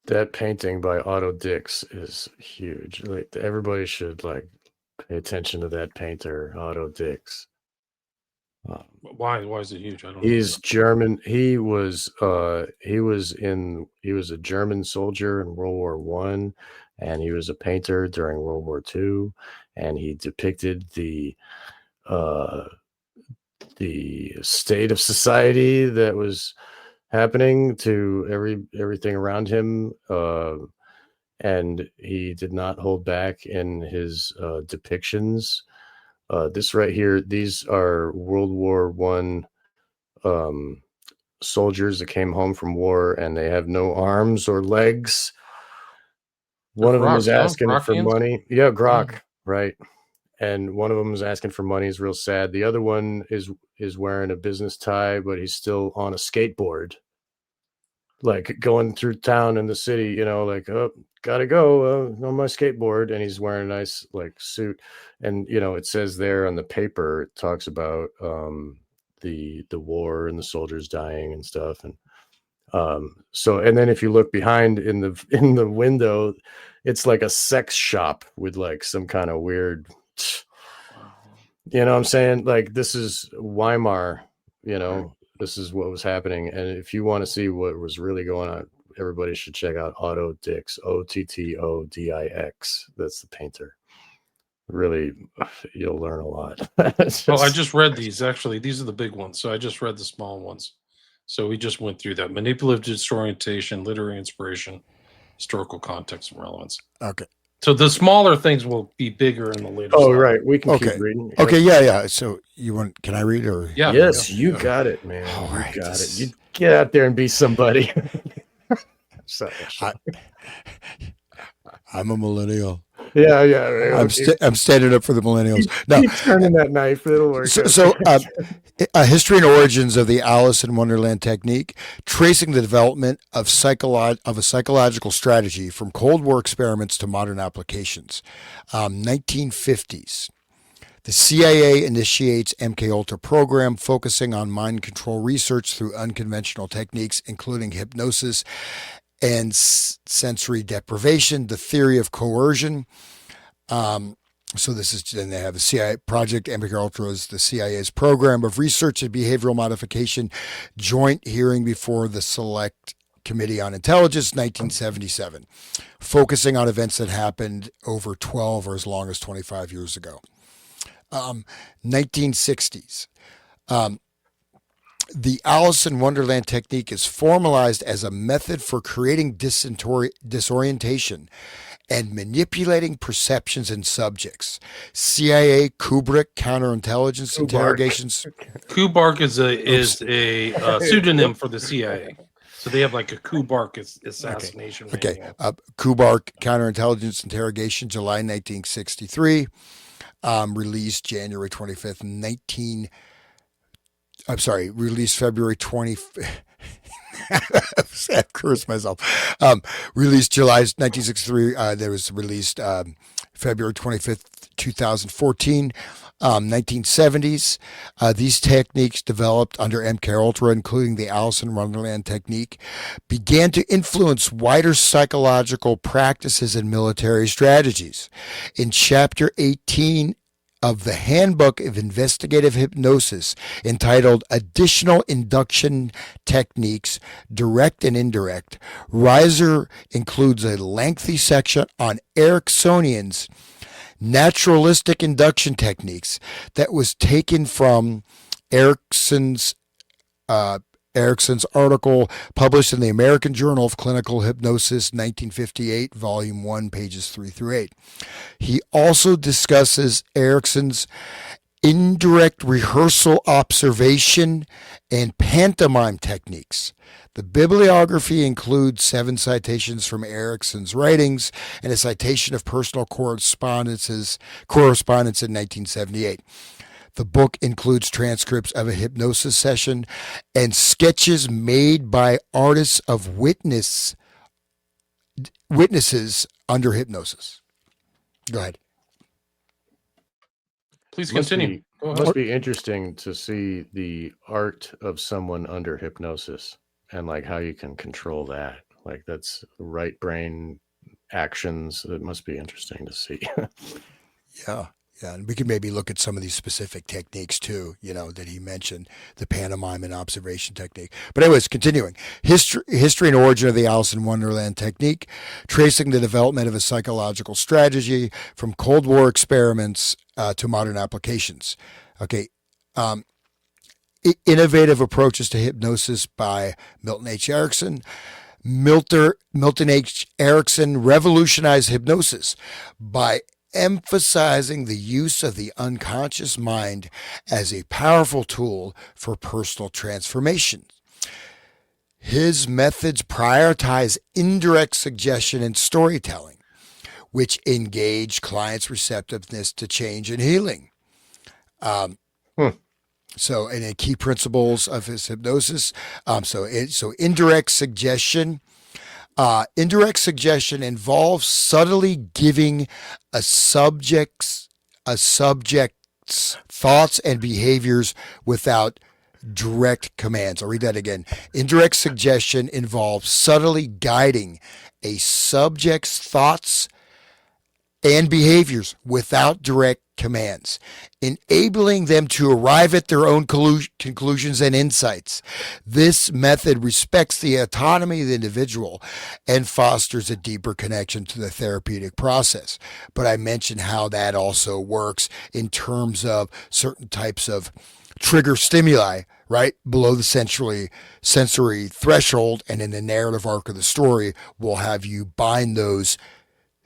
That painting by Otto Dix is huge. Like, everybody should pay attention to that painter, Otto Dix. Why is it huge? I don't know. He's German. He was a German soldier in World War I, and he was a painter during World War II, and he depicted the state of society that was happening to everything around him, and he did not hold back in his depictions. This right here, these are World War I soldiers that came home from war, and they have no arms or legs. One of them was asking for money. Yeah, Grok, right. and one of them is asking for money. He's real sad. The other one is wearing a business tie, but he's still on a skateboard, like going through town in the city, like, oh, gotta go on my skateboard. And he's wearing a nice like suit. And, it says there on the paper, it talks about the war and the soldiers dying and stuff. And and then if you look behind in the window, it's like a sex shop with like some kind of weird, what I'm saying? Like, this is Weimar, this is what was happening. And if you want to see what was really going on, everybody should check out Otto Dix, Ottodix. That's the painter. Really, you'll learn a lot. I just read these. Actually, these are the big ones. So I just read the small ones. So we just went through that. Manipulative disorientation, literary inspiration, historical context, and relevance. Okay. So the smaller things will be bigger in the later. Oh, right. We can keep reading. Okay. Yeah. So can I read or? Yeah. Yes, you got it, man. All right. You got it. You get out there and be somebody. I'm a millennial. Yeah. Right. I'm standing up for the millennials. No, keep turning that knife. It'll work. So history and origins of the Alice in Wonderland technique, tracing the development of a psychological strategy from Cold War experiments to modern applications. 1950s. The CIA initiates MKUltra program focusing on mind control research through unconventional techniques, including hypnosis and sensory deprivation, the theory of coercion. So this is, then they have the CIA project. MKUltra is the CIA's program of research and behavioral modification, joint hearing before the Select Committee on Intelligence, 1977, focusing on events that happened over 12 or as long as 25 years ago. 1960s. The Alice in Wonderland technique is formalized as a method for creating disorientation and manipulating perceptions in subjects. CIA Kubrick counterintelligence interrogations. Kubark is a pseudonym for the CIA. So they have like a Kubark assassination. Okay. Kubark counterintelligence interrogation, July 1963. Released January 25th, released February 25th. I cursed myself. Released July 1963. There was released February 25th, 2014. 1970s. These techniques developed under MKUltra, including the Alice in Wonderland technique, began to influence wider psychological practices and military strategies. In Chapter 18 of the Handbook of Investigative Hypnosis, entitled Additional Induction Techniques, Direct and Indirect, Reiser includes a lengthy section on Ericksonian's naturalistic induction techniques that was taken from Erickson's article published in the American Journal of Clinical Hypnosis, 1958, Volume 1, pages 3 through 8. He also discusses Erickson's indirect rehearsal observation and pantomime techniques. The bibliography includes 7 citations from Erickson's writings and a citation of personal correspondence in 1978. The book includes transcripts of a hypnosis session and sketches made by artists of witnesses under hypnosis. Go ahead. Please continue. Must be interesting to see the art of someone under hypnosis and like how you can control that. Like that's right brain actions. It must be interesting to see. Yeah. Yeah, and we could maybe look at some of these specific techniques too, that he mentioned, the pantomime and observation technique. But anyways, continuing. History and origin of the Alice in Wonderland technique, tracing the development of a psychological strategy from Cold War experiments to modern applications. Okay. Innovative approaches to hypnosis by Milton H. Erickson. Milton H. Erickson revolutionized hypnosis by emphasizing the use of the unconscious mind as a powerful tool for personal transformation. His methods prioritize indirect suggestion and storytelling, which engage clients' receptiveness to change and healing. So, and the key principles of his hypnosis. So indirect suggestion. Indirect suggestion involves subtly giving a subject's thoughts and behaviors without direct commands. I'll read that again. Indirect suggestion involves subtly guiding a subject's thoughts and behaviors without direct commands, enabling them to arrive at their own conclusions and insights. This method respects the autonomy of the individual and fosters a deeper connection to the therapeutic process. But I mentioned how that also works in terms of certain types of trigger stimuli, right? Below the sensory threshold, and in the narrative arc of the story, will have you bind those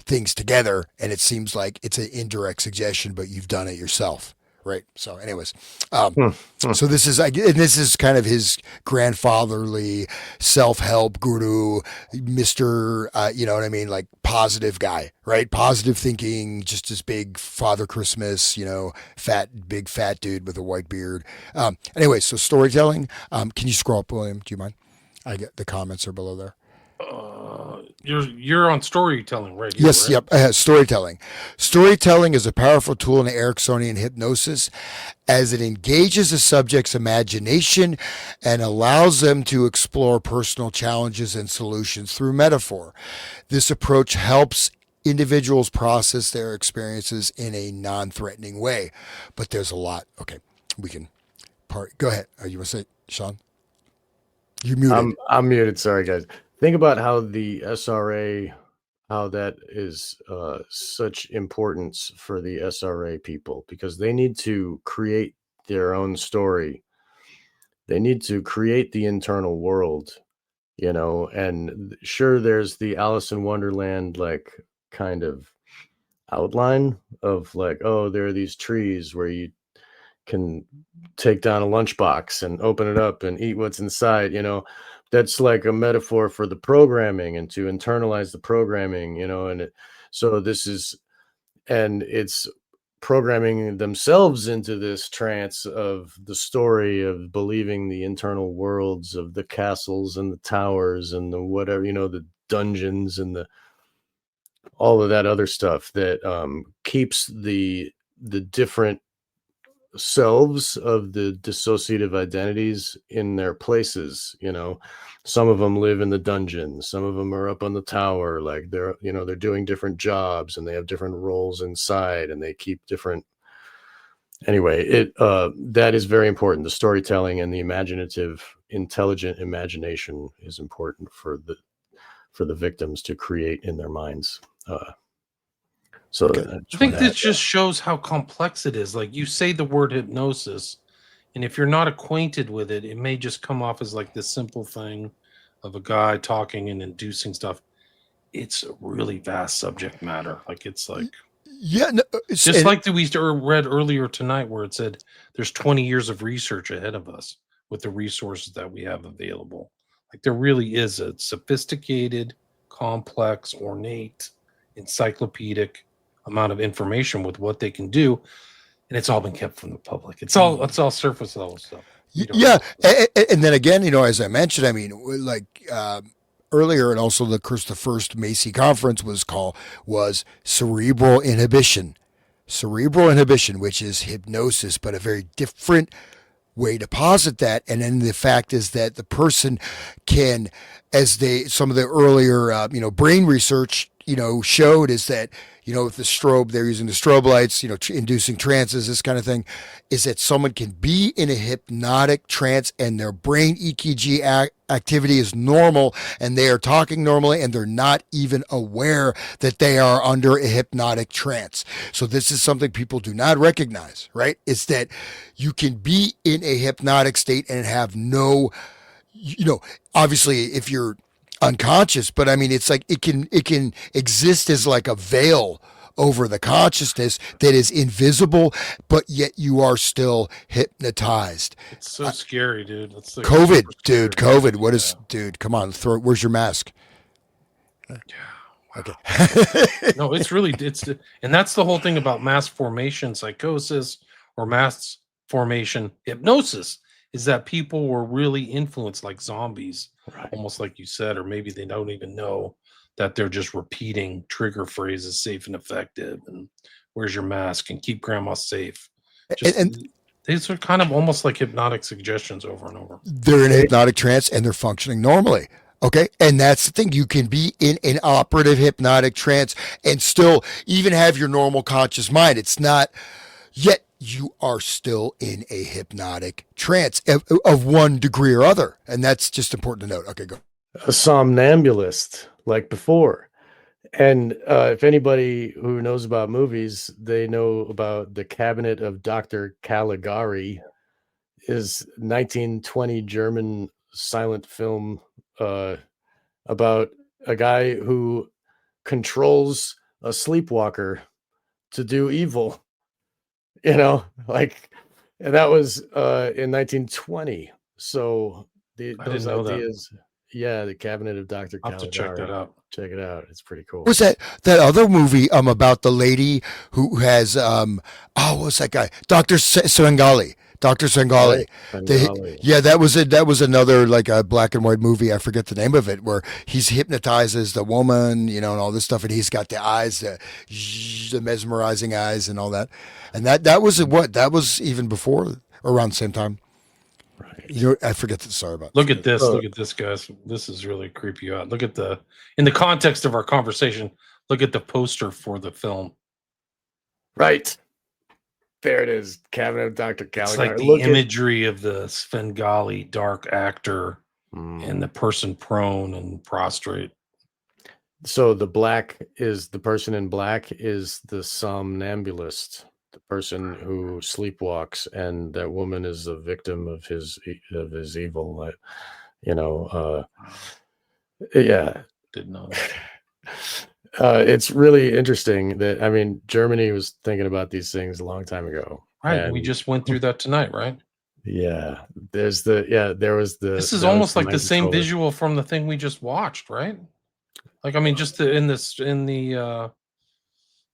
things together, and it seems like it's an indirect suggestion, but you've done it yourself, right? So, anyways, so this is kind of his grandfatherly self-help guru, Mister, you know what I mean, like positive guy, right? Positive thinking, just this big Father Christmas, you know, big fat dude with a white beard. Anyway, so storytelling. Can you scroll up, William? Do you mind? I get the comments are below there. You're on storytelling, right? Here, yes, right? Yep. Storytelling. Storytelling is a powerful tool in Ericksonian hypnosis, as it engages the subject's imagination and allows them to explore personal challenges and solutions through metaphor. This approach helps individuals process their experiences in a non-threatening way. But there's a lot. Okay, we can Go ahead. You want to say, Sean? You muted. I'm muted. Sorry, guys. Think about how the SRA, how that is such importance for the SRA people, because they need to create their own story. They need to create the internal world, you know, and sure, there's the Alice in Wonderland, like, kind of outline of like, oh, there are these trees where you can take down a lunchbox and open it up and eat what's inside, you know. That's like a metaphor for the programming and to internalize the programming, you know. And it's programming themselves into this trance of the story of believing the internal worlds of the castles and the towers and the whatever, you know, the dungeons and all of that other stuff that keeps the different selves of the dissociative identities in their places, you know. Some of them live in the dungeon, some of them are up on the tower, like they're, you know, they're doing different jobs and they have different roles inside and they keep different. Anyway, that is very important. The storytelling and the imaginative, intelligent imagination is important for the victims to create in their minds. So I think this just shows how complex it is. Like, you say the word hypnosis, and if you're not acquainted with it, it may just come off as like this simple thing of a guy talking and inducing stuff. It's a really vast subject matter. Like, it's like, yeah, no, just like we read earlier tonight, where it said there's 20 years of research ahead of us with the resources that we have available. Like, there really is a sophisticated, complex, ornate, encyclopedic amount of information with what they can do, and it's all been kept from the public. It's all surface level stuff. Yeah, and then again, you know, as I mentioned, I mean, like earlier, and also the first Macy conference was cerebral inhibition, which is hypnosis, but a very different way to posit that. And then the fact is that the person can, some of the earlier brain research showed, is that, with the strobe, they're using the strobe lights, inducing trances, this kind of thing, is that someone can be in a hypnotic trance and their brain EKG activity is normal and they are talking normally and they're not even aware that they are under a hypnotic trance. So this is something people do not recognize, right? It's that you can be in a hypnotic state and have no, obviously if you're unconscious, but I mean, it's like it can exist as like a veil over the consciousness that is invisible, but yet you are still hypnotized. It's so scary, dude. It's like COVID, dude. COVID. What is, dude? Come on, where's your mask? Yeah. Okay. No, it's really and that's the whole thing about mass formation psychosis or mass formation hypnosis is that people were really influenced like zombies, Right. almost like you said, or maybe they don't even know that they're just repeating trigger phrases, safe and effective, and where's your mask and keep grandma safe. Just And these are kind of almost like hypnotic suggestions over and over. they're in a hypnotic trance and they're functioning normally. Okay. And that's the thing. You can be in an operative hypnotic trance and still even have your normal conscious mind. It's not yet you are still in a hypnotic trance of one degree or other. And that's just important to note. Okay, go. A somnambulist, like before. And if anybody who knows about movies, they know about The Cabinet of Dr. Caligari, is 1920 German silent film about a guy who controls a sleepwalker to do evil. Like, and that was in 1920. So those know that. ideas, yeah, The Cabinet of Dr. I'll have to check that Caligari. out. Check it out. It's pretty cool. Was that other movie about the lady who has what's that guy? Dr. Svengali. Dr. Svengali. Bengali. Yeah, that was another like a black and white movie. I forget the name of it, where he's hypnotizes the woman, and all this stuff, and he's got the eyes, the mesmerizing eyes, and all that. And that was what? That was even before, around the same time. Right. I forget the sorry about. Look at this. Look at this, guys. This is really creepy out. Look at in the context of our conversation, look at the poster for the film. Right. There it is. Cabinet of Dr. Caligari. It's like the imagery of the Svengali dark actor and the person prone and prostrate. So the person in black is the somnambulist, the person who sleepwalks, and that woman is the victim of his evil. Yeah. Didn't know that. It's really interesting that Germany was thinking about these things a long time ago. Right. And we just went through that tonight, right? Yeah. There was the. This is almost like the same visual from the thing we just watched, right? Like, just in the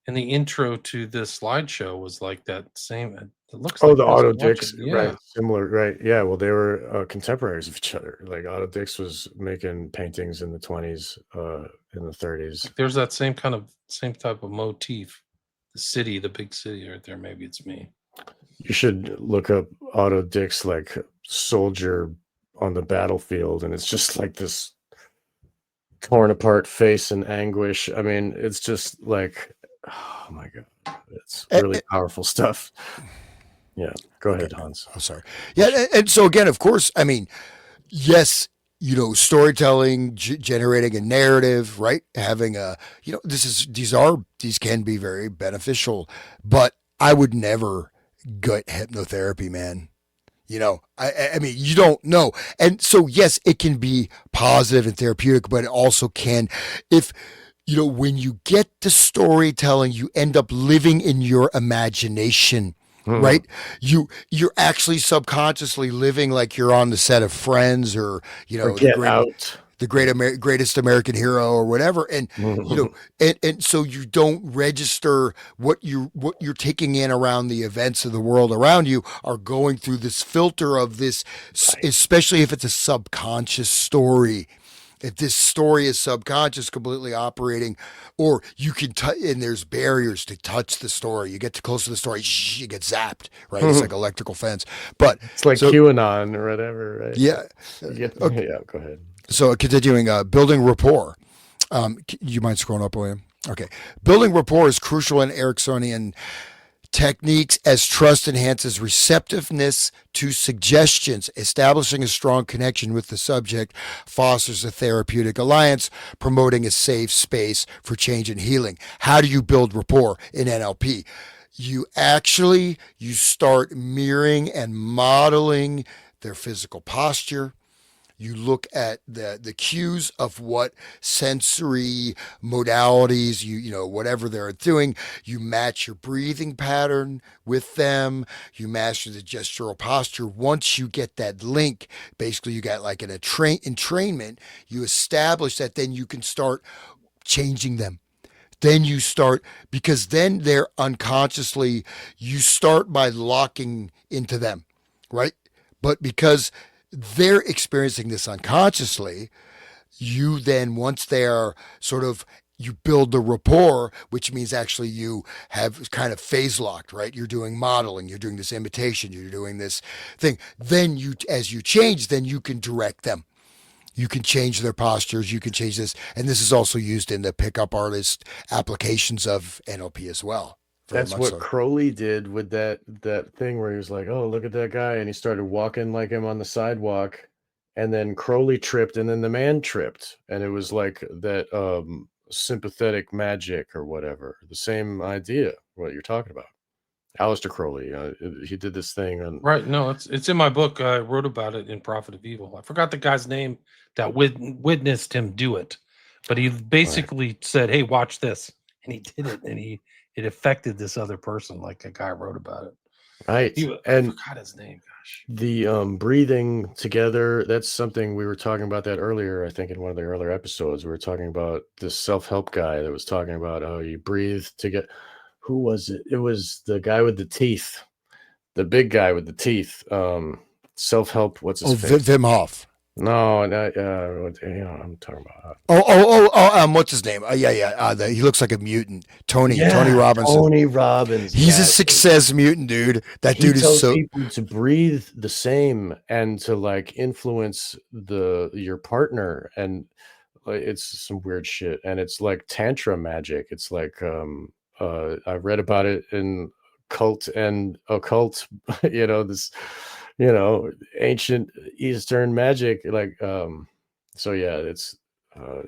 intro to this slideshow was like that same. It looks like the Otto Dix, yeah. Right? Similar, right? Yeah. Well, they were contemporaries of each other. Like Otto Dix was making paintings in the 20s, in the 30s. Like there's that same type of motif. The big city right there. Maybe it's me. You should look up Otto Dix, like soldier on the battlefield, and it's just like this torn apart face in anguish. It's just like, oh my god, it's really powerful stuff. Yeah, go ahead, Hans. I'm sorry. Yeah, and so again, of course, yes, storytelling, generating a narrative, right? Having these can be very beneficial, but I would never gut hypnotherapy, man. You don't know. And so, yes, it can be positive and therapeutic, but it also can, if, when you get the storytelling, you end up living in your imagination, right? You're actually subconsciously living like you're on the set of Friends or, the greatest American hero or whatever. And, and so you don't register what you're taking in around the events of the world around you are going through this filter of this, especially if it's a subconscious story. If this story is subconscious, completely operating, or you can and there's barriers to touch the story. You get too close to the story, you get zapped, right? It's like electrical fence. But it's like QAnon or whatever, right? Yeah. Okay. Yeah, go ahead. So continuing, building rapport. You mind scrolling up, William? Okay. Building rapport is crucial in Ericksonian techniques as trust enhances receptiveness to suggestions. Establishing a strong connection with the subject fosters a therapeutic alliance, promoting a safe space for change and healing. How do you build rapport in NLP? You start mirroring and modeling their physical posture. You look at the cues of what sensory modalities, whatever they're doing. You match your breathing pattern with them. You master the gestural posture. Once you get that link, basically you got like in entrainment, you establish that, then you can start changing them. Then you start, because then they're unconsciously, you start by locking into them, right? But because they're experiencing this unconsciously, you then, once they're sort of, you build the rapport, which means actually you have kind of phase locked, right? You're doing modeling, you're doing this imitation, you're doing this thing. Then you, as you change, then you can direct them. You can change their postures. You can change this. And this is also used in the pickup artist applications of NLP as well. That's what Crowley did with that thing where he was like, oh, look at that guy. And he started walking like him on the sidewalk. And then Crowley tripped and then the man tripped. And it was like that sympathetic magic or whatever. The same idea, what you're talking about. Aleister Crowley, he did this thing on Right. No, it's in my book. I wrote about it in Prophet of Evil. I forgot the guy's name that witnessed him do it, but he basically said, "Hey, watch this," and he did it, and it affected this other person. Like a guy wrote about it. Right. I forgot his name. Gosh. The breathing together, that's something we were talking about that earlier. I think in one of the earlier episodes, we were talking about this self-help guy that was talking about how you breathe together. Who was it? It was the guy with the teeth, the big guy with the teeth. Self-help. What's his face? Wim Hof. No, I'm talking about. What's his name? He looks like a mutant. Tony Robinson. Tony Robbins. He's a success mutant, dude. That dude is so. People to breathe the same and to like influence your partner, and it's some weird shit. And it's like tantra magic. It's like I read about it in Cult and Occult. This. Ancient Eastern magic, like, so yeah, it's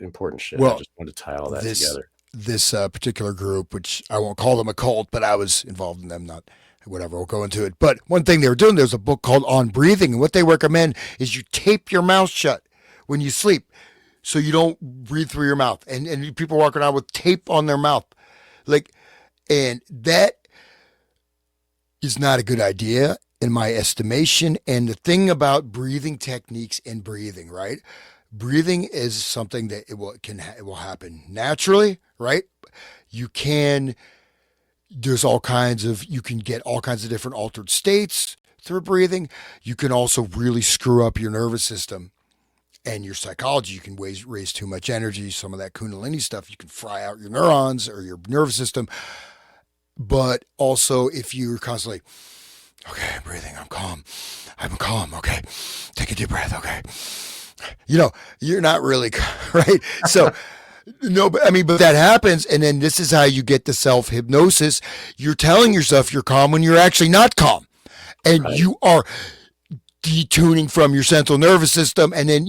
important shit. Well, I just wanted to tie all that together. This particular group, which I won't call them a cult, but I was involved in them, not whatever, we'll go into it. But one thing they were doing, there's a book called On Breathing, and what they recommend is you tape your mouth shut when you sleep so you don't breathe through your mouth. And people walking around with tape on their mouth. And that is not a good idea in my estimation. And the thing about breathing techniques and breathing, right? Breathing is something that it will happen naturally, right? You can get all kinds of different altered states through breathing. You can also really screw up your nervous system and your psychology. You can raise too much energy, some of that Kundalini stuff. You can fry out your neurons or your nervous system. But also if you're constantly, okay, I'm breathing, I'm calm, okay, take a deep breath, okay. You're not really, right? So, no, but that happens. And then this is how you get the self-hypnosis. You're telling yourself you're calm when you're actually not calm. And you are detuning from your central nervous system. And then,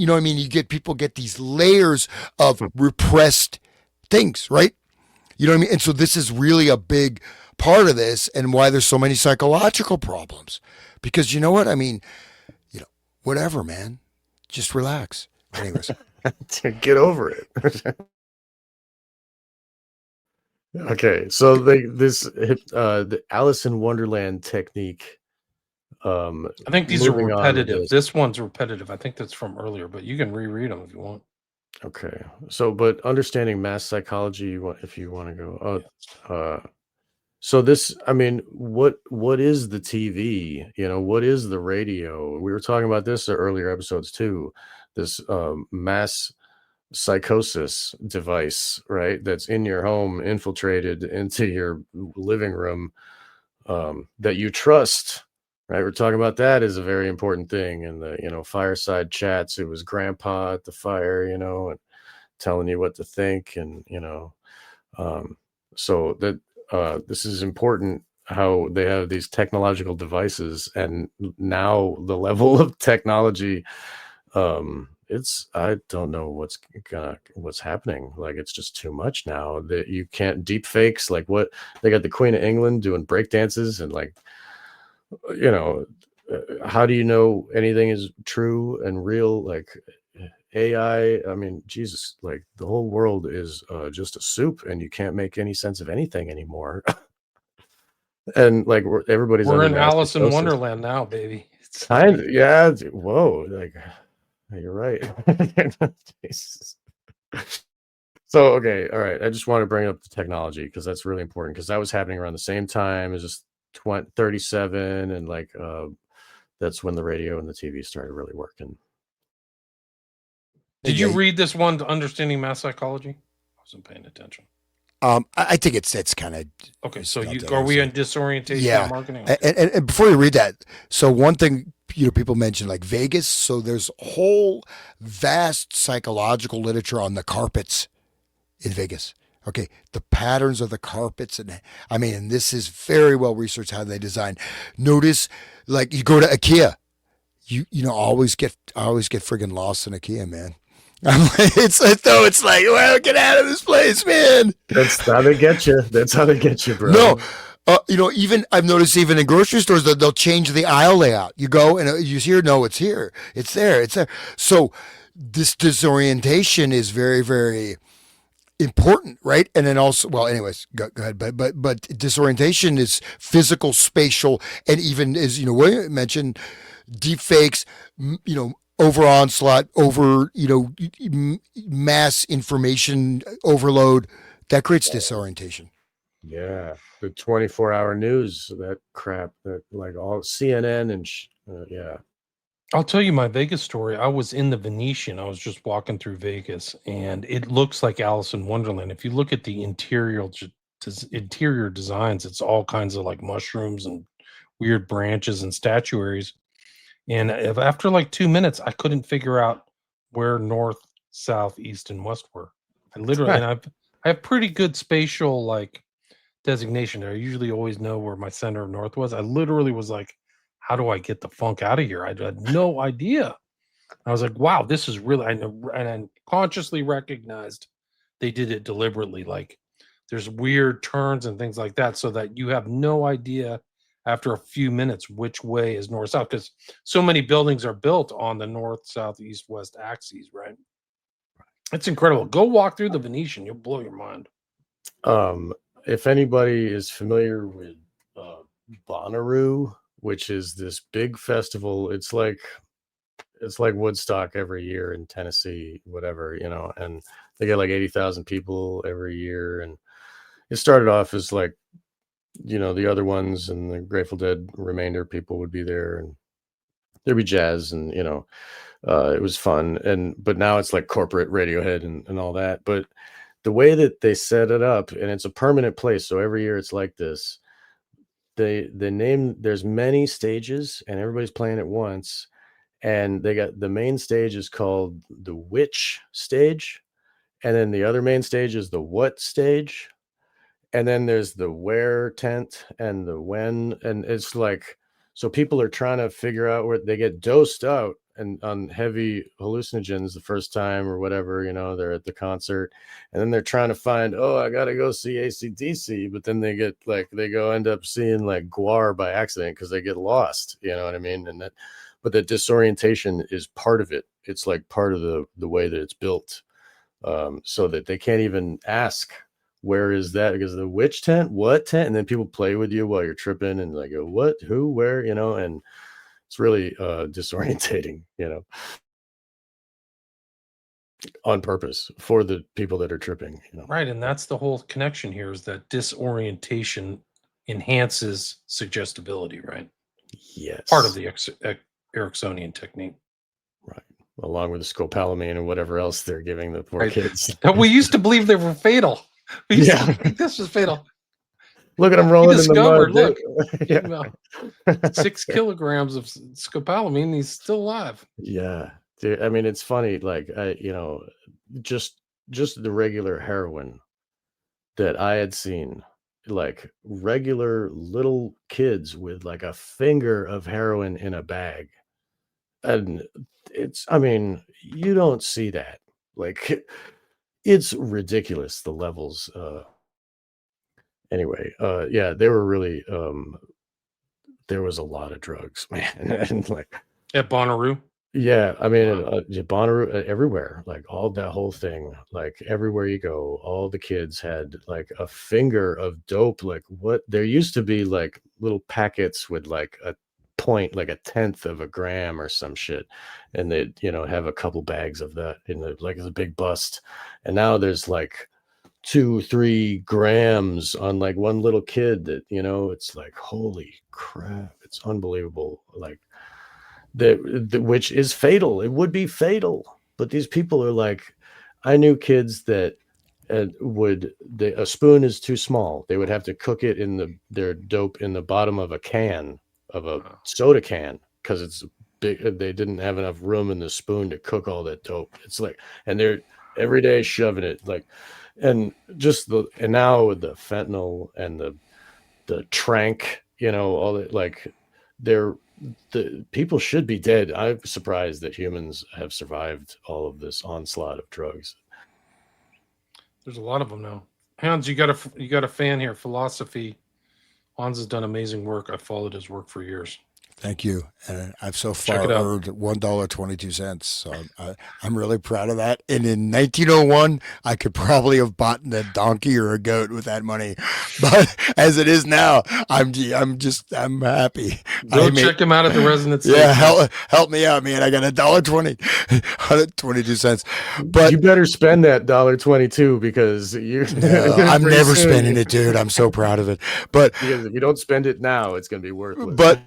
people get these layers of repressed things, right? You know what I mean? And so this is really a big part of this and why there's so many psychological problems. Because you know what? Whatever, man. Just relax. Anyways. Get over it. Okay. So the Alice in Wonderland technique. I think these are repetitive. This one's repetitive. I think that's from earlier, but you can reread them if you want. Okay. So, but understanding mass psychology, if you want to go, so this, what is the TV? What is the radio? We were talking about this in earlier episodes too. This mass psychosis device, right? That's in your home, infiltrated into your living room, that you trust. Right, we're talking about that is a very important thing in the fireside chats. It was grandpa at the fire, and telling you what to think, and so that this is important. How they have these technological devices, and now the level of technology, I don't know what's happening. Like, it's just too much now that you can't deep fakes. Like, what they got the Queen of England doing break dances and like. How do you know anything is true and real? Like AI, Jesus, like the whole world is just a soup, and you can't make any sense of anything anymore. And like everybody's we're in Alice in Wonderland now, baby. Yeah. Whoa, like you're right. So, okay, all right. I just want to bring up the technology because that's really important because that was happening around the same time as just 37 and like that's when the radio and the TV started really working. Did you Yeah, read this one, Understanding Mass Psychology? I wasn't paying attention. I think it's kind of Okay, so spelled out, are we honestly. on disorientation Yeah, and marketing? Okay. and before you read that, so one thing people mention like Vegas. So there's whole vast psychological literature on the carpets in Vegas. Okay, the patterns of the carpets, and I mean, and this is very well researched how they design. Notice, like you go to IKEA, you know I always get friggin' lost in IKEA, man. It's like, well, get out of this place, man. That's how they get you. That's how they get you, bro. No, even I've noticed even in grocery stores that they'll change the aisle layout. You go and you hear, no, it's here, it's there, it's there. So this disorientation is very, very important, right? And then also, well, anyways, go ahead. But disorientation is physical, spatial, and even as William mentioned, deep fakes. Over onslaught, over mass information overload that creates disorientation. Yeah, the 24-hour news, that crap, that like all CNN and yeah. I'll tell you my Vegas story. I was in the Venetian. I was just walking through Vegas, and it looks like Alice in Wonderland. If you look at the interior designs, it's all kinds of like mushrooms and weird branches and statuaries. And after like 2 minutes, I couldn't figure out where north, south, east, and west were. And I have pretty good spatial like designation. I usually always know where my center of north was. I literally was like, how do I get the funk out of here? I had no idea. I was like, wow, this is really, I know, and I consciously recognized they did it deliberately. Like there's weird turns and things like that so that you have no idea after a few minutes which way is north south, because so many buildings are built on the north, south, east, west axes, right? It's incredible. Go walk through the Venetian. You'll blow your mind. If anybody is familiar with Bonnaroo, which is this big festival, it's like Woodstock every year in Tennessee, whatever, and they get like 80,000 people every year. And it started off as like, the other ones and the Grateful Dead remainder people would be there, and there'd be jazz, and it was fun. But now it's like corporate Radiohead and all that. But the way that they set it up, and it's a permanent place, so every year it's like this. The name, there's many stages, and everybody's playing at once. And they got the main stage is called the Which stage, and then the other main stage is the What stage. And then there's the where tent and the when, and it's like, so people are trying to figure out where they get dosed out and on heavy hallucinogens the first time or whatever, they're at the concert, and then they're trying to find, oh, I gotta go see AC/DC, but then they get like, they go end up seeing like Guar by accident because they get lost, you know what I mean? But the disorientation is part of it. It's like part of the way that it's built, so that they can't even ask, where is that? Because the which tent, what tent, and then people play with you while you're tripping and like, what, who, where, and it's really disorientating, on purpose for the people that are tripping. Right, and that's the whole connection here, is that disorientation enhances suggestibility, right? Yes. Part of the Ericksonian technique. Right. Along with the scopolamine and whatever else they're giving the poor kids. We used to believe they were fatal. We used to think this was fatal. Look at them rolling in the mud. Look, 6 kilograms of scopolamine, he's still alive. Yeah. Dude, I mean, it's funny, like, just the regular heroin that I had seen, like regular little kids with like a finger of heroin in a bag. And I mean, you don't see that. Like, it's ridiculous, the levels. Anyway, yeah, they were really, there was a lot of drugs, man. And like at Bonnaroo. Yeah, I mean, Bonnaroo, everywhere, like all that whole thing, like everywhere you go, all the kids had like a finger of dope. Like, what there used to be like little packets with like a point, like a 1/10 of a gram or some shit, and they have a couple bags of that in the like it's a big bust, and now there's like 2-3 grams on like one little kid that it's like holy crap, it's unbelievable, like which is fatal. It would be fatal, but these people are like, I knew kids that a spoon is too small. They would have to cook it in their dope in the bottom of a can of a soda can because it's big. They didn't have enough room in the spoon to cook all that dope. It's like, and they're every day shoving it like, and now with the fentanyl and the trank, all that, like the people should be dead. I'm surprised that humans have survived all of this onslaught of drugs. There's a lot of them now. Hans, you got a fan here. Philosophy. Hans has done amazing work. I followed his work for years. Thank you. And I've so Check far it out. earned $1.22. So I'm really proud of that. And in 1901, I could probably have bought a donkey or a goat with that money. But as it is now, I'm happy. Go check him out at the Resonant State. Yeah, help me out, man. I got $1.20, 122 cents. But you better spend that $1.22 because I'm never spending it, dude. I'm so proud of it. But because if you don't spend it now, it's going to be worthless. But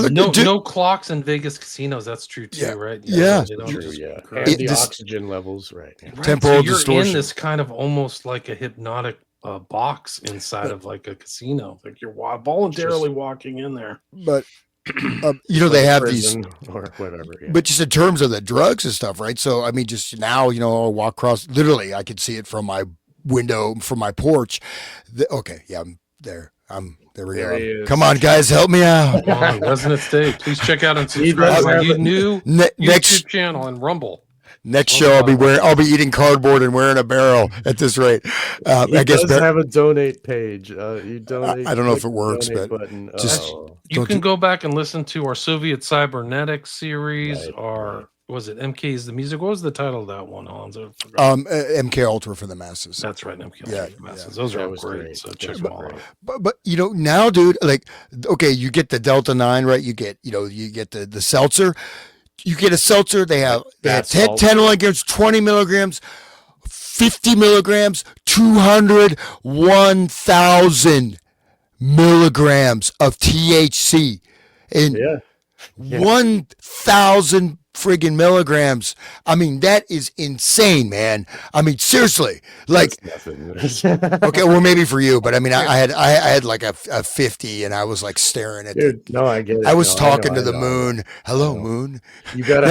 no clocks in Vegas casinos. That's true too, right? Yeah. True, yeah. And the oxygen levels, right? Temporal so you're distortion. in this kind of almost like a hypnotic box inside of like a casino. Like you're voluntarily walking in there. But they have these or whatever. Yeah. But just in terms of the drugs and stuff, right? So I mean, just now, I'll walk across. Literally, I could see it from my window, from my porch. Okay, yeah, I'm there. There we go. Come on, guys, help me out. Come on, Resonant State. Please check out and subscribe to our new YouTube channel and Rumble. Next show, I'll be eating cardboard and wearing a barrel at this rate. I guess have a donate page. You donate. I don't know if it works, but button. You can go back and listen to our Soviet Cybernetics series. Was it MK's the Music? What was the title of that one, Hans? MK Ultra for the Masses. That's right, MK Ultra for the Masses. Those are great. So check them all out. But now, dude, like, okay, you get the Delta 9, right? You get the seltzer. You get a seltzer. They have 10 milligrams, 20 milligrams, 50 milligrams, 200, 1,000 milligrams of THC, and 1,000 friggin' milligrams. I mean, that is insane, man. I mean, seriously, like, okay, well, maybe for you, but I mean, I had like a 50 and I was like staring at it. No, I get it. I was talking to the moon. Hello, moon. You gotta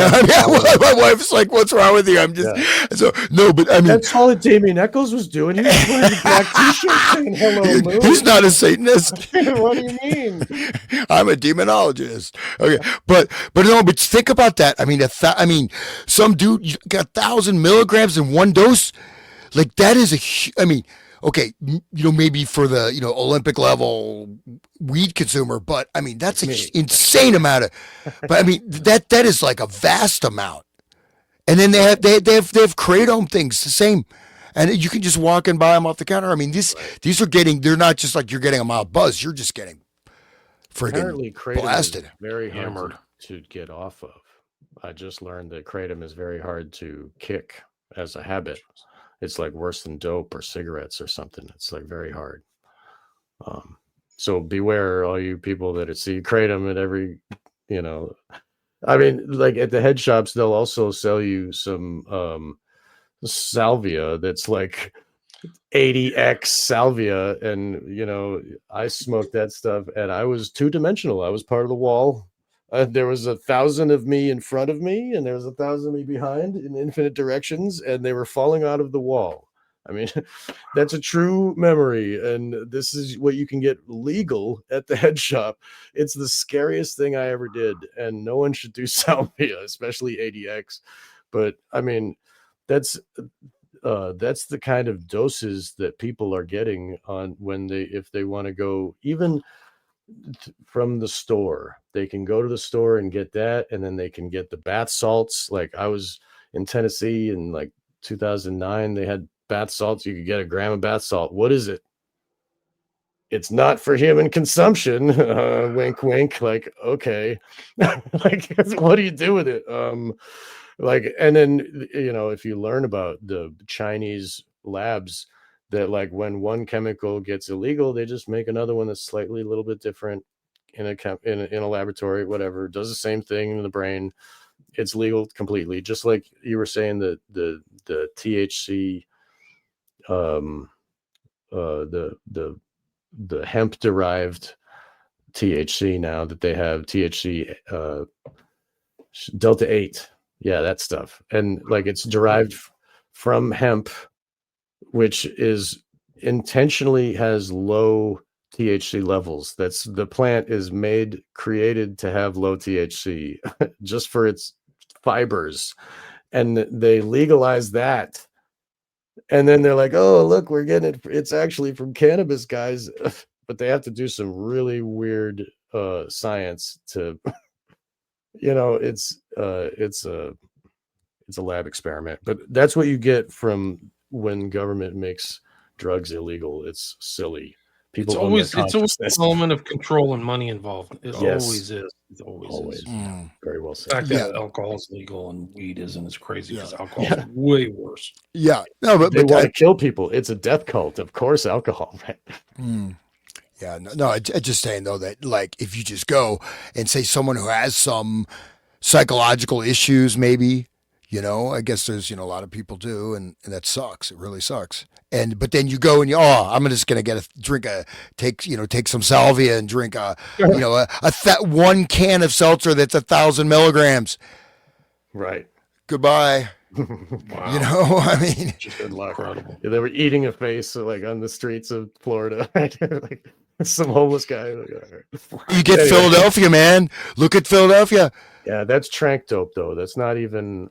my wife's like, what's wrong with you? I'm just so no, but I mean, that's all that Damien Echols was doing. He was wearing a black t-shirt saying hello, moon. He's not a Satanist. What do you mean? I'm a demonologist. Okay, but think about that. I mean, some dude got 1,000 milligrams in one dose. Like that is okay, maybe for the Olympic level weed consumer, but I mean that's an insane amount of. But I mean that is like a vast amount. And then they have kratom things the same, and you can just walk and buy them off the counter. I mean these are they're not just like you're getting a mild buzz. You're just getting friggin' blasted, very hammered to get off of. I just learned that kratom is very hard to kick as a habit. It's like worse than dope or cigarettes or something. It's like very hard. So beware, all you people that see kratom at every, I mean, like at the head shops, they'll also sell you some salvia that's like 80x salvia. And, I smoked that stuff and I was two-dimensional. I was part of the wall. There was 1,000 of me in front of me, and there was 1,000 of me behind in infinite directions, and they were falling out of the wall. I mean, that's a true memory, and this is what you can get legal at the head shop. It's the scariest thing I ever did, and no one should do salvia, especially ADX. But I mean, that's the kind of doses that people are getting on if they want to go even from the store. They can go to the store and get that, and then they can get the bath salts. Like I was in Tennessee in like 2009, they had bath salts. You could get a gram of bath salt. What is it? it's not for human consumption. Wink, wink. Like, okay, like, what do you do with it? Like, and then if you learn about the Chinese labs, that like when one chemical gets illegal, they just make another one that's slightly a little bit different in a laboratory, whatever, does the same thing in the brain. It's legal completely, just like you were saying that the THC, um, the hemp derived THC, now that they have THC Delta 8, yeah, that stuff, and like it's derived from hemp, which is intentionally has low THC levels. That's the plant is created to have low THC just for its fibers, and they legalize that. And then they're like, oh, look, we're getting it. It's actually from cannabis, guys. But they have to do some really weird science to, it's a lab experiment. But that's what you get from when government makes drugs illegal. It's silly. People it's always an element of control and money involved. It always is. It always is. Very well said. The fact that alcohol is legal and weed isn't is crazy, because alcohol is way worse. Yeah. No, but they want to kill people. It's a death cult. Of course, alcohol, right? Yeah. No, I'm just saying, though, that like if you just go and say someone who has some psychological issues, maybe, I guess there's, a lot of people do, and that sucks. It really sucks. But then you go and I'm just going to take some salvia and drink one can of seltzer that's 1,000 milligrams. Right. Goodbye. Wow. I mean, good luck. Yeah, they were eating a face like on the streets of Florida. Like some homeless guy. You get Philadelphia, man. Look at Philadelphia. Yeah, that's trank dope though. That's not even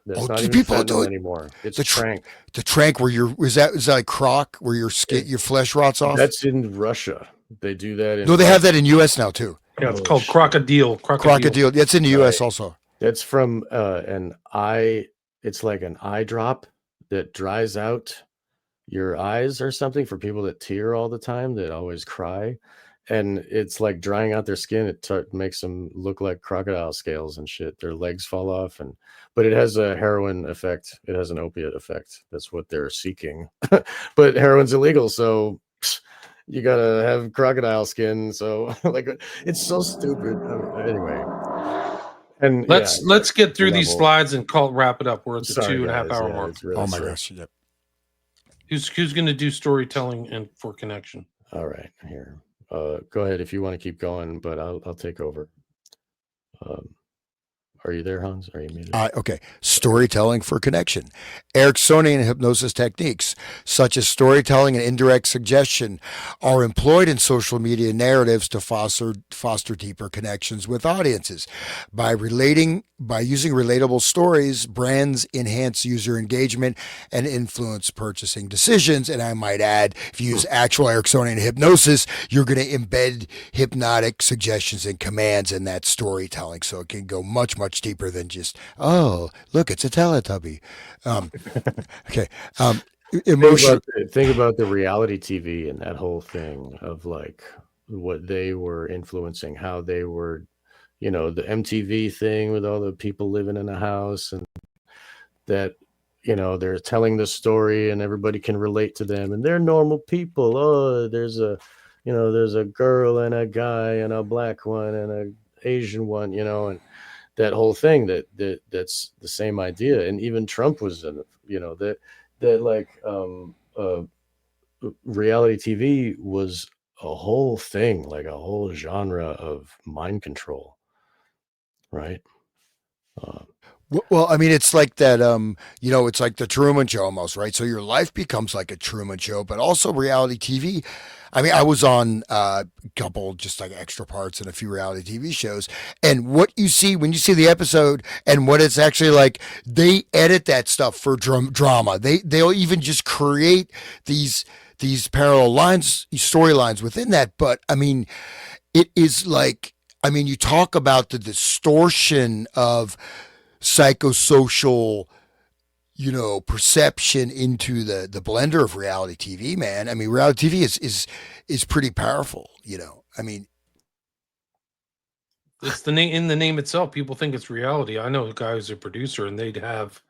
people do it anymore. It's trank. The trank where is that like croc where your flesh rots off? That's in Russia. They do that. No, they have that in U.S. now too. Yeah, it's called crocodile. Crocodile. That's in the U.S. also. That's from an eye. It's like an eye drop that dries out your eyes or something, for people that tear all the time, that always cry. And it's like drying out their skin. It makes them look like crocodile scales and shit. Their legs fall off, but it has a heroin effect. It has an opiate effect. That's what they're seeking. But heroin's illegal, so you gotta have crocodile skin. So like, it's so stupid. Anyway, and let's get through these slides and wrap it up. We're at the 2.5 hour mark. Really oh my gosh! Yep. Who's going to do storytelling and for connection? All right, here. Go ahead if you want to keep going, but I'll take over. Are you there, Hans? Are you muted? Okay. Storytelling for connection. Ericksonian hypnosis techniques, such as storytelling and indirect suggestion, are employed in social media narratives to foster deeper connections with audiences. By using relatable stories, brands enhance user engagement and influence purchasing decisions. And I might add, if you use actual Ericksonian hypnosis, you're going to embed hypnotic suggestions and commands in that storytelling, so it can go much, much deeper than just, oh, look, it's a Teletubby. Okay. Emotion. Think about the reality TV and that whole thing of like what they were influencing, how they were, the MTV thing with all the people living in a house, and that, they're telling the story and everybody can relate to them and they're normal people. Oh, there's a girl and a guy and a black one and an Asian one, and that whole thing that's the same idea. And even Trump was in it, that like reality TV was a whole thing, like a whole genre of mind control, right? Well, I mean, it's like that, it's like the Truman Show almost, right? So your life becomes like a Truman Show, but also reality TV. I mean, I was on a couple just like extra parts in a few reality TV shows, and what you see when you see the episode and what it's actually like, they edit that stuff for drama. They'll even just create these parallel lines, storylines within that. But I mean, it is like, you talk about the distortion of psychosocial perception into the blender of reality TV, man. I mean, reality TV is pretty powerful, I mean, It's the name in the name itself. People think it's reality. I know a guy who's a producer, and they'd have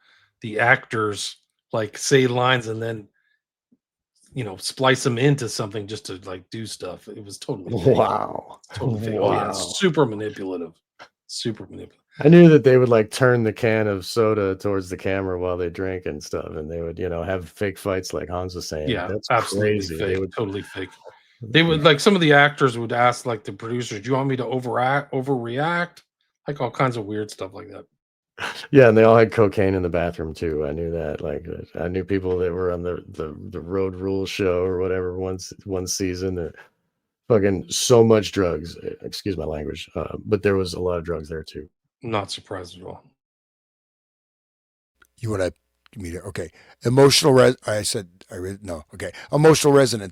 the actors like say lines and then splice them into something just to like do stuff. It was totally fake. Wow. Totally fake. Oh yeah, super manipulative. Super manipulative. I knew that they would like turn the can of soda towards the camera while they drink and stuff, and they would, have fake fights like Hans was saying. Yeah, That's absolutely crazy. fake. They would Totally fake. They would like some of the actors would ask like the producers, "Do you want me to overreact?" Like all kinds of weird stuff like that. Yeah, and they all had cocaine in the bathroom too. I knew that. Like, I knew people that were on the Road Rules show or whatever one season that fucking so much drugs. Excuse my language, but there was a lot of drugs there too. Not surprised at all. You want to give me okay? Emotional resonance.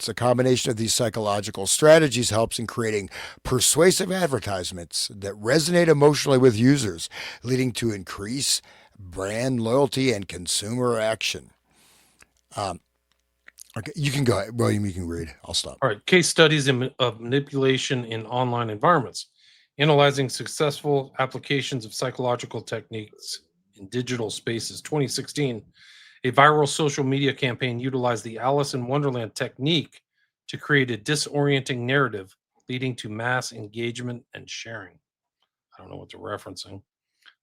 A combination of these psychological strategies helps in creating persuasive advertisements that resonate emotionally with users, leading to increased brand loyalty and consumer action. Okay, you can go ahead. William, you can read. I'll stop. All right. Case studies of manipulation in online environments, analyzing successful applications of psychological techniques in digital spaces. 2016, a viral social media campaign utilized the Alice in Wonderland technique to create a disorienting narrative, leading to mass engagement and sharing. I don't know what they're referencing.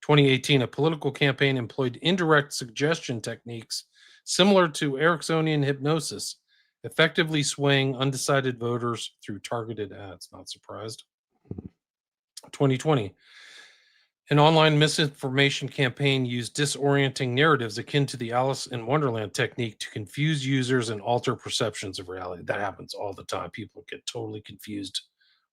2018, a political campaign employed indirect suggestion techniques similar to Ericksonian hypnosis, effectively swaying undecided voters through targeted ads. Not surprised. 2020, an online misinformation campaign used disorienting narratives akin to the Alice in Wonderland technique to confuse users and alter perceptions of reality. That happens all the time. People get totally confused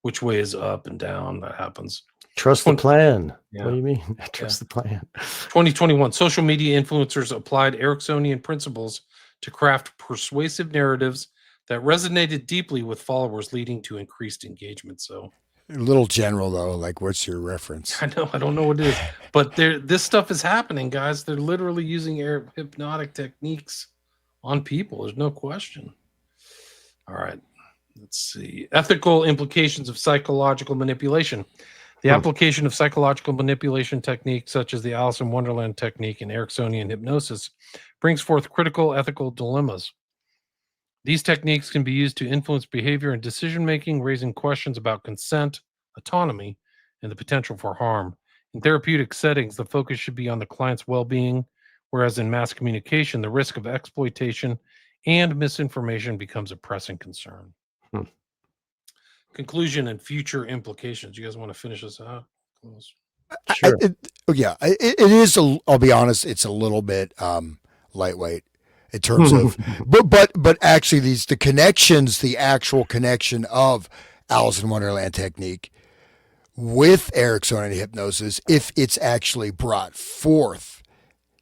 which way is up and down. That happens. Trust the plan. Yeah. What do you mean? Trust the plan. 2021, social media influencers applied Ericksonian principles to craft persuasive narratives that resonated deeply with followers, leading to increased engagement. So, a little general though, like what's your reference? I don't know what it is, but this stuff is happening, guys. They're literally using hypnotic techniques on people. There's no question. All right, let's see. Ethical implications of psychological manipulation. The application of psychological manipulation techniques such as the Alice in Wonderland technique and Ericksonian hypnosis brings forth critical ethical dilemmas. These techniques can be used to influence behavior and decision-making, raising questions about consent, autonomy, and the potential for harm. In therapeutic settings, the focus should be on the client's well-being, whereas in mass communication, the risk of exploitation and misinformation becomes a pressing concern. Conclusion and future implications. You guys want to finish this out? Close. Sure. It is. I'll be honest. It's a little bit lightweight in terms of, but actually the actual connection of Alice in Wonderland technique with Ericksonian hypnosis, if it's actually brought forth.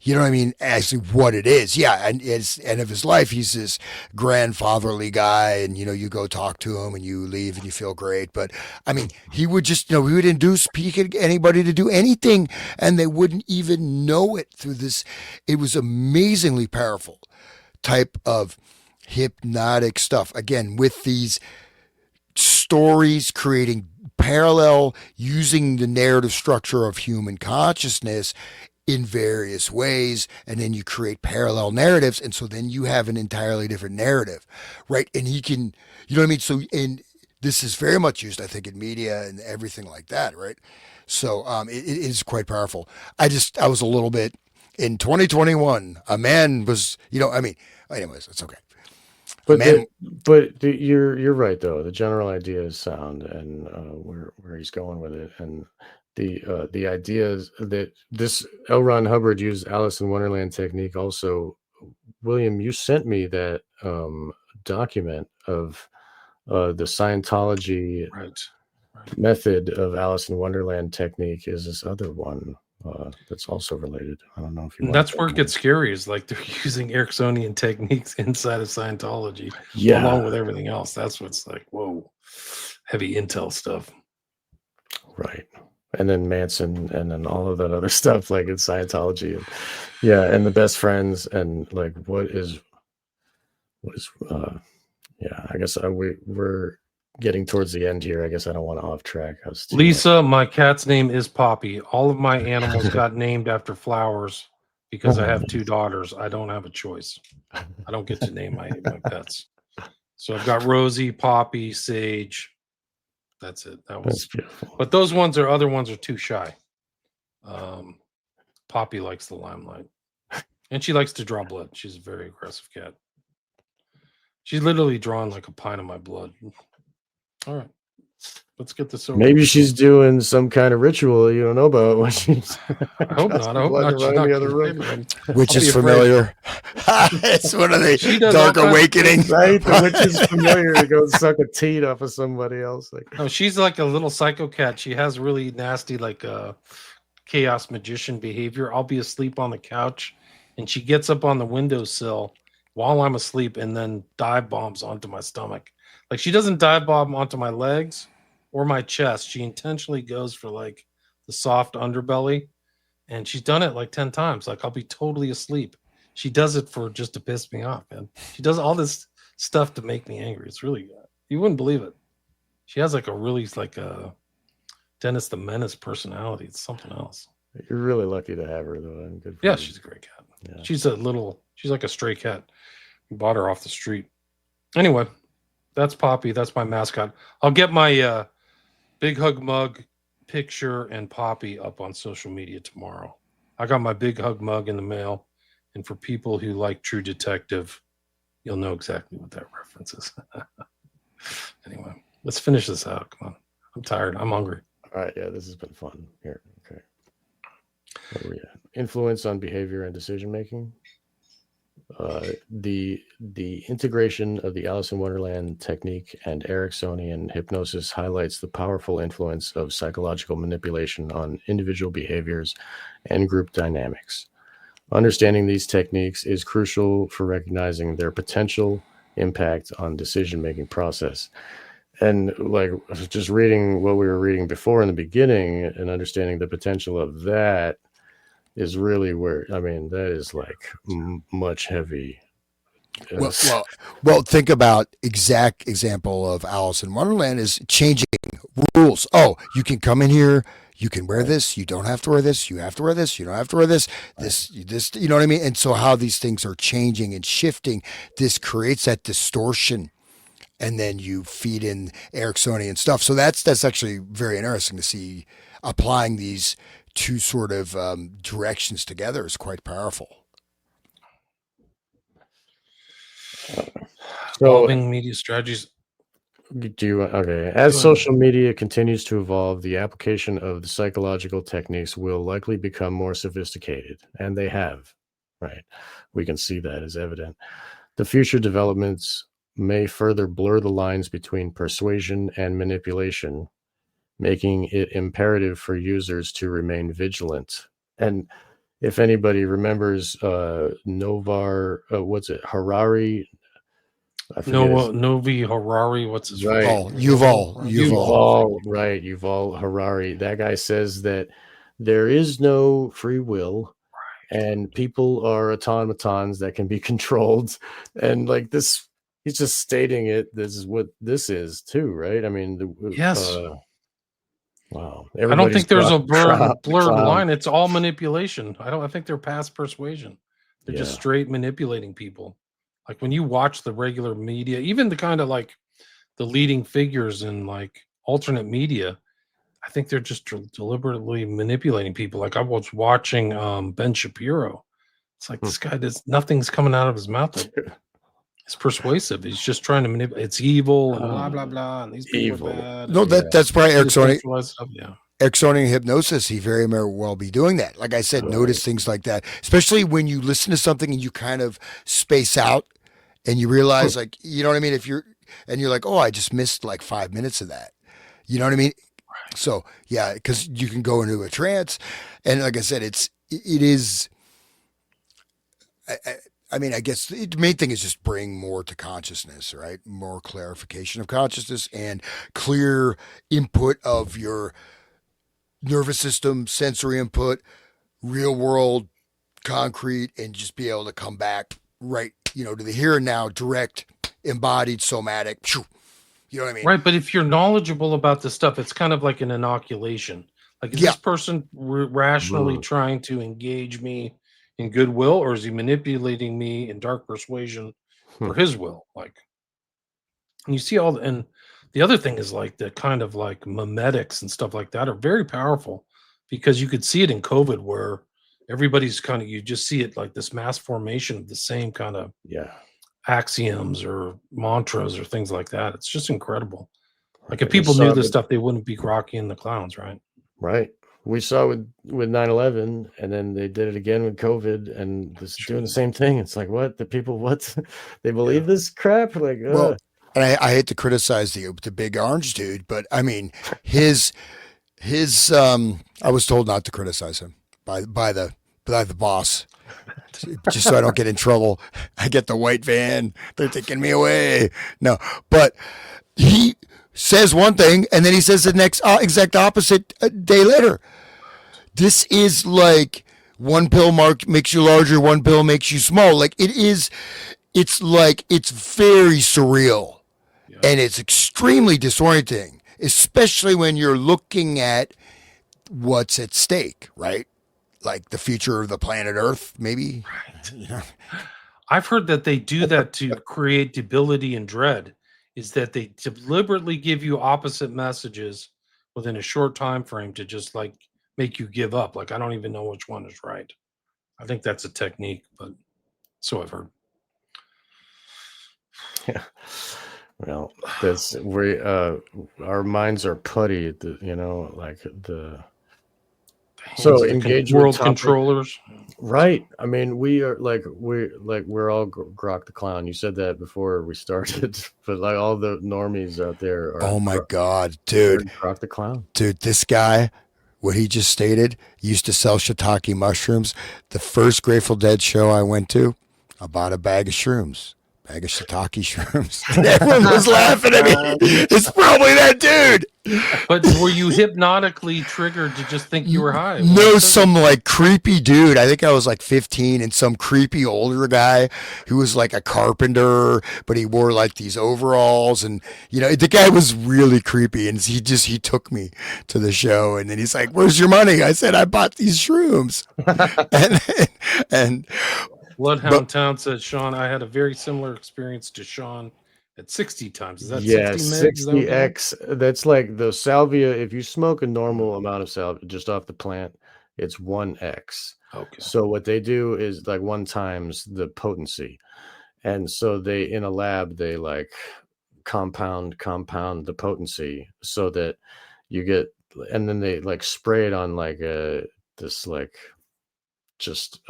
You know what I mean? Actually, what it is. Yeah. And it's end of his life. He's this grandfatherly guy, and, you go talk to him and you leave and you feel great. But I mean, he would just, he would induce anybody to do anything and they wouldn't even know it through this. It was amazingly powerful type of hypnotic stuff. Again, with these stories creating parallel, using the narrative structure of human consciousness in various ways, and then you create parallel narratives, and so then you have an entirely different narrative, right? And he can, you know what I mean? So, and this is very much used, I think, in media and everything like that, right? So it is quite powerful. I was a little bit, in 2021, a man was, anyways, it's okay. But you're right though. The general idea is sound, and where he's going with it, and the idea is that this L. Ron Hubbard used Alice in Wonderland technique. Also, William, you sent me that document of the Scientology method of Alice in Wonderland technique. Is this other one that's also related? I don't know if you. That's where it gets scary. Is like they're using Ericksonian techniques inside of Scientology, along with everything else. That's what's like, whoa, heavy intel stuff. Right. and then Manson, and then all of that other stuff, like in Scientology, and and the best friends, and like what is I guess we're getting towards the end here. I guess I don't want to off track. I was too Lisa, my cat's name is Poppy. All of my animals got named after flowers because I have 2 daughters. I don't have a choice. I don't get to name my pets. So I've got Rosie, Poppy, Sage. That's it. That's beautiful. But those other ones are too shy. Poppy likes the limelight, and she likes to draw blood. She's a very aggressive cat. She's literally drawn like a pint of my blood. All right, let's get this over. Maybe she's doing some kind of ritual you don't know about when she's. I hope not. I hope not. She's not the other room. Which is familiar. It's one of the dark awakening. Right, the witch is familiar to go suck a teat off of somebody else. Like, no, she's like a little psycho cat. She has really nasty, like chaos magician behavior. I'll be asleep on the couch, and she gets up on the windowsill while I'm asleep, and then dive bombs onto my stomach. Like, she doesn't dive bomb onto my legs or my chest. She intentionally goes for like the soft underbelly, and she's done it like 10 times. Like, I'll be totally asleep. She does it for just to piss me off, man. She does all this stuff to make me angry. It's really good. You wouldn't believe it. She has like a really like a Dennis the Menace personality. It's something else. You're really lucky to have her, though. Good for yeah, you. She's a great cat. Yeah. She's like a stray cat. We bought her off the street. Anyway, that's Poppy. That's my mascot. I'll get my Big Hug mug picture and Poppy up on social media tomorrow. I got my Big Hug mug in the mail. And for people who like True Detective, you'll know exactly what that reference is. Anyway, let's finish this out. Come on. I'm tired. I'm hungry. All right. Yeah, this has been fun. Here. Okay. Where are we at? Influence on behavior and decision making. The integration of the Alice in Wonderland technique and Ericksonian hypnosis highlights the powerful influence of psychological manipulation on individual behaviors and group dynamics. Understanding these techniques is crucial for recognizing their potential impact on decision-making process. And like just reading what we were reading before in the beginning and understanding the potential of that is really where, I mean, that is like much heavy. Well, think about exact example of Alice in Wonderland is changing rules. Oh, you can come in here. You can wear this. You don't have to wear this. You have to wear this. You don't have to wear this. This, you know what I mean? And so how these things are changing and shifting, this creates that distortion. And then you feed in Ericksonian stuff. So that's actually very interesting to see applying these two sort of directions together is quite powerful. Evolving media strategies. As social media continues to evolve, the application of the psychological techniques will likely become more sophisticated, and they have, right? We can see that as evident. The future developments may further blur the lines between persuasion and manipulation, making it imperative for users to remain vigilant. And if anybody remembers Harari, Novi Harari, what's his right? Yuval. Right, Yuval Harari. That guy says that there is no free will, and people are automatons that can be controlled. And like this, he's just stating it. This is what this is too, right? I mean, yes. Wow. I don't think there's a blurred line. It's all manipulation. I think they're past persuasion. They're just straight manipulating people. Like when you watch the regular media, even the kind of like the leading figures in like alternate media, I think they're just deliberately manipulating people. Like I was watching Ben Shapiro. It's like this guy nothing's coming out of his mouth. It's persuasive. He's just trying to manipulate. It's evil and blah blah blah. And these people are bad. No, that's probably Ericksonian. Yeah. Ericksonian hypnosis, he very well be doing that. Like I said, notice things like that, especially when you listen to something and you kind of space out and you realize, like, you know what I mean? You're like, oh, I just missed like 5 minutes of that. You know what I mean? Right. So yeah, because you can go into a trance, and like I said, it is. I mean, I guess the main thing is just bring more to consciousness, right? More clarification of consciousness and clear input of your nervous system, sensory input, real world, concrete, and just be able to come back right, to the here and now, direct, embodied, somatic. You know what I mean? Right, but if you're knowledgeable about this stuff, it's kind of like an inoculation. Like, is Yeah. this person rationally trying to engage me in goodwill, or is he manipulating me in dark persuasion for his will? Like, and you see and the other thing is like the kind of like memetics and stuff like that are very powerful, because you could see it in COVID where everybody's kind of, you just see it like this mass formation of the same kind of Yeah. axioms or mantras or things like that. It's just incredible. Like, if We people knew saw this with stuff, they wouldn't be Rocky and the Clowns, right? right. We saw with 9/11, and then they did it again with COVID, and this doing the same thing. It's like, what the people, what they believe this crap? Like, Well, and I hate to criticize the big orange dude, but I mean his I was told not to criticize him by the boss, just so I don't get in trouble. I get the white van, they're taking me away. No, but he says one thing and then he says the next exact opposite a day later. This is like one pill makes you larger, one pill makes you small. Like it is, it's like it's very surreal. Yeah. And it's extremely disorienting, especially when you're looking at what's at stake, right? Like the future of the planet Earth, maybe. Right. I've heard that they do that to create debility and dread, is that they deliberately give you opposite messages within a short time frame to just like make you give up. Like, I don't even know which one is right. I think that's a technique, but so I've heard. yeah. Well, that's our minds are putty, like the so engage with world topic, controllers. right? I mean, we're all Grok the Clown. You said that before we started, but like all the normies out there are. Oh my God, dude! Grok the Clown, dude. This guy, what he just stated, used to sell shiitake mushrooms. The first Grateful Dead show I went to, I bought a bag of shrooms. Bag of shiitake shrooms. And everyone was laughing at me. It's probably that dude. But were you hypnotically triggered to just think you were high? No, some like creepy dude. I think I was like 15, and some creepy older guy who was like a carpenter, but he wore like these overalls, and the guy was really creepy. And he took me to the show, and then he's like, "Where's your money?" I said, "I bought these shrooms." and Bloodhound Town said, Sean, I had a very similar experience to Sean at 60 times. Is that 60x? That's like the salvia. If you smoke a normal amount of salvia just off the plant, it's 1x. Okay. So what they do is like 1 times the potency. And so they, in a lab, they like compound the potency so that you get, and then they like spray it on like this like just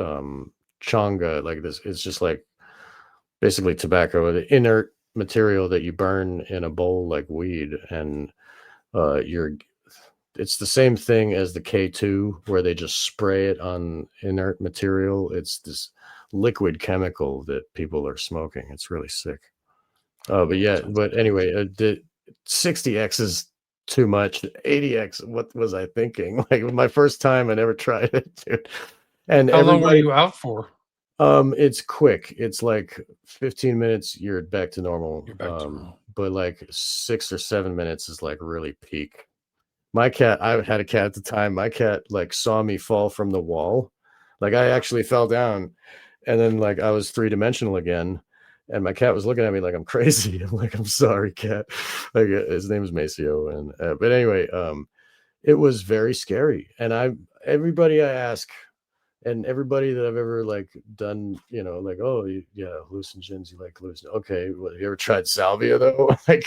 changa, like this. It's just like basically tobacco, the inert material that you burn in a bowl like weed, and it's the same thing as the K2 where they just spray it on inert material. It's this liquid chemical that people are smoking. It's really sick. But anyway, the 60x is too much. 80x, what was I thinking? Like my first time, I never tried it, dude. And how long were you out for? It's quick. It's like 15 minutes, you're back to normal. You're back to normal. But like 6 or 7 minutes is like really peak. My cat, I had a cat at the time. My cat like saw me fall from the wall. Like I actually fell down, and then like I was 3-dimensional again, and my cat was looking at me like I'm crazy. I'm like, I'm sorry, cat. Like his name is Maceo, and but anyway, it was very scary. And everybody I ask, and everybody that I've ever like done, like, oh yeah, hallucinogens, you like hallucinogens. Okay, well, have you ever tried salvia though? Like,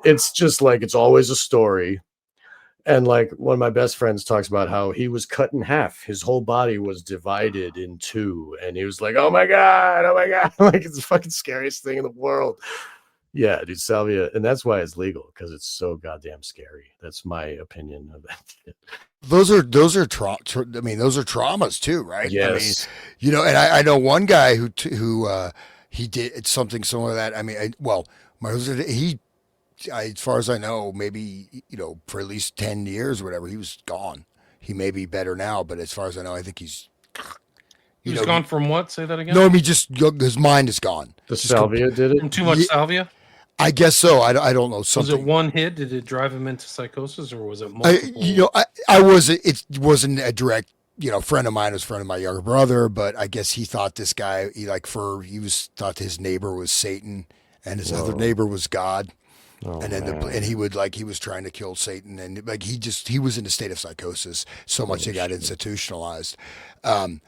it's just like it's always a story. And like one of my best friends talks about how he was cut in half. His whole body was divided in 2, and he was like, "Oh my god, like it's the fucking scariest thing in the world." Yeah, dude, salvia, and that's why it's legal, because it's so goddamn scary. That's my opinion of that shit. Those are those are traumas too, right? Yes. I mean, and I know one guy who he did something similar to that. I mean, as far as I know, maybe for at least 10 years or whatever, he was gone. He may be better now, but as far as I know, I think he's. He was gone from what? Say that again. No, I mean just his mind is gone. The salvia did it. From too much salvia. I guess so. I don't know. Something. Was it one hit? Did it drive him into psychosis, or was it multiple? I wasn't. It wasn't a direct. Friend of mine was a friend of my younger brother, but I guess he thought this guy. Thought his neighbor was Satan, and his other neighbor was God. Oh, And then he was trying to kill Satan, and like he was in a state of psychosis so much he got institutionalized, and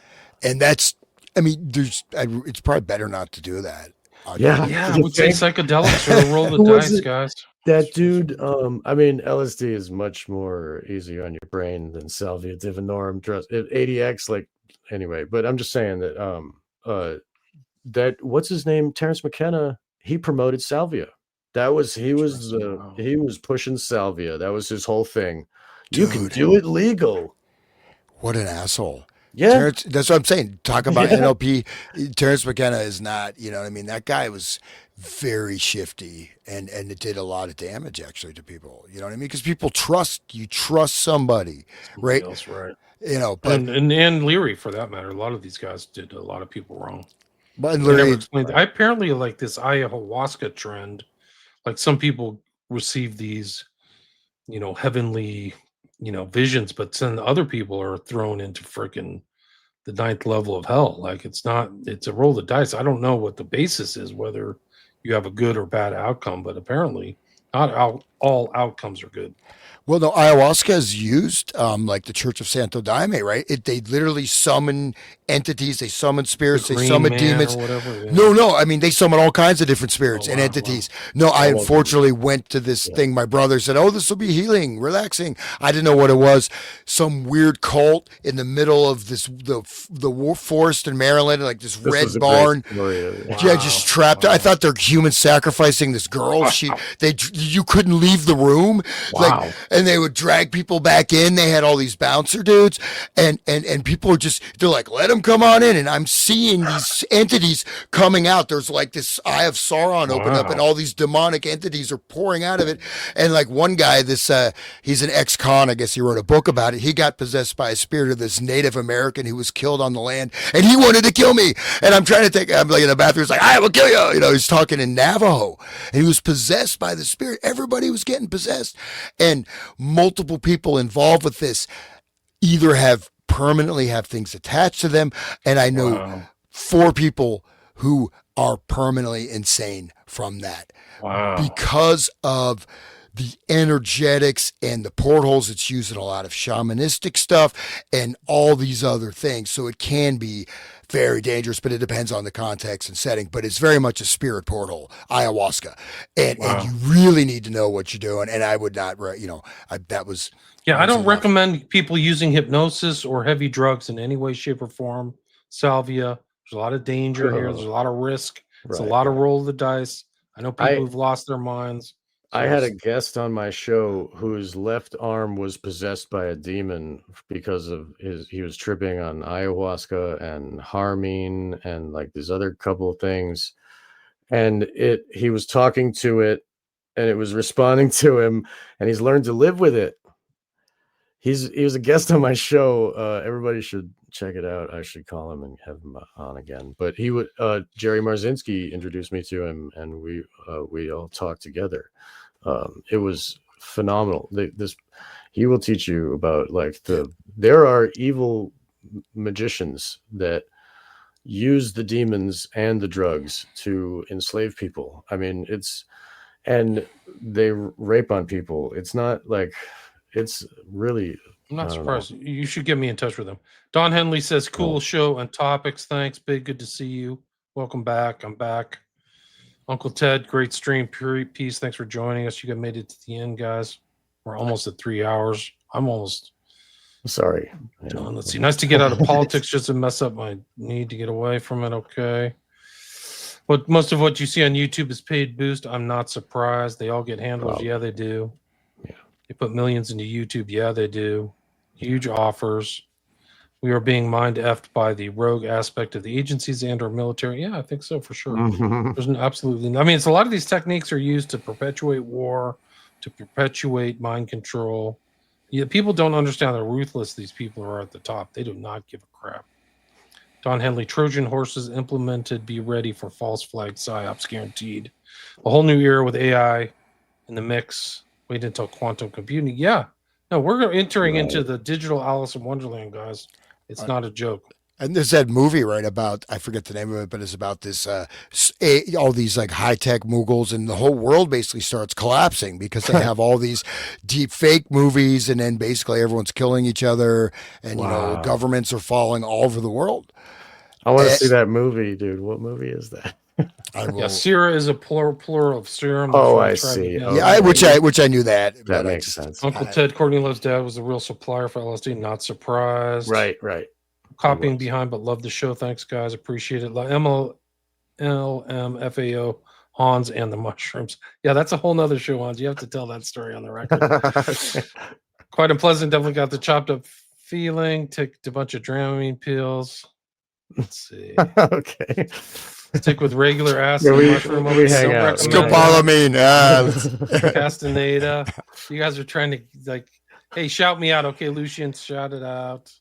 that's it's probably better not to do that. I would say psychedelics are a roll of the dice, guys. That dude, LSD is much more easy on your brain than salvia divinorum. ADX, anyway. But I'm just saying that that what's his name, Terrence McKenna, he promoted salvia. He was pushing salvia. That was his whole thing. Dude, you can do it legal. What an asshole. Yeah. Terrence, that's what I'm saying. Talk about NLP. Terrence McKenna is not, that guy was very shifty and it did a lot of damage actually to people. You know what I mean? Because people trust somebody, right? Else, right. But and Leary for that matter. A lot of these guys did a lot of people wrong. But Leary, I apparently like this ayahuasca trend. Like some people receive these, heavenly, visions, but then other people are thrown into freaking the 9th level of hell. Like it's a roll of the dice. I don't know what the basis is, whether you have a good or bad outcome, but apparently not all outcomes are good. Well, no, ayahuasca is used, like the Church of Santo Daime, right? They literally summon entities, they summon spirits, they summon demons. No, I mean, they summon all kinds of different spirits and entities. Wow. No, I unfortunately went to this thing. My brother said, "Oh, this will be healing, relaxing." I didn't know what it was. Some weird cult in the middle of the forest in Maryland, like this red barn. Just trapped. Wow. I thought they're human sacrificing this girl. You couldn't leave the room. Wow. And they would drag people back in. They had all these bouncer dudes, and people are they're like, "Let them come on in." And I'm seeing these entities coming out. There's like this Eye of Sauron open up, and all these demonic entities are pouring out of it. And like one guy, he's an ex-con. I guess he wrote a book about it. He got possessed by a spirit of this Native American who was killed on the land, and he wanted to kill me. And I'm like in the bathroom. He's like, "I will kill you." He's talking in Navajo, and he was possessed by the spirit. Everybody was getting possessed, and multiple people involved with this either permanently have things attached to them. And I know 4 people who are permanently insane from that. Wow. Because of the energetics and the portholes. It's used in a lot of shamanistic stuff and all these other things. So it can be very dangerous, but it depends on the context and setting. But it's very much a spirit portal, ayahuasca. And you really need to know what you're doing. And I would not, that was... Yeah, I don't recommend people using hypnosis or heavy drugs in any way, shape, or form. Salvia, there's a lot of danger here. There's a lot of risk. It's a lot of roll of the dice. I know people who've lost their minds. I had a guest on my show whose left arm was possessed by a demon because of he was tripping on ayahuasca and harmine and like these other couple of things. And he was talking to it and it was responding to him, and he's learned to live with it. He was a guest on my show. Everybody should check it out. I should call him and have him on again. But Jerry Marzinski introduced me to him, and we all talked together. It was phenomenal. He will teach you about there are evil magicians that use the demons and the drugs to enslave people. I mean, and they rape on people. It's not like, it's really, I'm not surprised. You should get me in touch with them. Don Henley says, cool show and topics. Thanks, Big. Good to see you. Welcome back. I'm back. Uncle Ted, great stream. Pure peace. Thanks for joining us. You guys made it to the end, guys. We're almost at 3 hours. I'm almost sorry. done. Let's see. Nice to get out of politics just to mess up my need to get away from it. Okay. But most of what you see on YouTube is paid boost. I'm not surprised. They all get handlers. Yeah, they do. Yeah. They put millions into YouTube. Yeah, they do. Huge offers. We are being mind-effed by the rogue aspect of the agencies and our military. Yeah, I think so for sure. There's absolutely. I mean, it's a lot of these techniques are used to perpetuate war, to perpetuate mind control. Yeah, people don't understand how ruthless these people are at the top. They do not give a crap. Don Henley, Trojan horses implemented. Be ready for false flag psyops guaranteed. A whole new era with AI in the mix. Wait until quantum computing. Yeah. No, we're entering into the digital Alice in Wonderland, guys. It's not a joke. And there's that movie, right, about, I forget the name of it, but it's about this, all these like high tech moguls, and the whole world basically starts collapsing because they have all these deep fake movies, and then basically everyone's killing each other, and, you know, governments are falling all over the world. I want to see that movie, dude. What movie is that? Yeah, Sierra is a plural of serum. Oh, I see. Okay. Yeah, which I knew that. That makes sense. Uncle Ted, Courtney Love's dad, was the real supplier for LSD. Not surprised. Right. Copying behind, but love the show. Thanks, guys. Appreciate it. MLMFAO, Hans and the mushrooms. Yeah, that's a whole nother show, Hans. You have to tell that story on the record. Quite unpleasant. Definitely got the chopped up feeling. Took a bunch of Dramamine pills. Let's see. Okay. Stick with regular acid. Mushroom. We hang out. Scopolamine. Castaneda. You guys are trying to, like, hey, shout me out. Okay, Lucian, shout it out.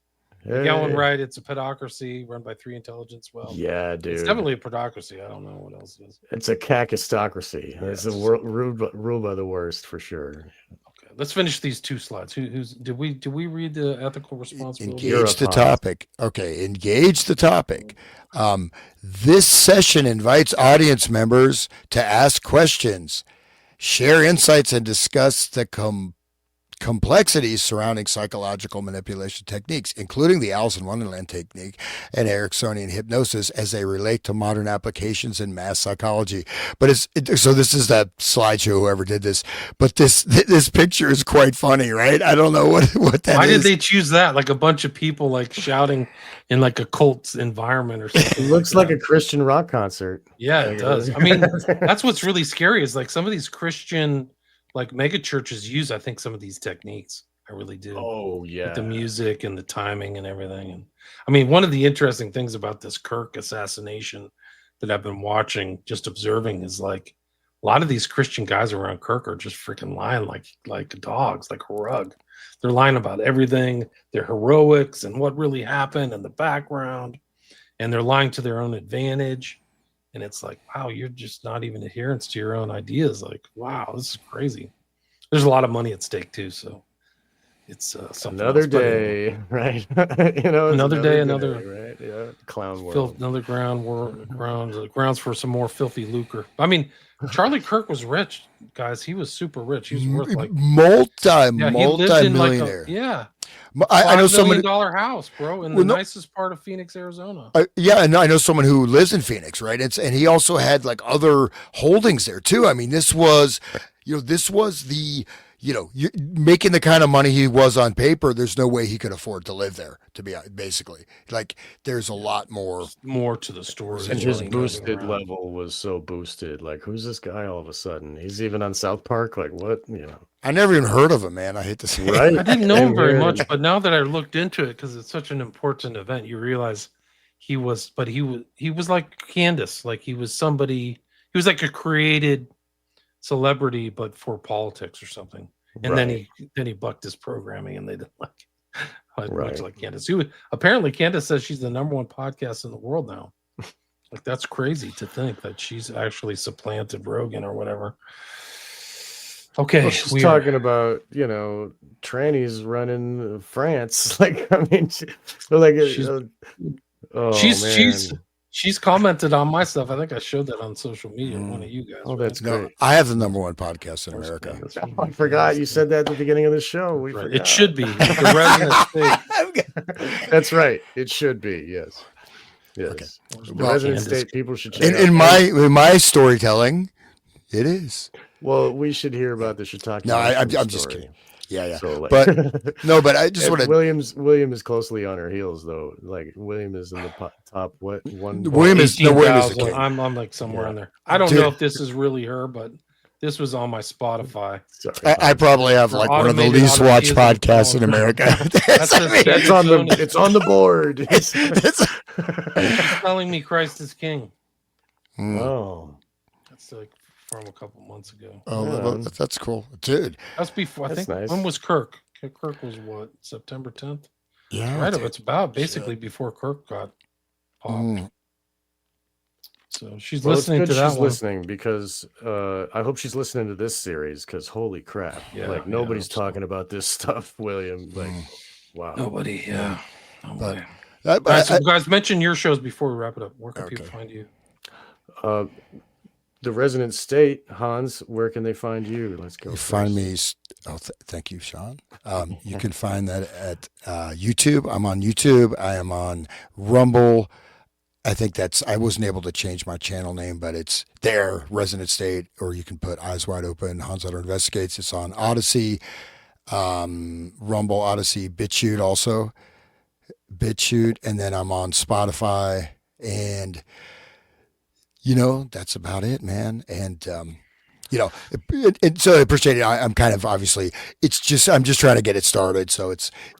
Hey. Going right. It's a pedocracy run by 3 intelligence. Well, yeah, dude. It's definitely a pedocracy. I don't know what else it is. It's a cacistocracy. Yeah, it's a ruled by the worst for sure. Okay, let's finish these 2 slides. Did we read the ethical responsibility? Engage the topic. Okay, engage the topic. This session invites audience members to ask questions, share insights, and discuss the complexities surrounding psychological manipulation techniques, including the Alice in Wonderland technique and Ericksonian hypnosis as they relate to modern applications in mass psychology. But so this is that slideshow, whoever did this, but this picture is quite funny, right? I don't know what that is. Why did they choose that? Like a bunch of people like shouting in like a cult environment or something. It looks like a Christian rock concert. Yeah, it does. I mean, that's what's really scary is like some of these Christian like mega churches use, I think, some of these techniques. I really do. Oh, yeah. With the music and the timing and everything. And I mean, one of the interesting things about this Kirk assassination that I've been watching, just observing, is like a lot of these Christian guys around Kirk are just freaking lying like dogs, like a rug. They're lying about everything, their heroics and what really happened in the background. And they're lying to their own advantage. And it's like, wow, you're just not even adherence to your own ideas. Like, wow, this is crazy. There's a lot of money at stake too, so it's something another else. Day, right? You know, another day, right? Yeah, clown world. Another grounds for some more filthy lucre. I mean, Charlie Kirk was rich, guys. He was super rich. He was worth like multi-millionaire. I know someone $5 million house, bro, in the nicest part of Phoenix, Arizona. And I know someone who lives in Phoenix, right? And he also had like other holdings there too. I mean, this was the, making the kind of money he was on paper. There's no way he could afford to live there. To be basically, like, there's a lot more to the story. And his boosted level was so boosted. Like, who's this guy? All of a sudden, he's even on South Park. Like, what? I never even heard of him, man. I hate to say, right? I didn't know him very much, but now that I looked into it, because it's such an important event, you realize he was like Candace. Like, he was somebody. He was like a created celebrity, but for politics or something. And then he bucked his programming, and they didn't like it. Much like Candace. Apparently, Candace says she's the #1 podcast in the world now. Like, that's crazy to think that she's actually supplanted Rogan or whatever. Okay, well, she's talking about trannies running France. Like, I mean, she's commented on my stuff. I think I showed that on social media. One of you guys. Oh, that's great. I have the #1 podcast in America. I forgot you said that at the beginning of the show. It should be the Resonant State. That's right. It should be. Yes. Okay. The Resonant State people should check in my storytelling. It is. Well, we should hear about the shiitake. No, I'm just kidding. Yeah. So, but I just want to. William is closely on her heels, though. Like, William is in the top. What one? William is the king. I'm like somewhere in there. I don't know if this is really her, but this was on my Spotify. Sorry, I probably have like one of the least watched podcasts in America. It's on the board. It's telling me Christ is King. Oh, that's like from a couple months ago. Oh, that's cool, dude. That's before. I think nice. When was Kirk? Kirk was what, September 10th? Yeah, Right. dude. It's about basically before Kirk got popped. Mm. So she's Well, it's listening good to that she's one. listening because I hope she's listening to this series because holy crap. Yeah, like yeah, nobody's absolutely. talking about this stuff, William. Like, wow. Nobody. Yeah. But Nobody. Guys, mention your shows before we wrap it up. Where can people find you? The Resonant State, Hans, where can they find you? Let's go. You find me. Thank you, Sean. You can find that at YouTube. I'm on YouTube. I am on Rumble. I think I wasn't able to change my channel name, but it's there, Resonant State, or you can put Eyes Wide Open, Hans Hutter Investigates. It's on Odyssey, Rumble, Odyssey, BitChute also. BitChute, and then I'm on Spotify, and that's about it, man. And so I appreciate it. I'm kind of obviously I'm just trying to get it started. So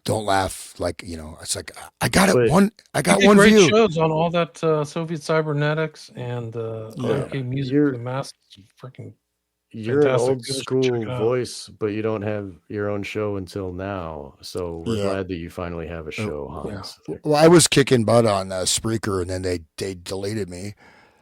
don't laugh it's like I got it one. I got one great view. shows on all that Soviet cybernetics and OK music for the masses. Freaking. You're fantastic. an old school voice, but you don't have your own show until now. So we're glad that you finally have a show, Hans. Yeah. Well, I was kicking butt on Spreaker, and then they deleted me.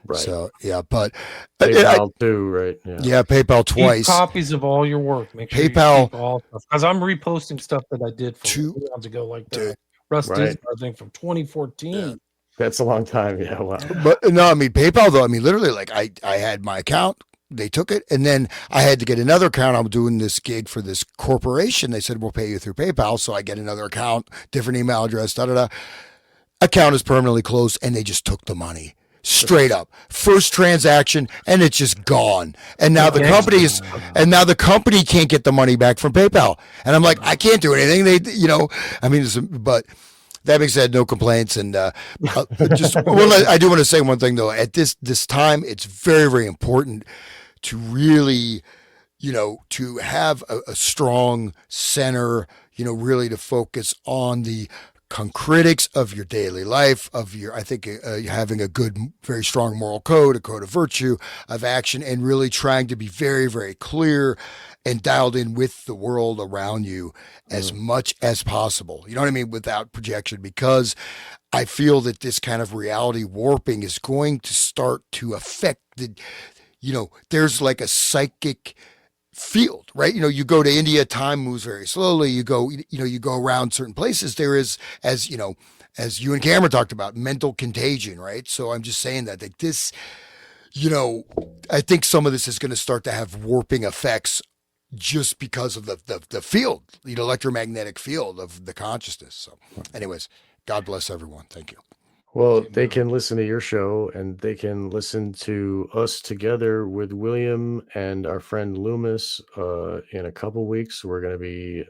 Right. So but PayPal too, right? Yeah, PayPal twice. Keep copies of all your work. Make sure PayPal, you keep all stuff, because I'm reposting stuff that I did from 2 years ago, like that. Russ Disney, I think from 2014. Yeah. That's a long time. Yeah. Wow. But no, I mean PayPal though. I mean literally, like I had my account. They took it, and then I had to get another account. I'm doing this gig for this corporation. They said, we'll pay you through PayPal. So I get another account, different email address, Account is permanently closed, and they just took the money. Straight up. First transaction, and it's just gone. And now the company can't get the money back from PayPal. And I'm like, I can't do anything. But that being said, no complaints. And I do want to say one thing though. At this time, it's very, very important to really, to have a strong center, really to focus on the concritics of your daily life, having a good, very strong moral code, a code of virtue, of action, and really trying to be very, very clear and dialed in with the world around you as much as possible. You know what I mean? Without projection, because I feel that this kind of reality warping is going to start to affect there's like a psychic field, right? You go to India, time moves very slowly. You go around certain places. There is, as you and Cameron talked about, mental contagion, right? So I'm just saying that like this, I think some of this is going to start to have warping effects just because of the field, electromagnetic field of the consciousness. So anyways, God bless everyone. Thank you. Well, they can listen to your show, and they can listen to us together with William and our friend Loomis in a couple weeks. We're going to be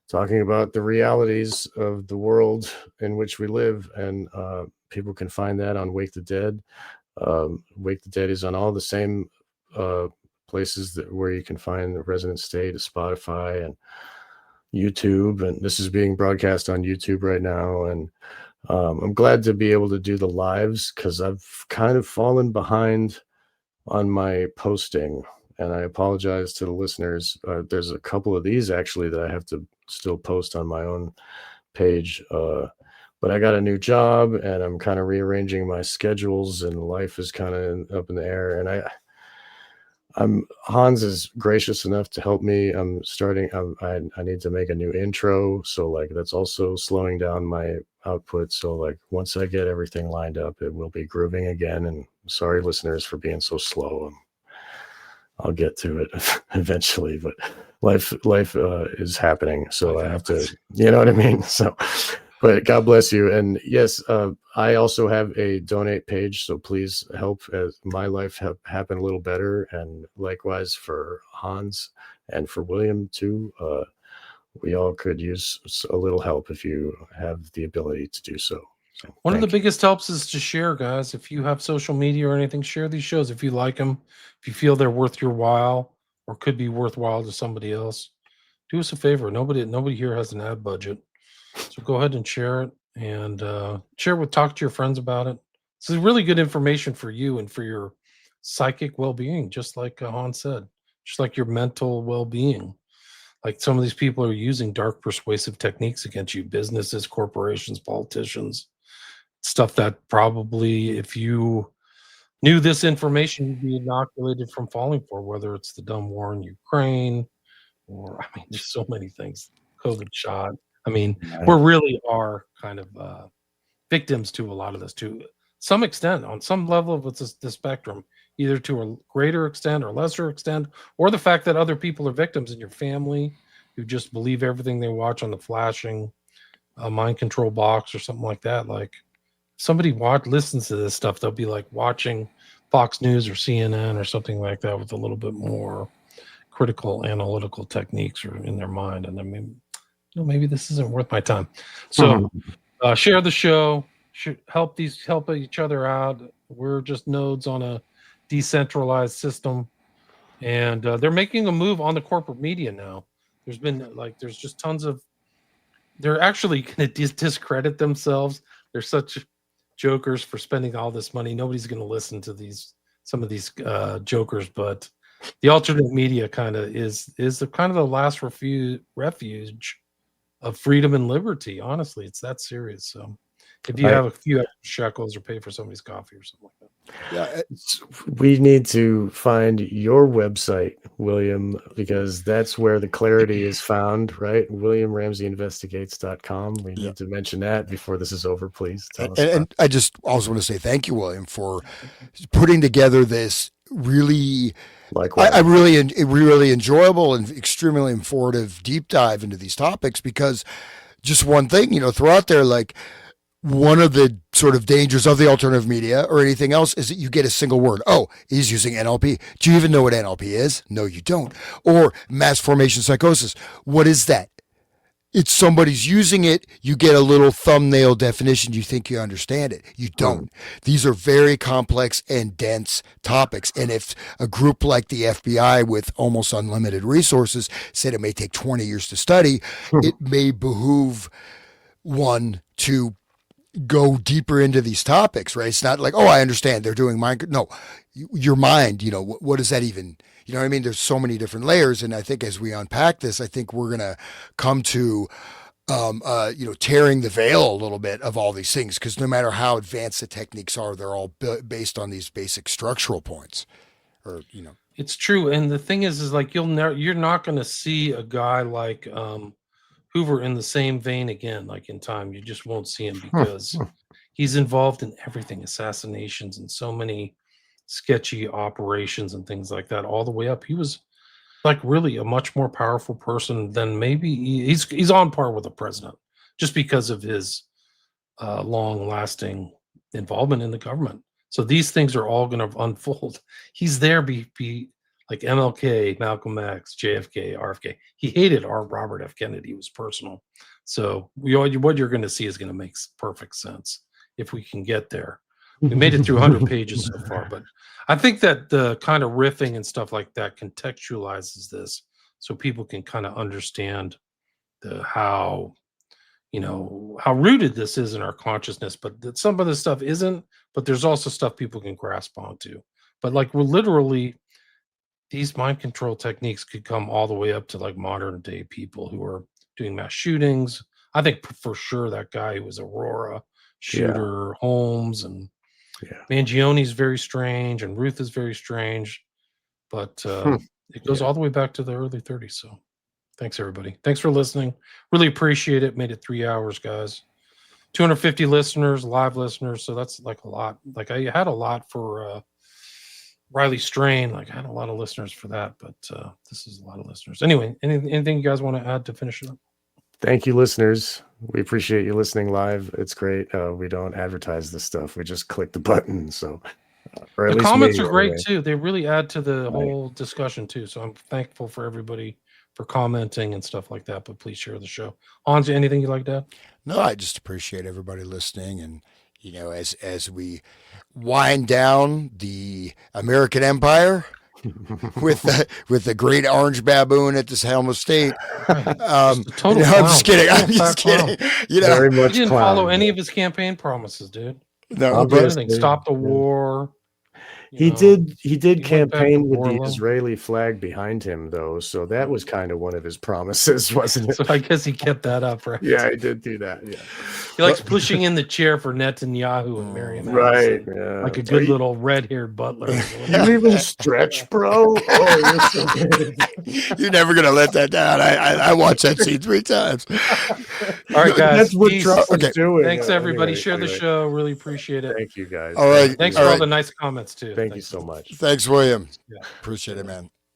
talking about the realities of the world in which we live, and people can find that on Wake the Dead. Wake the Dead is on all the same places where you can find the Resonant State, Spotify and YouTube, and this is being broadcast on YouTube right now. And I'm glad to be able to do the lives because I've kind of fallen behind on my posting, and I apologize to the listeners. There's a couple of these actually that I have to still post on my own page, but I got a new job and I'm kind of rearranging my schedules, and life is kind of up in the air. And Hans is gracious enough to help me. I need to make a new intro, so like that's also slowing down my output. So like once I get everything lined up, it will be grooving again. And sorry, listeners, for being so slow. I'll get to it eventually, but life is happening, so I have to, you know what I mean? So, but God bless you. And yes, I also have a donate page, so please help as my life happen a little better. And likewise for Hans and for William too. We all could use a little help if you have the ability to do so. One of the biggest helps is to share, guys. If you have social media or anything, share these shows. If you like them, if you feel they're worth your while or could be worthwhile to somebody else, do us a favor. Nobody here has an ad budget. So go ahead and share it, and talk to your friends about it. This is really good information for you and for your psychic well-being, just like Hans said, just like your mental well-being. Like some of these people are using dark persuasive techniques against you, businesses, corporations, politicians, stuff that probably if you knew this information, you'd be inoculated from falling for, whether it's the dumb war in Ukraine or, I mean, there's so many things, COVID shot. I mean, we really are kind of victims to a lot of this to some extent, on some level of the spectrum, either to a greater extent or lesser extent, or the fact that other people are victims in your family who just believe everything they watch on the flashing mind control box or something like that. Like somebody listens to this stuff, they'll be like watching Fox News or CNN or something like that with a little bit more critical analytical techniques or in their mind. And I mean, maybe this isn't worth my time. So share the show, help each other out. We're just nodes on a decentralized system, and they're making a move on the corporate media now. There's just tons of, they're actually going to discredit themselves. They're such jokers for spending all this money. Nobody's going to listen to some of these jokers, but the alternate media kind of is the last refuge of freedom and liberty. Honestly, it's that serious. So if you have a few extra shekels or pay for somebody's coffee or something like that. Yeah, we need to find your website, William, because that's where the clarity is found, right? WilliamRamseyInvestigates.com. We need to mention that before this is over, please. Tell us. And I just also want to say thank you, William, for putting together this really, I really enjoyable and extremely informative deep dive into these topics, because just one thing, throw out there, like, one of the sort of dangers of the alternative media or anything else is that you get a single word. Oh, he's using NLP. Do you even know what NLP is? No, you don't. Or mass formation psychosis. What is that? It's somebody's using it. You get a little thumbnail definition. You think you understand it. You don't. These are very complex and dense topics. And if a group like the FBI with almost unlimited resources said it may take 20 years to study, it may behoove one to go deeper into these topics, right? It's not like, oh, I understand they're doing mind. No, your mind, what does that even, you know what I mean? There's so many different layers. And I think as we unpack this, I think we're going to come to, tearing the veil a little bit of all these things, because no matter how advanced the techniques are, they're all based on these basic structural points It's true. And the thing is like, you're not going to see a guy like, Hoover in the same vein again, like in time. You just won't see him because he's involved in everything, assassinations and so many sketchy operations and things like that all the way up. He was like really a much more powerful person than maybe he's on par with the president just because of his long lasting involvement in the government. So these things are all going to unfold. He's there be like MLK, Malcolm X, JFK, RFK. He hated Robert F. Kennedy. It was personal. So what you're going to see is going to make perfect sense if we can get there. We made it through 100 pages so far, but I think that the kind of riffing and stuff like that contextualizes this so people can kind of understand how rooted this is in our consciousness, but that some of this stuff isn't, but there's also stuff people can grasp onto. But like we're literally, these mind control techniques could come all the way up to like modern day people who are doing mass shootings. I think for sure that guy who was Aurora shooter, Holmes, and Mangione's very strange, and Ruth is very strange, but it goes all the way back to the early 30s. So thanks everybody. Thanks for listening. Really appreciate it. Made it 3 hours, guys. 250 listeners, live listeners. So that's like a lot. Like I had a lot for Riley Strain, like I had a lot of listeners for that, but this is a lot of listeners. Anyway, anything you guys want to add to finish it up? Thank you, listeners. We appreciate you listening live. It's great. We don't advertise this stuff. We just click the button. So the comments are great too. They really add to the whole discussion too. So I'm thankful for everybody for commenting and stuff like that, but please share the show. Hans, anything you'd like to add? No, I just appreciate everybody listening. And, as we wind down the American empire with the great orange baboon at this helm of state. I'm just kidding. I'm just kidding. Very much he didn't follow any of his campaign promises, dude. No, anything. Stop the war. He know? did He went back to campaign with the Warlow. Israeli flag behind him, though, so that was kind of one of his promises, wasn't it? So I guess he kept that up, right? Yeah, he did do that. Yeah, He likes pushing in the chair for Netanyahu and Mariam right. Allison, Yeah, like a Are good you, little red-haired butler. you even stretch, bro? Oh, you're so good. You're never gonna let that down. I watched that scene 3 times. All right, guys. That's what Peace. Trump was Okay. doing. Thanks, everybody. Anyway, Share the show. Really appreciate it. Thank you, guys. All right. Thanks All for all right. the nice comments, too. Thank you so much. Thanks, William. Yeah. Appreciate it, man.